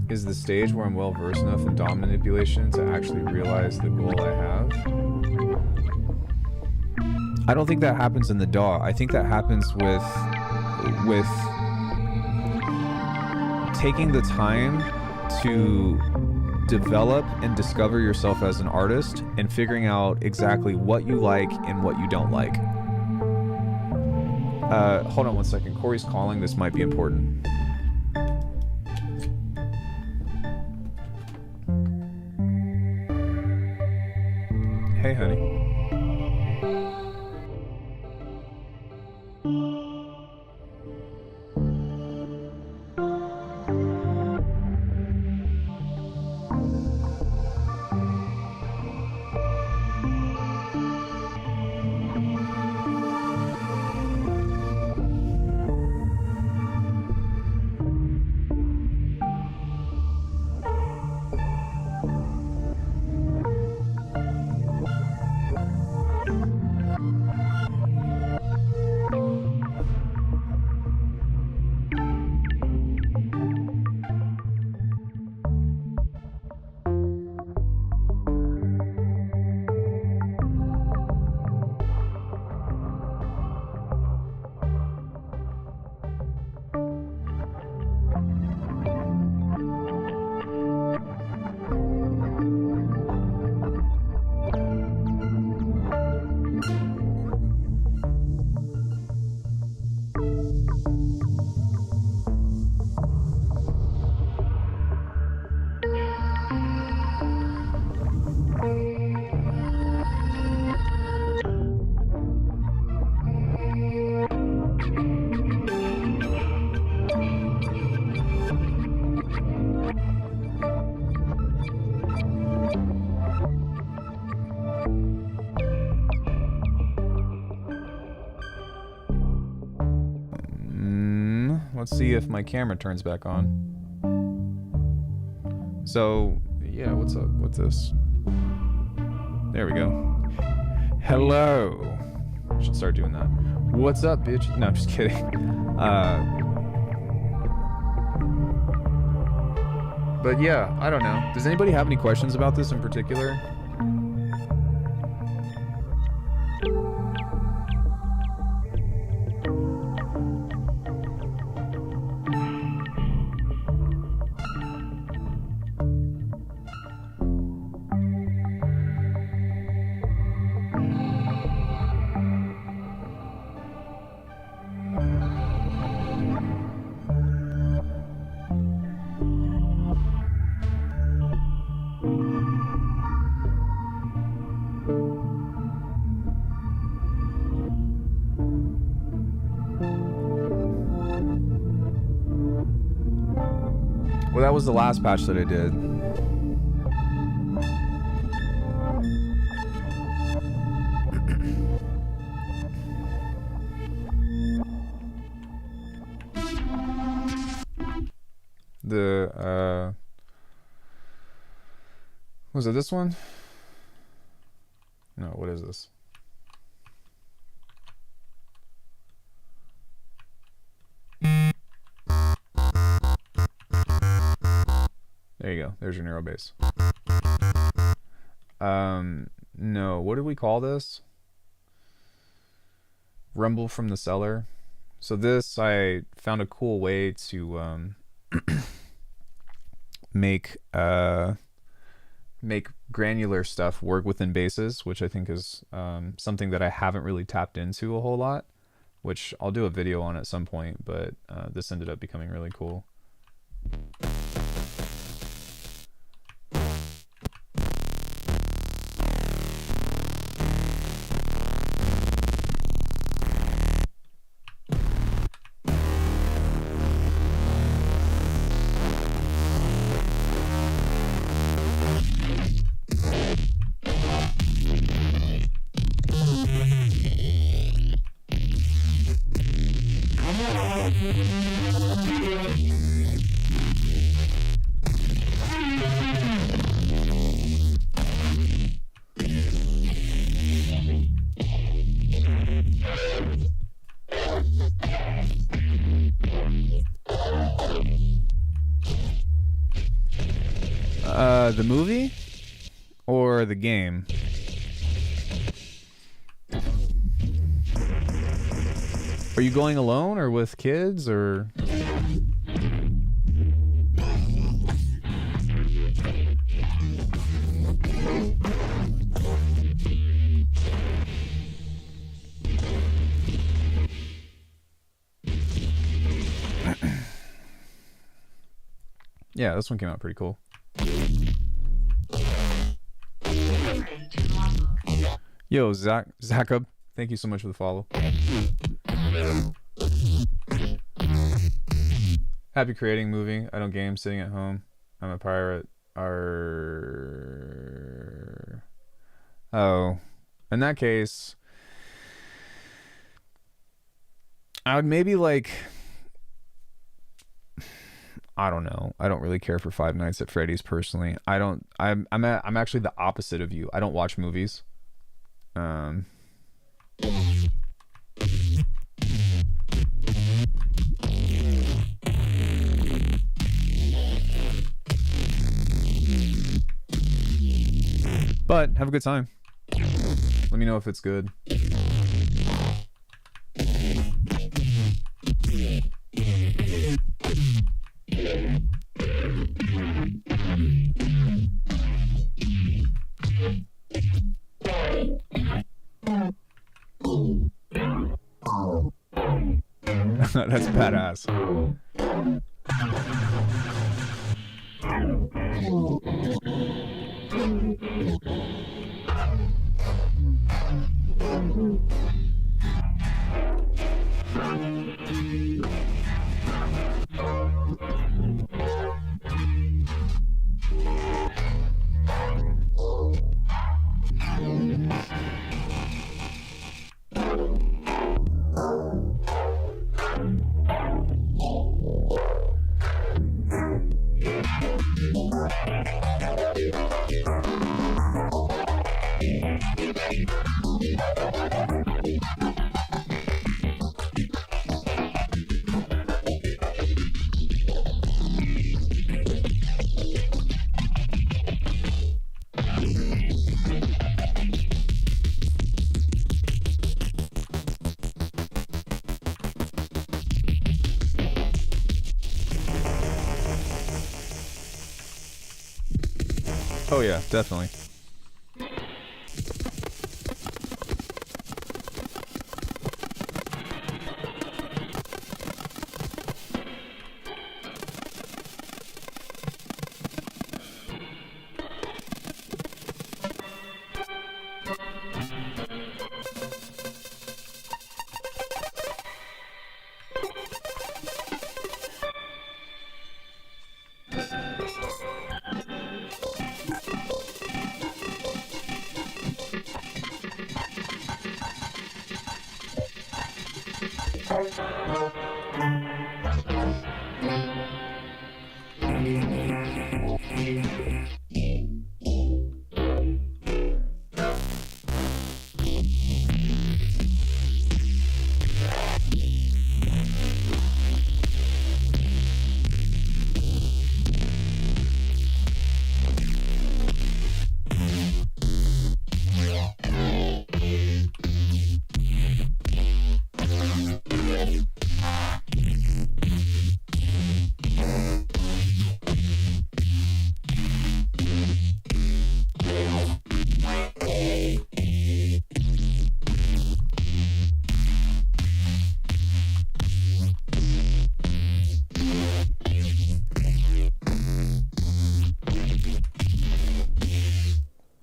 Is the stage where I'm well versed enough in DAW manipulation to actually realize the goal I have? I don't think that happens in the DAW. I think that happens with taking the time to develop and discover yourself as an artist and figuring out exactly what you like and what you don't like. Hold on one second. Corey's calling. This might be important. Hey, honey. Let's see if my camera turns back on. So, yeah, what's up? What's this? There we go. Hello. Should start doing that. What's up, bitch? No, I'm just kidding. But yeah, I don't know. Does anybody have any questions about this in particular? Well, that was the last patch that I did. Was it this one? No, what is this? There you go. There's your neural base. No, what did we call this? Rumble from the cellar. So this, I found a cool way to make granular stuff work within bases, which I think is something that I haven't really tapped into a whole lot, which I'll do a video on at some point, but this ended up becoming really cool. The movie or the game? Are you going alone or with kids or? Yeah, this one came out pretty cool. Yo, Zacob, thank you so much for the follow. Happy creating movie. I don't game, sitting at home. I'm a pirate. Oh, in that case, I would maybe like, I don't know. I don't really care for Five Nights at Freddy's personally. I'm actually the opposite of you. I don't watch movies. But have a good time. Let me know if it's good. That's badass. Oh yeah, definitely.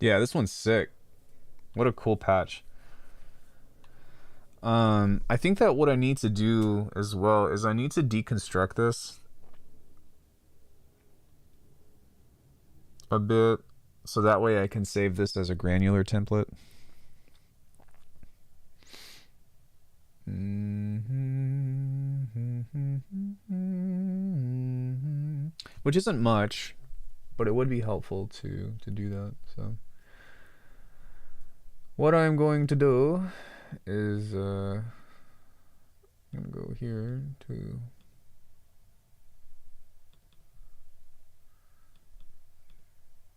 Yeah, this one's sick. What a cool patch. I think that what I need to do as well is I need to deconstruct this a bit so that way I can save this as a granular template. Which isn't much, but it would be helpful to do that. So what I'm going to do is I'm gonna go here to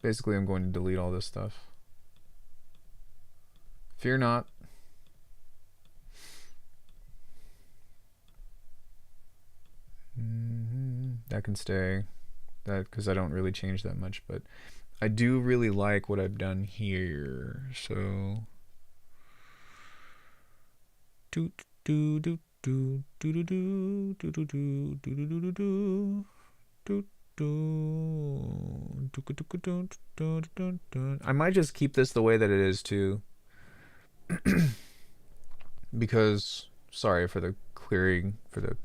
basically I'm going to delete all this stuff. Fear not. That can stay, that because I don't really change that much, but I do really like what I've done here. So I might just keep this the way that it is too, because sorry for the clearing, for the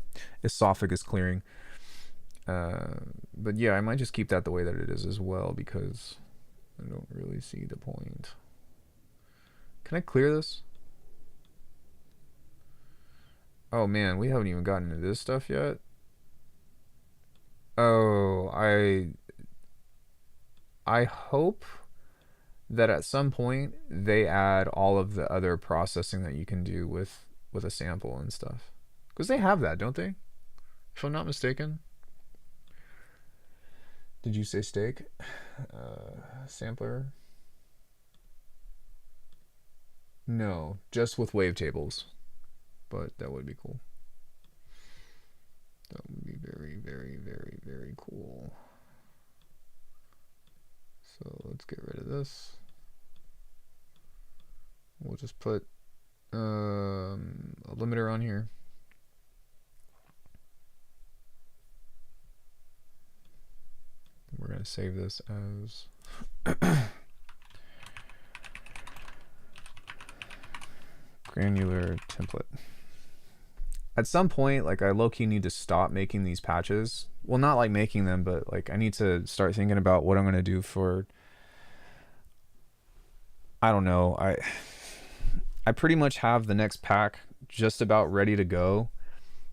esophagus clearing. But yeah, I might just keep that the way that it is as well, because I don't really see the point. Can I clear this? Oh man, we haven't even gotten into this stuff yet. Oh, I hope that at some point they add all of the other processing that you can do with a sample and stuff, because they have that, don't they? If I'm not mistaken. Did you say steak? Sampler? No, just with wavetables. But that would be cool. That would be very, very, very, very cool. So let's get rid of this. We'll just put a limiter on here. We're going to save this as granular template. At some point, like, I low-key need to stop making these patches. Well, not like making them, but like I need to start thinking about what I'm going to do for, I don't know. I pretty much have the next pack just about ready to go.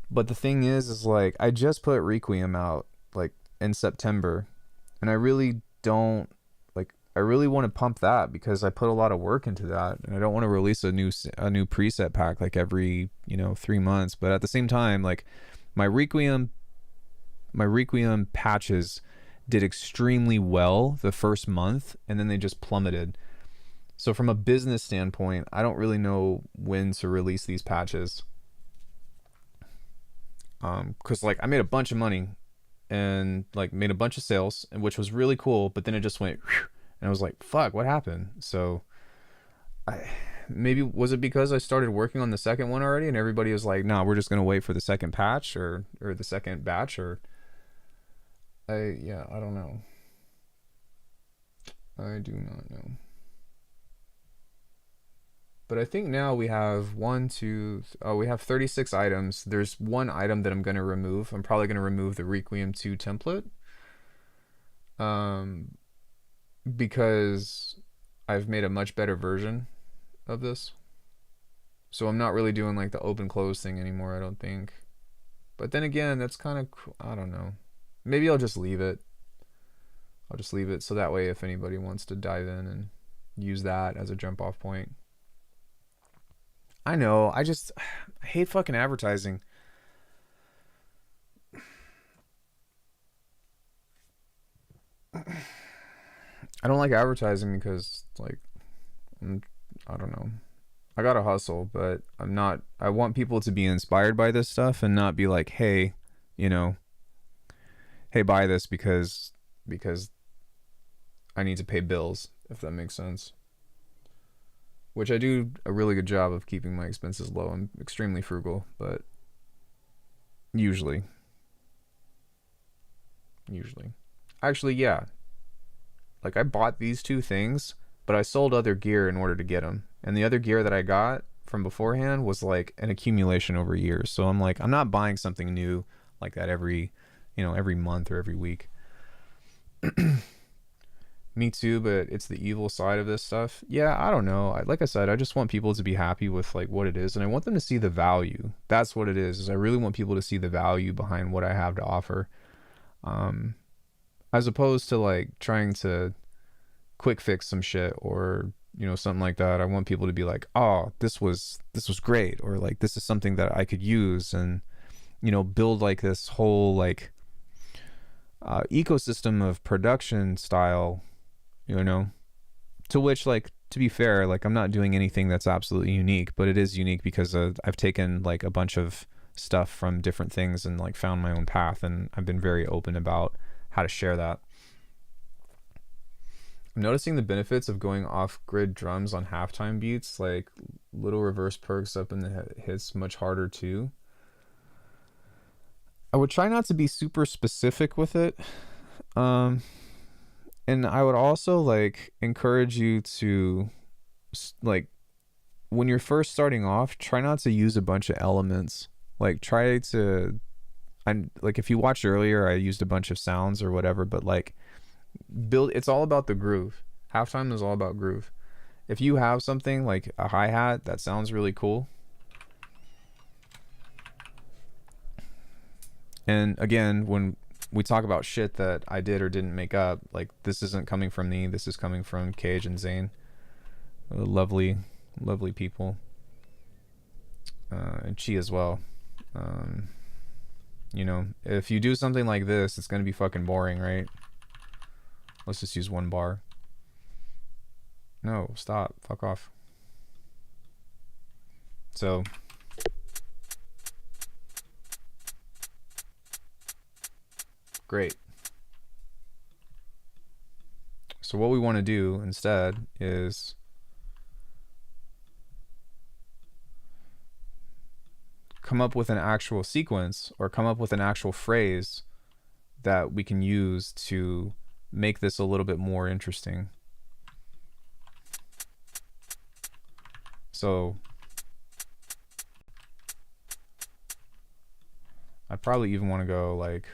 But the thing is like I just put Requiem out like in September. And I really don't like. I really want to pump that because I put a lot of work into that, and I don't want to release a new preset pack like every 3 months. But at the same time, like my Requiem my Requiem patches did extremely well the first month, and then they just plummeted. So from a business standpoint, I don't really know when to release these patches. Because like I made a bunch of money and like made a bunch of sales, and which was really cool. But then it just went, whew, and I was like, "Fuck, what happened?" So, maybe was it because I started working on the second one already, and everybody was like, "No, we're just gonna wait for the second patch or the second batch," or I don't know. I do not know. But I think now we have we have 36 items. There's one item that I'm going to remove. I'm probably going to remove the Requiem 2 template. Um, because I've made a much better version of this. So I'm not really doing like the open close thing anymore, I don't think. But then again, that's kind of, I don't know. Maybe I'll just leave it. I'll just leave it so that way if anybody wants to dive in and use that as a jump off point. I know. I hate fucking advertising. I don't like advertising because like I don't know. I gotta hustle, but I'm not. I want people to be inspired by this stuff and not be like, hey, you know, hey, buy this because I need to pay bills. If that makes sense. Which I do a really good job of keeping my expenses low. I'm extremely frugal, but usually, usually, actually, yeah. Like I bought these two things, but I sold other gear in order to get them. And the other gear that I got from beforehand was like an accumulation over years. So I'm like, I'm not buying something new like that every month or every week. Me too, but it's the evil side of this stuff. Yeah, I don't know. Like I said, I just want people to be happy with like what it is, and I want them to see the value. That's what it is I really want people to see the value behind what I have to offer. Um, as opposed to like trying to quick fix some shit or something like that. I want people to be like, oh, this was great, or like this is something that I could use, and build like this whole like ecosystem of production style, you know to which, like, to be fair, like I'm not doing anything that's absolutely unique, but it is unique because I've taken like a bunch of stuff from different things and like found my own path, and I've been very open about how to share that. I'm noticing the benefits of going off-grid drums on halftime beats, like little reverse perks up in the hits much harder too. I would try not to be super specific with it. Um, and I would also like encourage you to like when you're first starting off, try not to use a bunch of elements. Like try to I'm like if you watched earlier, I used a bunch of sounds or whatever, but like build it's all about the groove. Halftime is all about groove. If you have something like a hi-hat that sounds really cool, and again, when we talk about shit that I did or didn't make up, like this isn't coming from me, this is coming from Cage and Zane, lovely lovely people, and Chi as well. um, if you do something like this, it's gonna be fucking boring, right? Let's just use one bar. No, stop. Fuck off. So, great. So what we want to do instead is come up with an actual sequence or come up with an actual phrase that we can use to make this a little bit more interesting. So I probably even want to go like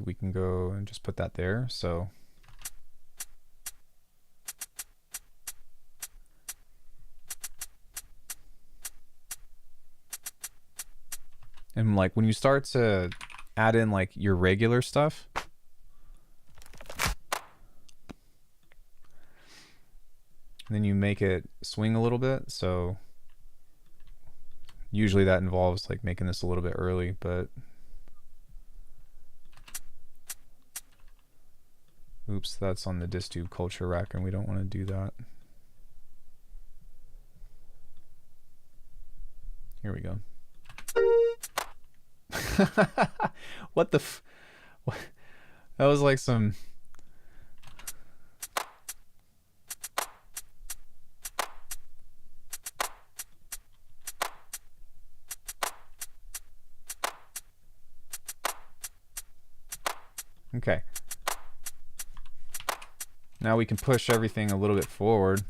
maybe we can go and just put that there. So and like when you start to add in like your regular stuff, then you make it swing a little bit. So usually that involves like making this a little bit early, but oops, that's on the DistTube culture rack and we don't want to do that. Here we go. What the what? That was like some okay. Now we can push everything a little bit forward.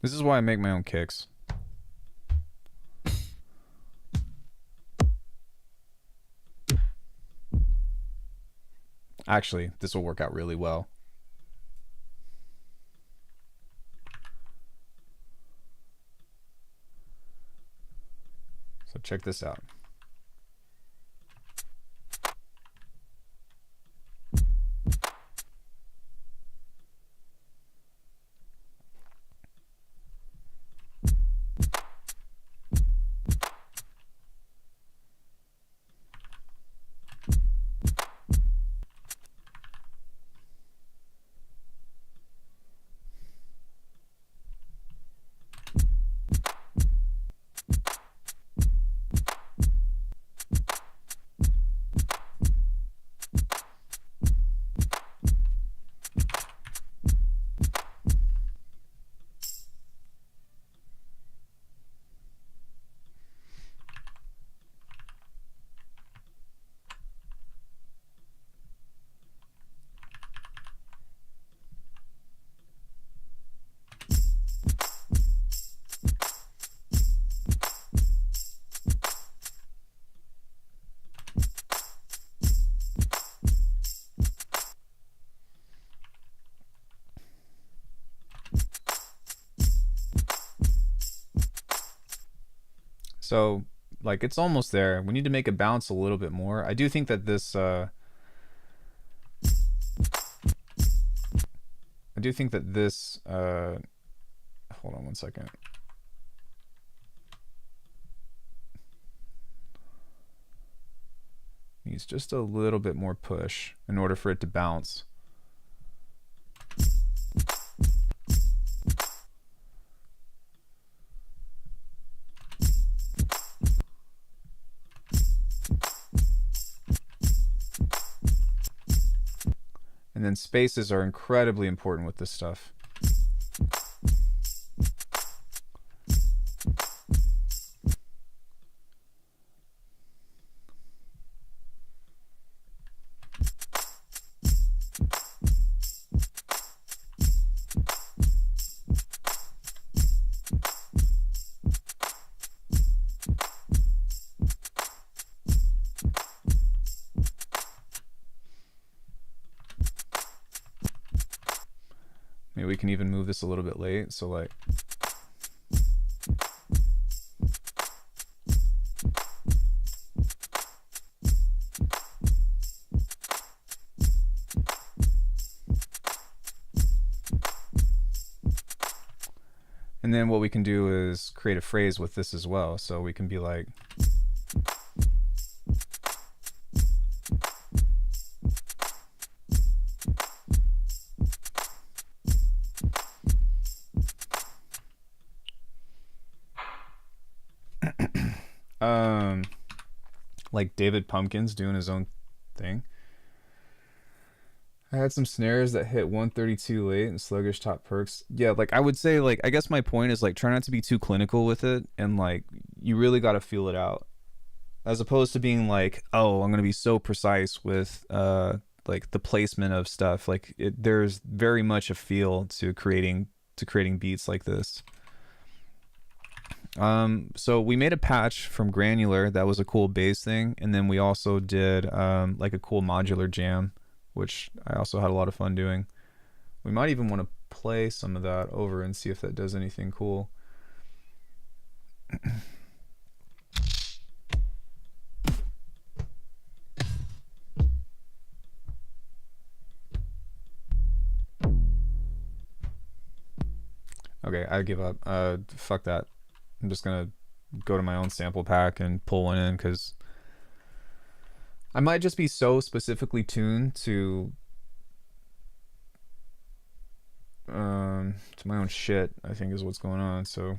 This is why I make my own kicks. Actually, this will work out really well. So check this out. So like it's almost there. We need to make it bounce a little bit more. I do think that this hold on one second. Needs just a little bit more push in order for it to bounce. And then spaces are incredibly important with this stuff. Maybe we can even move this a little bit late, so like and then what we can do is create a phrase with this as well. So we can be like like David Pumpkins doing his own thing. I had some snares that hit 132 late and sluggish top perks. Yeah, like I would say, like I guess my point is like try not to be too clinical with it, and like you really got to feel it out, as opposed to being like, oh, I'm gonna be so precise with like the placement of stuff. Like there's very much a feel to creating beats like this. So we made a patch from granular that was a cool bass thing, and then we also did like a cool modular jam, which I also had a lot of fun doing. We might even want to play some of that over and see if that does anything cool. Okay, I give up. Fuck that. I'm just gonna go to my own sample pack and pull one in because I might just be so specifically tuned to my own shit, I think is what's going on. So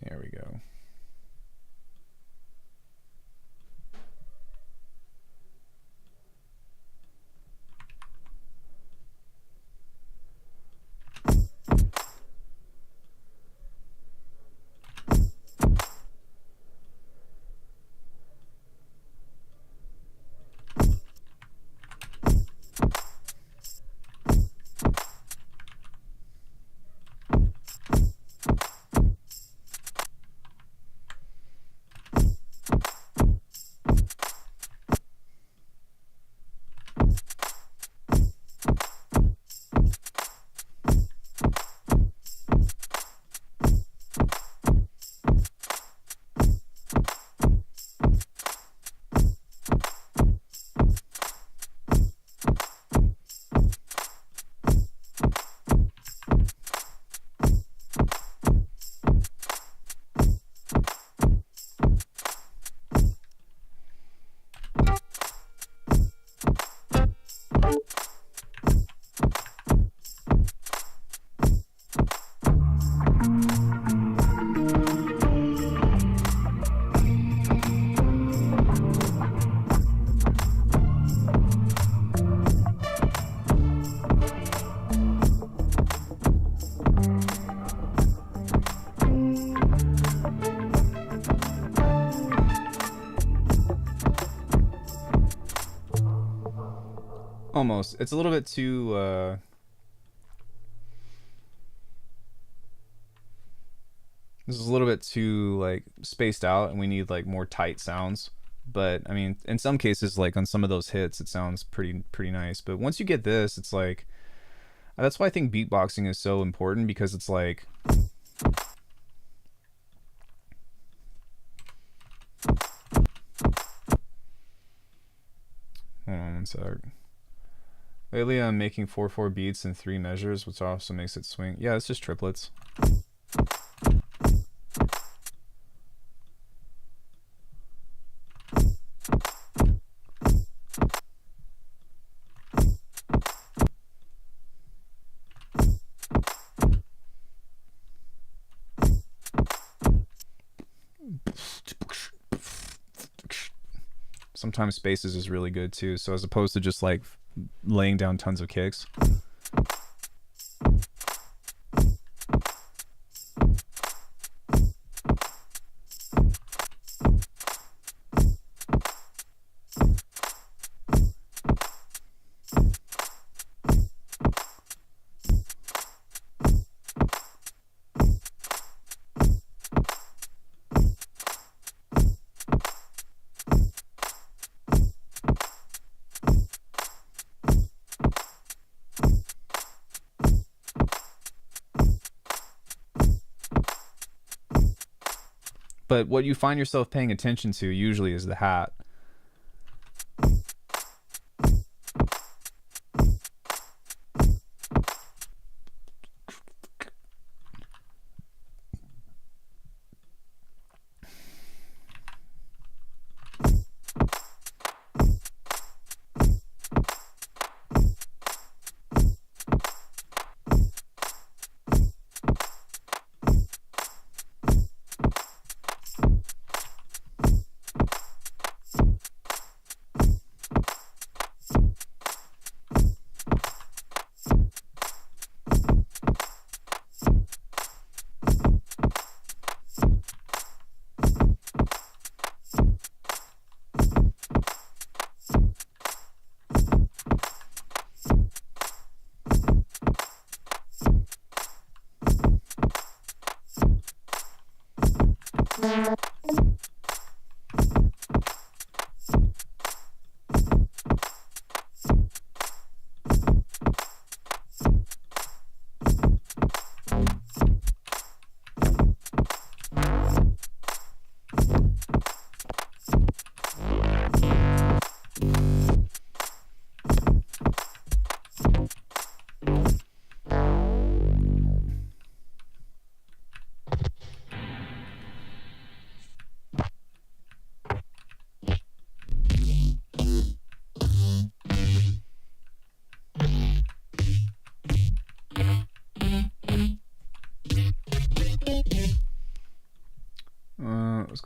there we go. Almost. It's a little bit too this is a little bit too like spaced out, and we need like more tight sounds. But I mean, in some cases, like on some of those hits, it sounds pretty nice. But once you get this, it's like that's why I think beatboxing is so important, because it's like hold on one sec. Lately, I'm making 4/4 beats in 3 measures, which also makes it swing. Yeah, it's just triplets. Sometimes spaces is really good too, so as opposed to just like laying down tons of kicks. But what you find yourself paying attention to usually is the hat.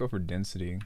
go for density.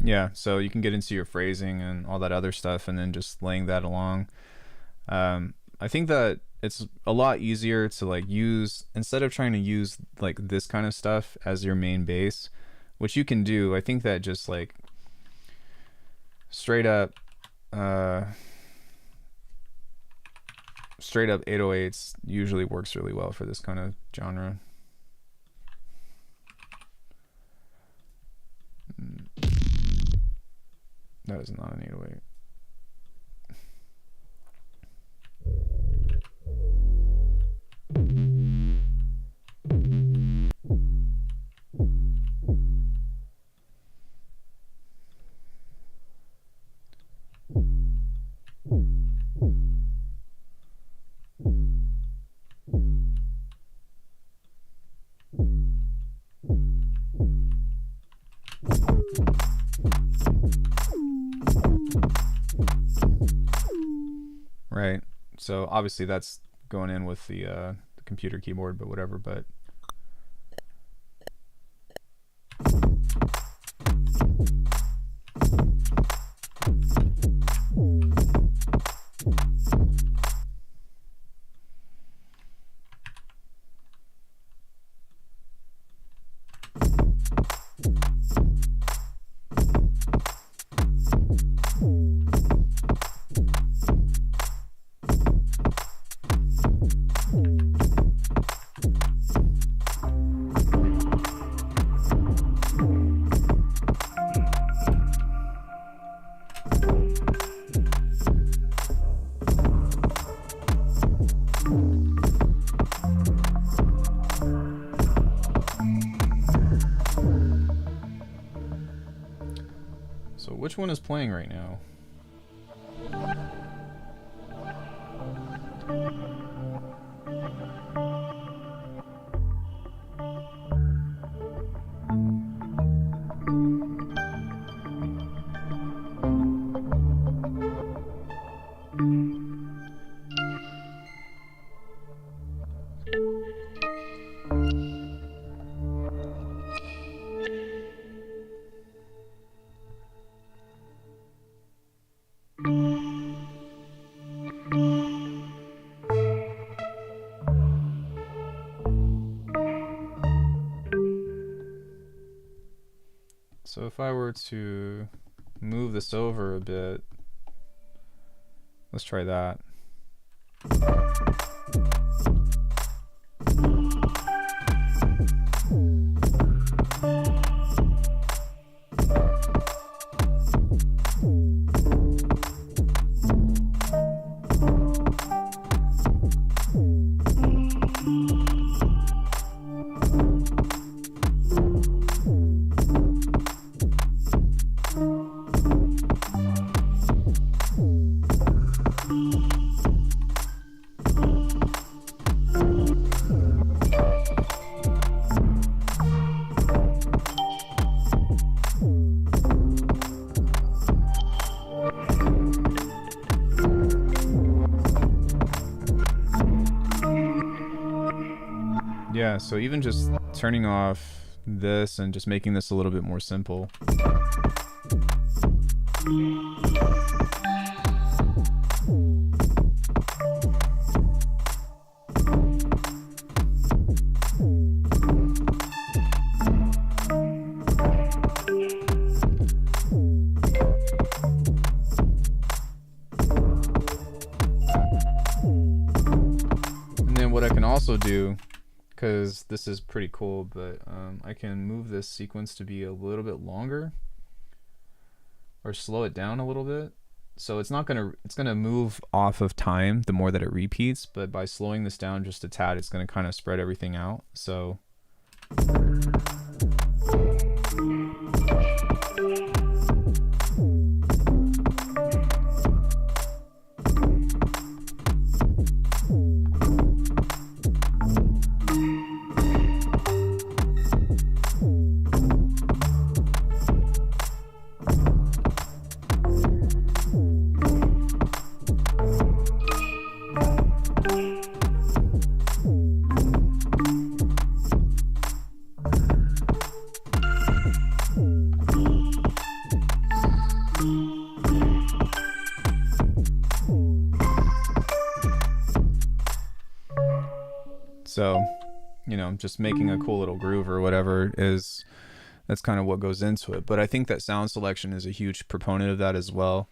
Yeah, so you can get into your phrasing and all that other stuff and then just laying that along. I think that it's a lot easier to like use, instead of trying to use like this kind of stuff as your main bass, which you can do. I think that just like straight up 808s usually works really well for this kind of genre. That is not an 808. Right. So obviously that's going in with the computer keyboard, but whatever. But which one is playing right now? So if I were to move this over a bit, let's try that. Yeah, so even just turning off this and just making this a little bit more simple. And then what I can also do, because this is pretty cool, but I can move this sequence to be a little bit longer. or slow it down a little bit. So it's gonna move off of time the more that it repeats, but by slowing this down just a tad, it's gonna kind of spread everything out. So So, you know, just making a cool little groove or whatever is, that's kind of what goes into it. But I think that sound selection is a huge proponent of that as well.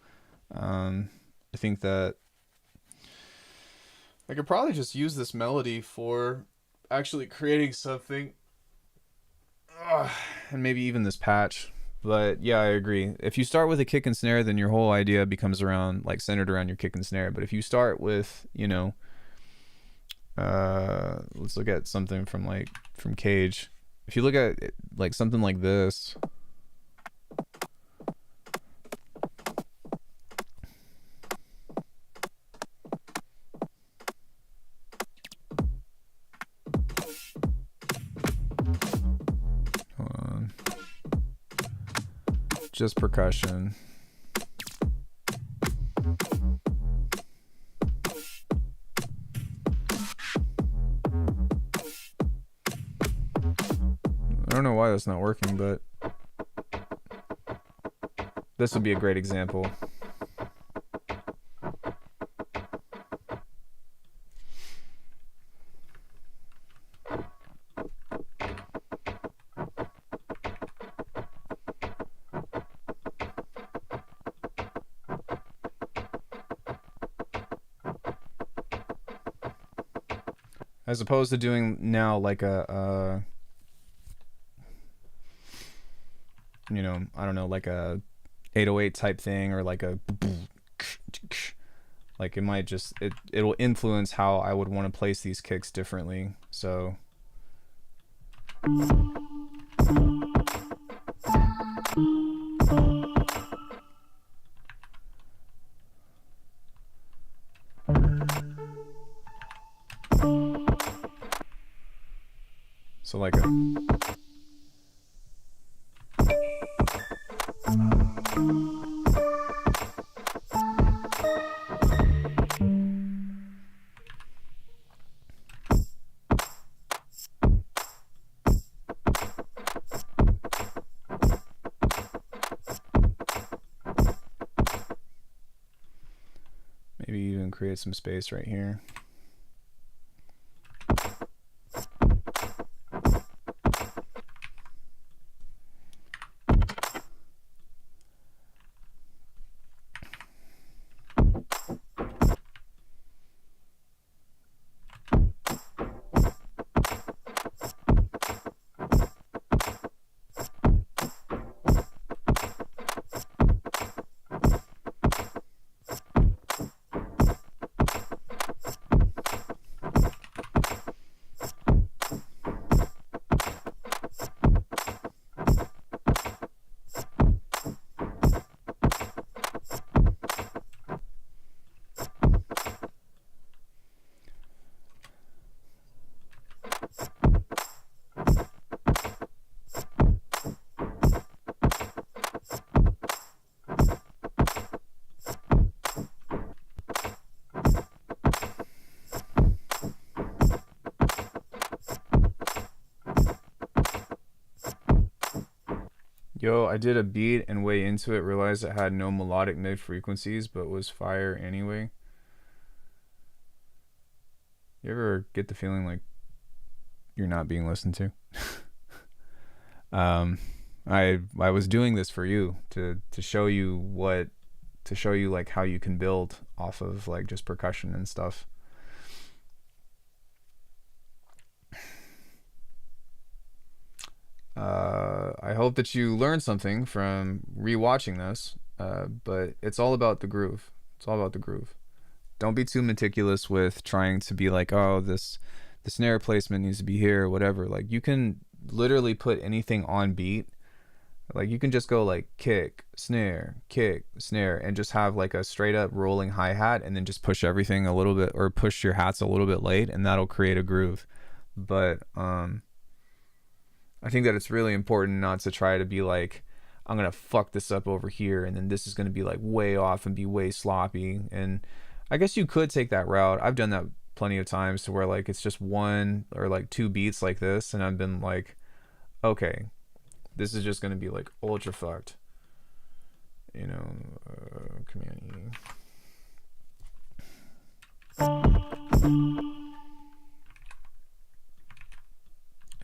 I think that I could probably just use this melody for actually creating something, and maybe even this patch. But yeah, I agree. If you start with a kick and snare, then your whole idea becomes around, like, centered around your kick and snare. But if you start with, you know, let's look at something from Cage. If you look at it, like something like this, hold on, just percussion. I don't know why that's not working, but this would be a great example. As opposed to doing now like a you know, I don't know, like a 808 type thing, or like a, like, it might just, it'll influence how I would want to place these kicks differently. So like a, maybe even create some space right here. Yo, I did a beat and way into it realized it had no melodic mid frequencies, but was fire anyway. You ever get the feeling like you're not being listened to? I was doing this for you to show you like how you can build off of like just percussion and stuff. I hope that you learned something from rewatching this. But it's all about the groove. It's all about the groove. Don't be too meticulous with trying to be like, oh, this the snare placement needs to be here or whatever. Like you can literally put anything on beat. Like you can just go like kick, snare, and just have like a straight up rolling hi-hat and then just push everything a little bit or push your hats a little bit late and that'll create a groove. But I think that it's really important not to try to be like, I'm gonna fuck this up over here and then this is gonna be like way off and be way sloppy. And I guess you could take that route. I've done that plenty of times to where like it's just one or like two beats like this and I've been like, okay, this is just gonna be like ultra fucked, you know. Community.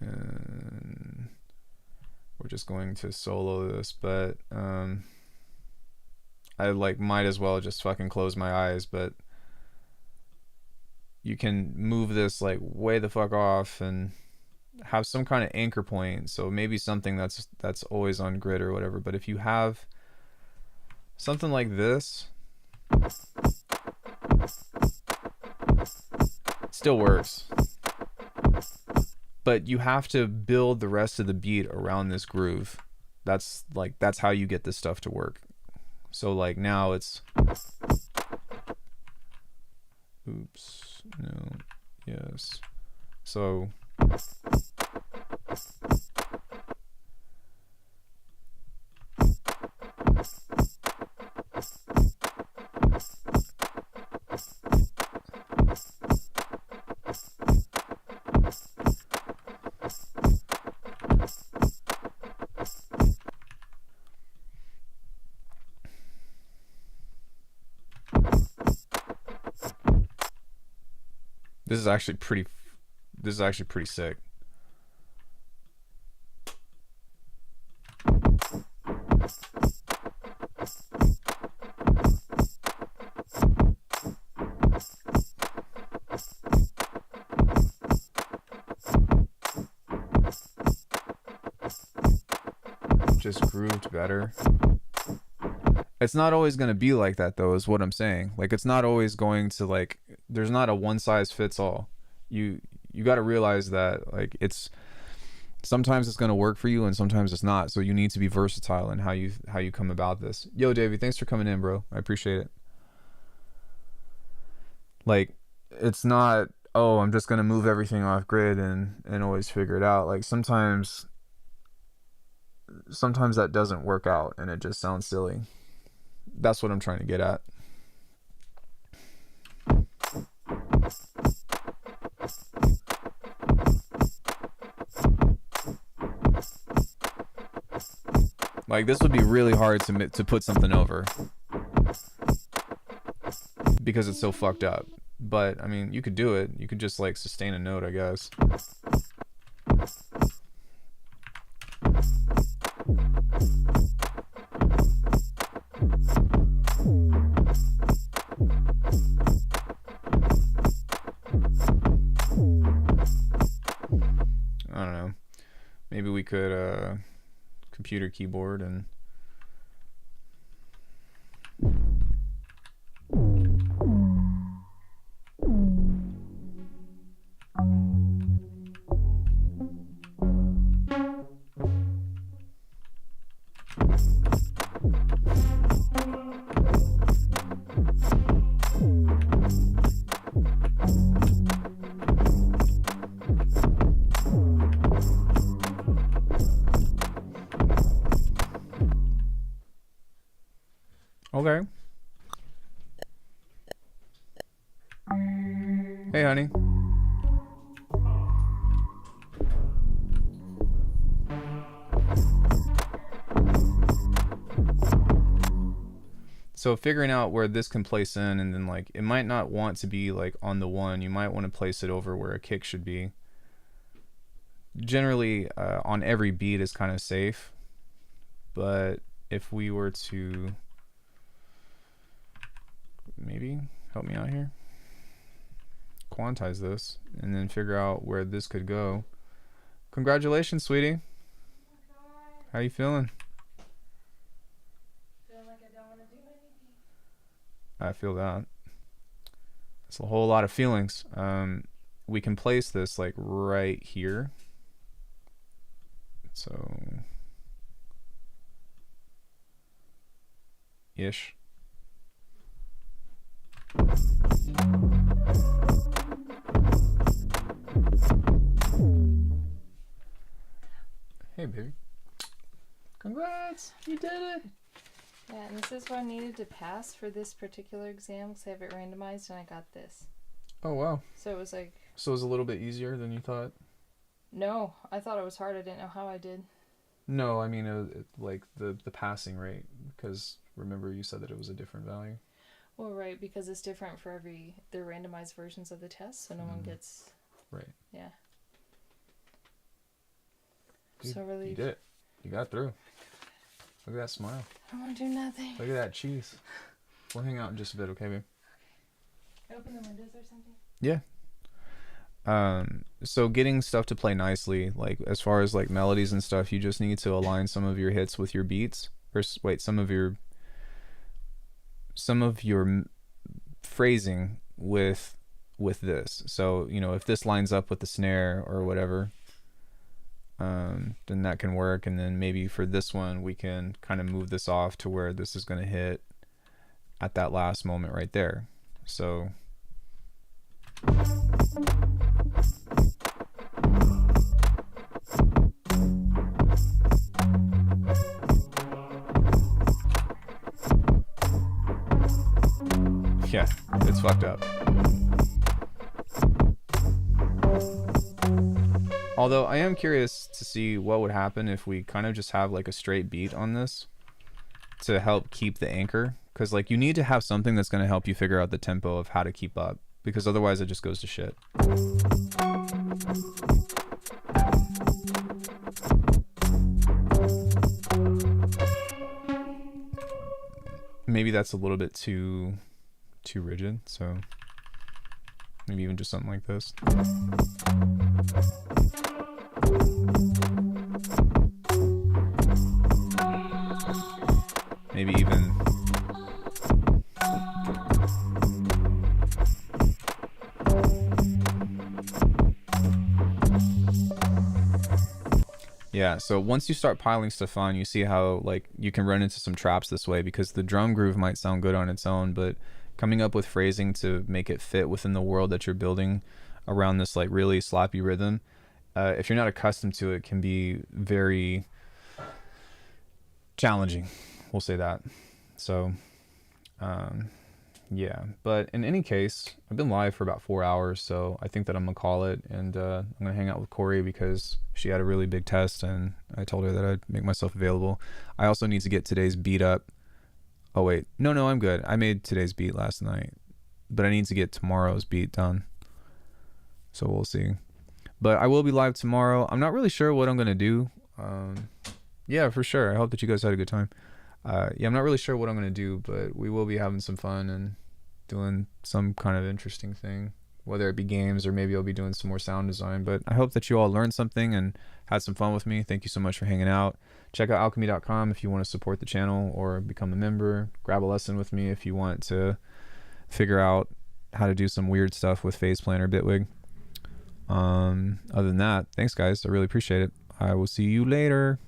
And we're just going to solo this, but I like might as well just fucking close my eyes, but you can move this like way the fuck off and have some kind of anchor point. So maybe something that's always on grid or whatever. But if you have something like this, it still works. But you have to build the rest of the beat around this groove. That's how you get this stuff to work. So like now it's oops, no, yes. So this is actually pretty sick. Just grooved better. It's not always going to be like that though, is what I'm saying. Like it's not always going to like, there's not a one size fits all. You got to realize that like it's sometimes it's going to work for you and sometimes it's not. So you need to be versatile in how you come about this. Yo, Davey, thanks for coming in, bro. I appreciate it. Like it's not, oh, I'm just going to move everything off grid and always figure it out. Like sometimes that doesn't work out and it just sounds silly. That's what I'm trying to get at. Like this would be really hard to put something over because it's so fucked up. But I mean, you could do it. You could just like sustain a note, I guess. I don't know. Maybe we could computer keyboard and okay. Hey, honey. So figuring out where this can place in, and then like it might not want to be like on the one. You might want to place it over where a kick should be. Generally, on every beat is kind of safe, but if we were to maybe help me out here, quantize this and then figure out where this could go. Congratulations, sweetie. How you feeling? Feel like I don't I feel that. It's a whole lot of feelings. We can place this like right here. So ish. Hey baby. Congrats! You did it! Yeah, and this is what I needed to pass for this particular exam because I have it randomized and I got this. Oh wow. So it was like... So it was a little bit easier than you thought? No, I thought it was hard. I didn't know how I did. No, I mean like the passing rate, because remember you said that it was a different value. Well, right, because it's different for they're randomized versions of the test, so no one gets... Right. Yeah. Dude, So relieved. you did it. You got through. Look at that smile. I want to do nothing. Look at that cheese. We'll hang out in just a bit, okay, babe? Open the windows or something? Yeah. So getting stuff to play nicely, like as far as like melodies and stuff, you just need to align some of your hits with your beats. Or wait, some of your phrasing with this. So, you know, if this lines up with the snare or whatever, then that can work. And then maybe for this one, we can kind of move this off to where this is going to hit at that last moment right there. So yeah, it's fucked up. Although I am curious to see what would happen if we kind of just have like a straight beat on this to help keep the anchor. Because like you need to have something that's going to help you figure out the tempo of how to keep up. Because otherwise it just goes to shit. Maybe that's a little bit too rigid, so maybe even just something like this. Maybe even yeah, so once you start piling stuff on, you see how like you can run into some traps this way, because the drum groove might sound good on its own, but coming up with phrasing to make it fit within the world that you're building around this like really sloppy rhythm, if you're not accustomed to it, can be very challenging. We'll say that. So yeah, but in any case, I've been live for about 4 hours, so I think that I'm gonna call it, and I'm gonna hang out with Corey because she had a really big test and I told her that I'd make myself available. I also need to get today's beat up. Oh wait, no, I'm good. I made today's beat last night, but I need to get tomorrow's beat done. So we'll see. But I will be live tomorrow. I'm not really sure what I'm gonna do. Yeah, for sure. I hope that you guys had a good time. Yeah, I'm not really sure what I'm gonna do, but we will be having some fun and doing some kind of interesting thing, whether it be games or maybe I'll be doing some more sound design. But I hope that you all learned something and had some fun with me. Thank you so much for hanging out. Check out alchemy.com if you want to support the channel or become a member. Grab a lesson with me if you want to figure out how to do some weird stuff with FacePlan or Bitwig. Other than that, thanks guys. I really appreciate it. I will see you later.